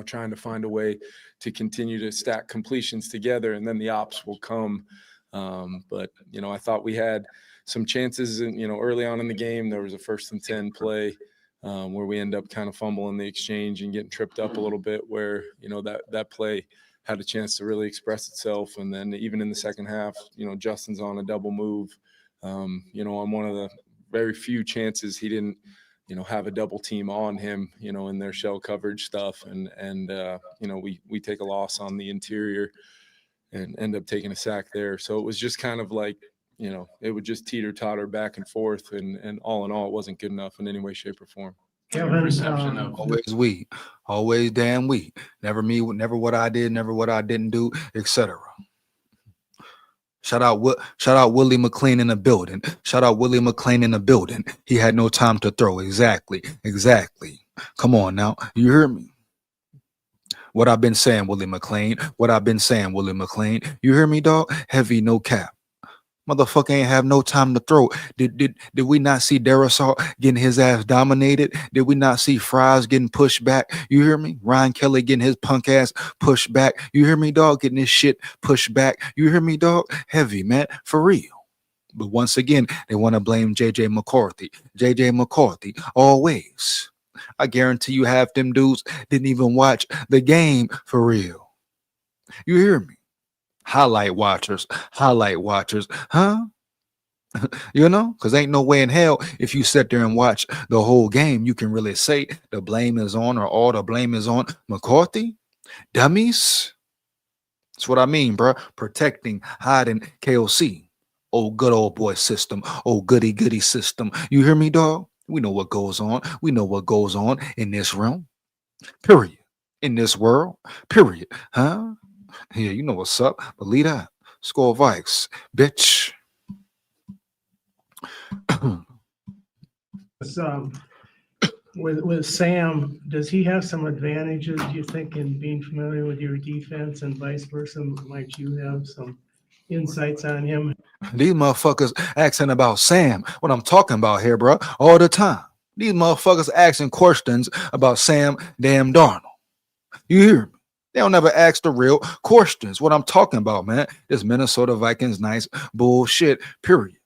trying to find a way to continue to stack completions together, and then the ops will come. But I thought we had some chances, early on in the game. There was a 1st and 10 play where we end up kind of fumbling the exchange and getting tripped up a little bit, where, that play had a chance to really express itself. And then even in the second half, Justin's on a double move, on one of the very few chances he didn't, have a double team on him, in their shell coverage stuff. And we take a loss on the interior and end up taking a sack there. So it was just kind of like, it would just teeter totter back and forth. And all in all, it wasn't good enough in any way, shape, or form. Kevin, Perception of Always we, always damn we. Never me, never what I did, never what I didn't do, etc. Shout out Willie McLean in the building. Shout out Willie McLean in the building. He had no time to throw. Exactly. Come on now. You hear me? What I've been saying, Willie McLean. What I've been saying, Willie McLean. You hear me, dog? Heavy, no cap. Motherfucker ain't have no time to throw. Did we not see Darrisaw getting his ass dominated? Did we not see Fries getting pushed back? You hear me? Ryan Kelly getting his punk ass pushed back. You hear me, dog? Getting his shit pushed back. You hear me, dog? Heavy, man, for real. But once again, they want to blame JJ McCarthy. JJ McCarthy, always. I guarantee you half them dudes didn't even watch the game for real. You hear me? Highlight watchers, huh? Because ain't no way in hell if you sit there and watch the whole game, you can really say the blame is on or all the blame is on McCarthy. Dummies. That's what I mean, bro. Protecting, hiding KOC. Oh, good old boy system. Oh, goody system. You hear me, dog? We know what goes on. We know what goes on in this realm. Period. In this world. Period. Huh? Yeah, you know what's up. Believe that. SKOL Vikes, bitch. With Sam, does he have some advantages, do you think, in being familiar with your defense, and vice versa? Might you have some insights on him? These motherfuckers asking about Sam, what I'm talking about here, bro, all the time. These motherfuckers asking questions about Sam damn Darnold. You hear me? They don't never ask the real questions. What I'm talking about, man. This Minnesota Vikings nice bullshit, period.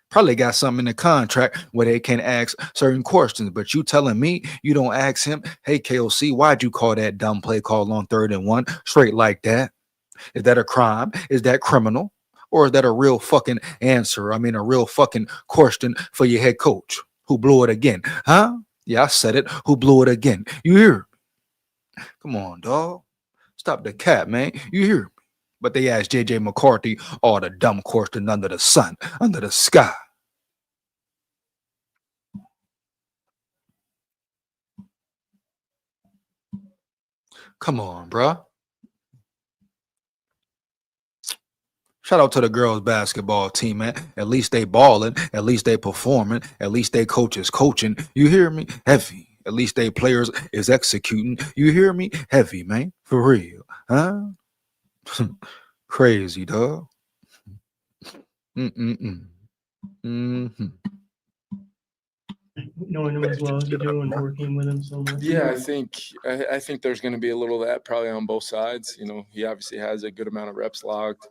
Probably got something in the contract where they can ask certain questions, but you telling me you don't ask him, hey, KOC, why'd you call that dumb play call on 3rd and 1 straight like that? Is that a crime? Is that criminal? Or is that a real fucking answer? I mean, a real fucking question for your head coach who blew it again, huh? Yeah, I said it. Who blew it again? You hear me? Come on, dog. Stop the cap, man. You hear me? But they asked JJ McCarthy all the dumb questions under the sun, under the sky. Come on, bruh. Shout out to the girls basketball team, man. At least they balling. At least they performing. At least they coaches coaching. You hear me? Heavy. At least they players is executing. You hear me? Heavy, man. For real. Huh? Crazy, dog. Mm-hmm. Knowing him as well as you do and working with him so much. Yeah, I think there's going to be a little of that probably on both sides. He obviously has a good amount of reps logged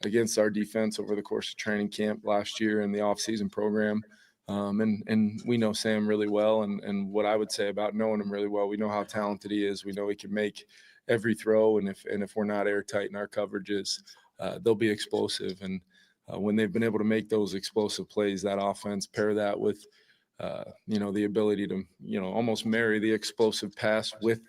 against our defense over the course of training camp last year in the offseason program. And we know Sam really well. And what I would say about knowing him really well, we know how talented he is. We know he can make every throw. And if we're not airtight in our coverages, they'll be explosive. And when they've been able to make those explosive plays, that offense, pair that with, the ability to, almost marry the explosive pass with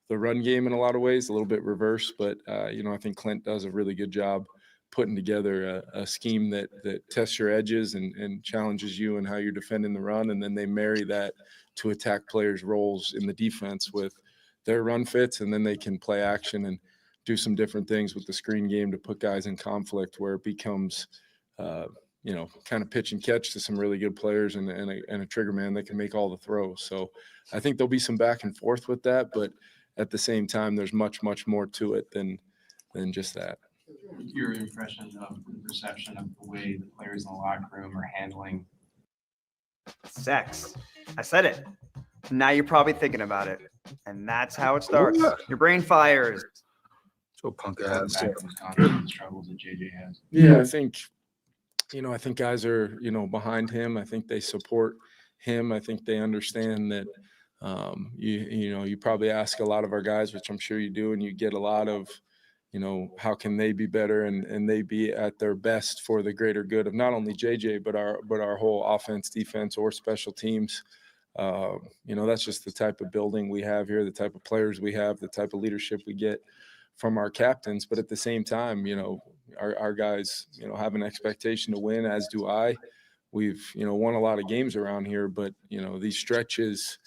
the run game in a lot of ways, a little bit reverse. But, I think Clint does a really good job putting together a scheme that tests your edges and challenges you and how you're defending the run. And then they marry that to attack players' roles in the defense with their run fits. And then they can play action and do some different things with the screen game to put guys in conflict where it becomes, kind of pitch and catch to some really good players and a trigger man that can make all the throws. So I think there'll be some back and forth with that, but at the same time, there's much, much more to it than just that. Your impression of the perception of the way the players in the locker room are handling sex. I said it. Now you're probably thinking about it. And that's how it starts. Your brain fires. So punk ass. the struggles that JJ has. Yeah, I think guys are, behind him. I think they support him. I think they understand that you probably ask a lot of our guys, which I'm sure you do, and you get a lot of, how can they be better and they be at their best for the greater good of not only JJ, but our whole offense, defense, or special teams. That's just the type of building we have here, the type of players we have, the type of leadership we get from our captains. But at the same time, our guys, have an expectation to win, as do I. We've, won a lot of games around here, but, these stretches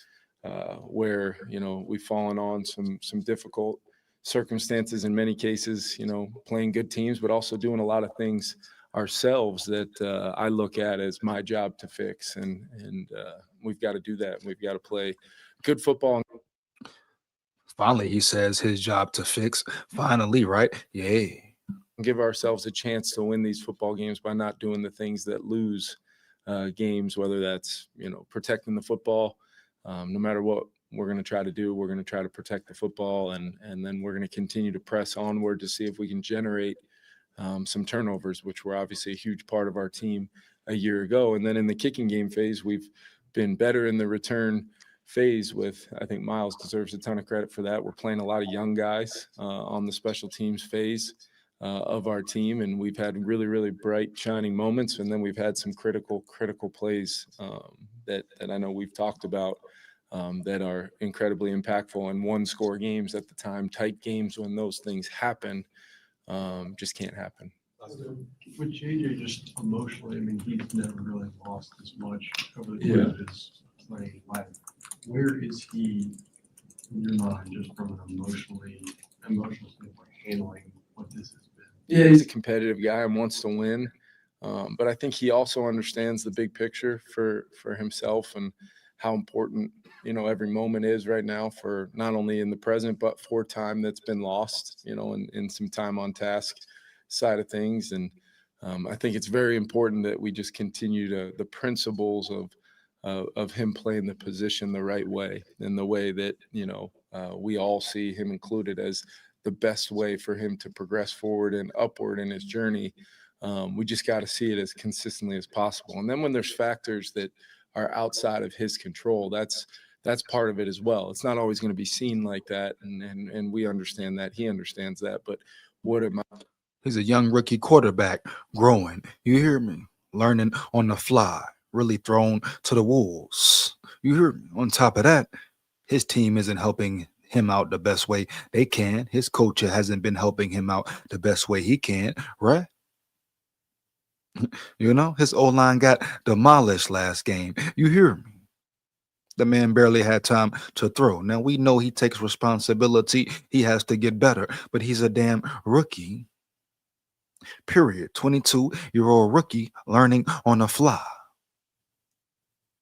where, we've fallen on some difficult circumstances in many cases, playing good teams, but also doing a lot of things ourselves that I look at as my job to fix. And we've got to do that. We've got to play good football. Finally, he says his job to fix. Finally, right? Yeah. Give ourselves a chance to win these football games by not doing the things that lose games, whether that's, protecting the football. No matter what we're going to try to do, we're going to try to protect the football, and then we're going to continue to press onward to see if we can generate some turnovers, which were obviously a huge part of our team a year ago. And then in the kicking game phase, we've been better in the return phase with, I think Miles deserves a ton of credit for that. We're playing a lot of young guys on the special teams phase of our team, and we've had really, really bright, shining moments. And then we've had some critical plays that I know we've talked about that are incredibly impactful in one-score games at the time, tight games. When those things happen, just can't happen. With JJ, just emotionally, I mean, he's never really lost as much over the course of his playing life. Where is he in your mind, just from an emotional standpoint, handling what this has been? Yeah, he's a competitive guy and wants to win. But I think he also understands the big picture for himself and how important, every moment is right now, for not only in the present, but for time that's been lost, in some time on task side of things. And I think it's very important that we just continue the principles of him playing the position the right way, and the way that, we all see him included as the best way for him to progress forward and upward in his journey. We just got to see it as consistently as possible. And then when there's factors that are outside of his control, that's part of it as well. It's not always going to be seen like that. And we understand that. He understands that. But what am I? He's a young rookie quarterback, growing. You hear me? Learning on the fly, really thrown to the wolves. You hear me? On top of that, his team isn't helping him out the best way they can. His coach hasn't been helping him out the best way he can, right? His O-line got demolished last game. You hear me? The man barely had time to throw. Now, we know he takes responsibility. He has to get better, but he's a damn rookie. Period. 22-year-old rookie learning on the fly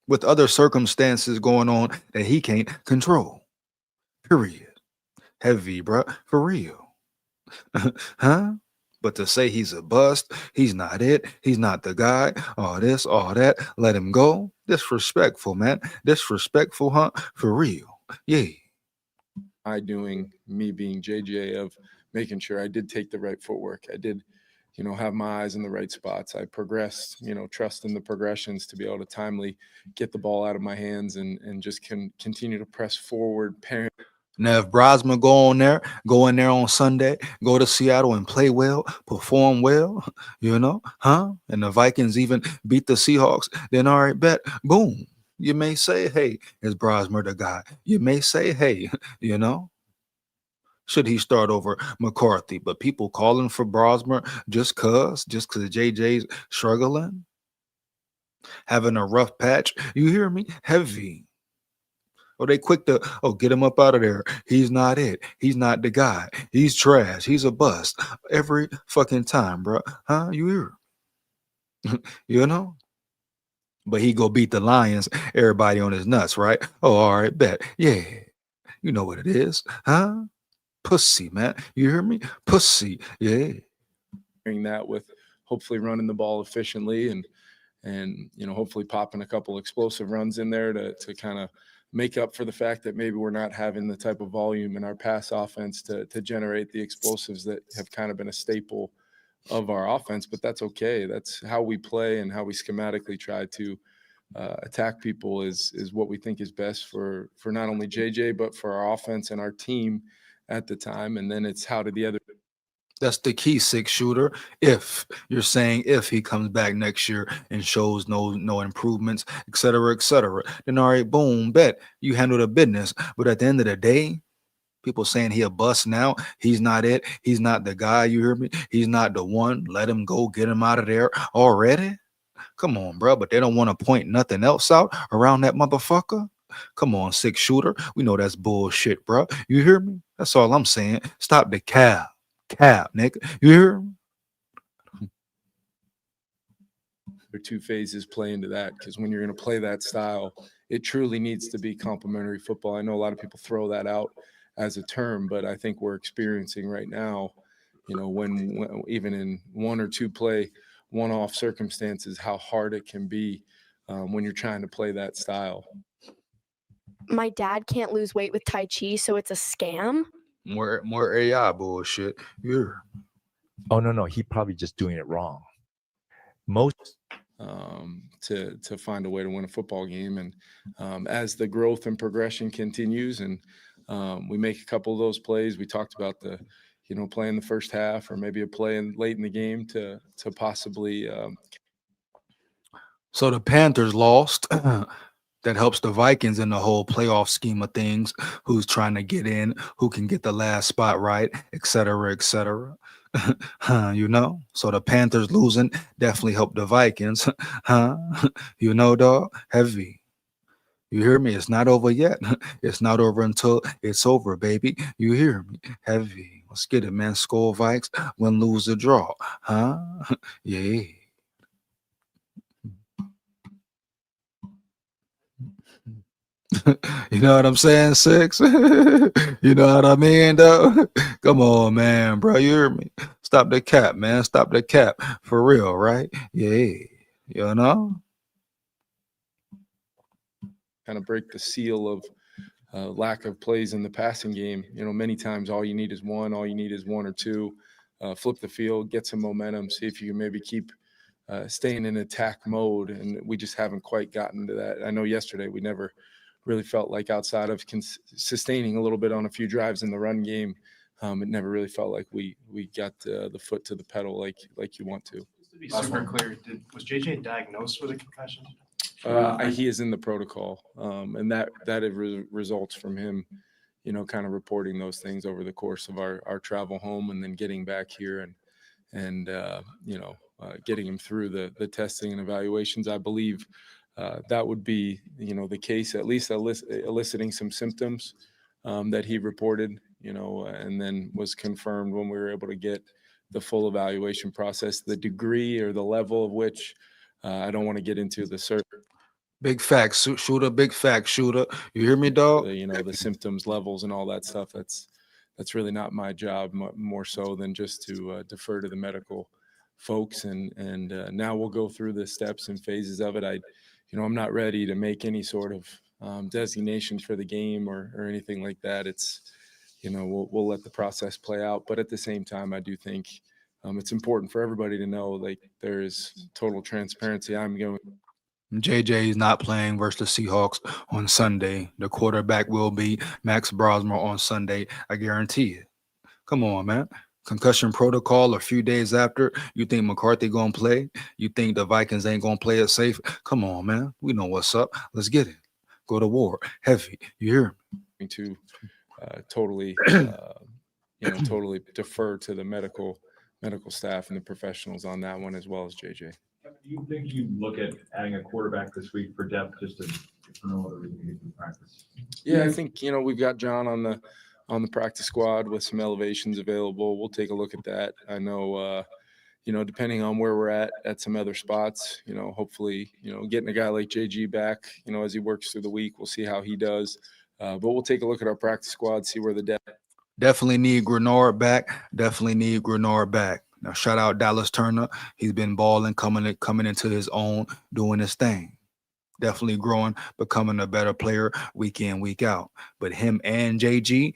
with other circumstances going on that he can't control. Period. Heavy, bruh. For real. Huh? But to say he's a bust, he's not it, he's not the guy, all this, all that, let him go. Disrespectful, man. Disrespectful, huh? For real. Yeah. Me being JJ, of making sure I did take the right footwork. I did, have my eyes in the right spots. I progressed, trust in the progressions to be able to timely get the ball out of my hands and just continue to press forward. Now, if Brosman go in there on Sunday, go to Seattle and play well, perform well, and the Vikings even beat the Seahawks, then all right, bet, boom. You may say, hey, is Brosman the guy? You may say, hey, should he start over McCarthy? But people calling for Brosman just cause JJ's struggling, having a rough patch. You hear me? Heavy. Or they quick to, get him up out of there. He's not it. He's not the guy. He's trash. He's a bust. Every fucking time, bro. Huh? You hear? But he go beat the Lions. Everybody on his nuts, right? Oh, all right, bet. Yeah. You know what it is. Huh? Pussy, man. You hear me? Pussy. Yeah. That with hopefully running the ball efficiently and hopefully popping a couple explosive runs in there to kind of make up for the fact that maybe we're not having the type of volume in our pass offense to generate the explosives that have kind of been a staple of our offense. But that's okay. That's how we play, and how we schematically try to attack people is what we think is best for not only JJ, but for our offense and our team at the time. And then it's how do the other. That's the key, 6 shooter. If you're saying if he comes back next year and shows no improvements, et cetera, then all right, boom, bet you handle the business. But at the end of the day, people saying he a bust now. He's not it. He's not the guy. You hear me? He's not the one. Let him go. Get him out of there already. Come on, bro. But they don't want to point nothing else out around that motherfucker. Come on, 6 shooter. We know that's bullshit, bro. You hear me? That's all I'm saying. Stop the cap, nigga. You hear me? There are two phases play into that, because when you're going to play that style, it truly needs to be complementary football. I know a lot of people throw that out as a term, but I think we're experiencing right now, when even in one or two play one-off circumstances, how hard it can be when you're trying to play that style. My dad can't lose weight with Tai Chi, so it's a scam. More AI bullshit. Yeah. Oh no, he probably just doing it wrong. Most to find a way to win a football game, and as the growth and progression continues, and we make a couple of those plays, we talked about the play in the first half, or maybe a play late in the game to possibly. So the Panthers lost. That helps the Vikings in the whole playoff scheme of things. Who's trying to get in? Who can get the last spot right? Et cetera, et cetera. So the Panthers losing definitely helped the Vikings. Dog, heavy. You hear me? It's not over yet. It's not over until it's over, baby. You hear me? Heavy. Let's get it, man. SKOL Vikes, win, lose, or draw. Yeah. You know what I'm saying, 6? You know what I mean, though? Come on, man, bro. You hear me? Stop the cap, man. Stop the cap. For real, right? Yeah. You know? Kind of break the seal of lack of plays in the passing game. Many times all you need is one or two. Flip the field, get some momentum, see if you can maybe keep staying in attack mode. And we just haven't quite gotten to that. I know yesterday we never really felt like, outside of sustaining a little bit on a few drives in the run game, it never really felt like we got the foot to the pedal like you want to. Just to be super clear, was JJ diagnosed with a concussion? He is in the protocol, and that results from him, kind of reporting those things over the course of our travel home, and then getting back here and getting him through the testing and evaluations. I believe that would be, the case, at least eliciting some symptoms that he reported, and then was confirmed when we were able to get the full evaluation process. The degree or the level of which I don't want to get into the certain. Big facts, shooter. Big fact, shooter. You hear me, dog? The symptoms, levels, and all that stuff. That's really not my job. More so than just to defer to the medical folks. And now we'll go through the steps and phases of it. I'm not ready to make any sort of designations for the game or anything like that. It's, we'll let the process play out. But at the same time, I do think it's important for everybody to know, like, there is total transparency. I'm going. JJ is not playing versus the Seahawks on Sunday. The quarterback will be Max Brosmer on Sunday. I guarantee it. Come on, man. Concussion protocol a few days after. You think McCarthy gonna play? You think the Vikings ain't gonna play it safe? Come on, man. We know what's up. Let's get it. Go to war. Heavy. You hear me? To totally, totally defer to the medical staff and the professionals on that one, as well as JJ. Do you think you look at adding a quarterback this week for depth, just for no other reason to get through practice? Yeah, I think we've got John on the practice squad with some elevations available. We'll take a look at that. I know, depending on where we're at some other spots, hopefully, getting a guy like JG back, as he works through the week, we'll see how he does. But we'll take a look at our practice squad, see where the depth. Definitely need Grenard back. Now, shout out Dallas Turner. He's been balling, coming into his own, doing his thing. Definitely growing, becoming a better player week in, week out. But him and JG,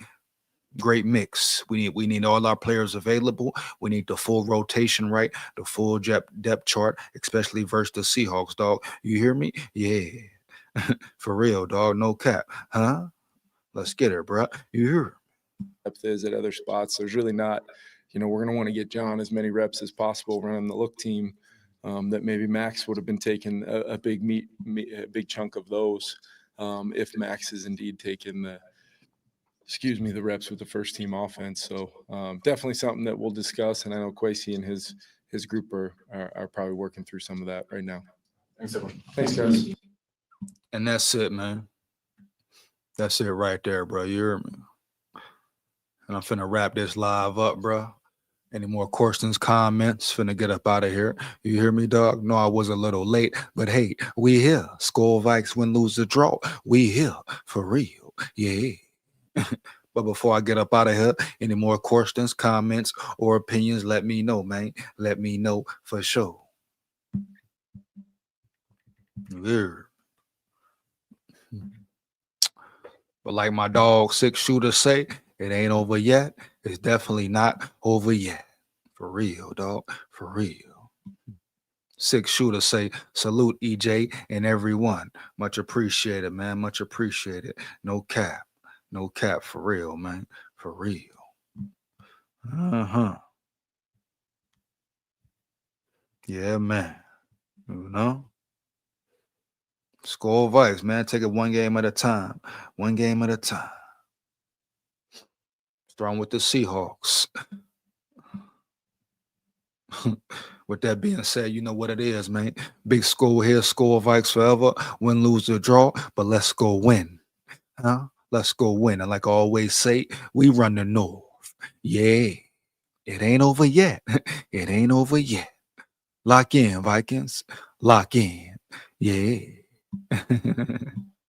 great mix. We need all our players available. We need the full rotation right, the full depth chart, especially versus the Seahawks, dog. You hear me? Yeah. For real, dog. No cap. Huh? Let's get it, bro. You hear? Depth is at other spots. There's really not we're going to want to get John as many reps as possible running the look team. That maybe Max would have been taking a big chunk of those if Max is indeed taking the reps with the first team offense. So definitely something that we'll discuss. And I know Kwesi and his group are probably working through some of that right now. Thanks, everyone. Thanks, guys. And that's it, man. That's it right there, bro. You hear me? And I'm finna wrap this live up, bro. Any more questions, comments? Finna get up out of here. You hear me, dog? No, I was a little late, but hey, we here. SKOL Vikes win, lose, or draw. We here for real. Yeah. But before I get up out of here, any more questions, comments, or opinions, let me know, man. Let me know for sure. Yeah. But like my dog 6-shooter say, it ain't over yet. It's definitely not over yet. For real, dog. For real. 6-shooter say, salute EJ and everyone. Much appreciated, man. Much appreciated. No cap. No cap, for real, man. For real. Yeah, man. SKOL Vikes, man. Take it one game at a time. One game at a time. Starting with the Seahawks. With that being said, you know what it is, man. Big SKOL here, SKOL Vikes forever. Win, lose, or draw, but let's go win. Huh? Let's go win. And like I always say, we run the North. Yeah. It ain't over yet. It ain't over yet. Lock in, Vikings. Lock in. Yeah.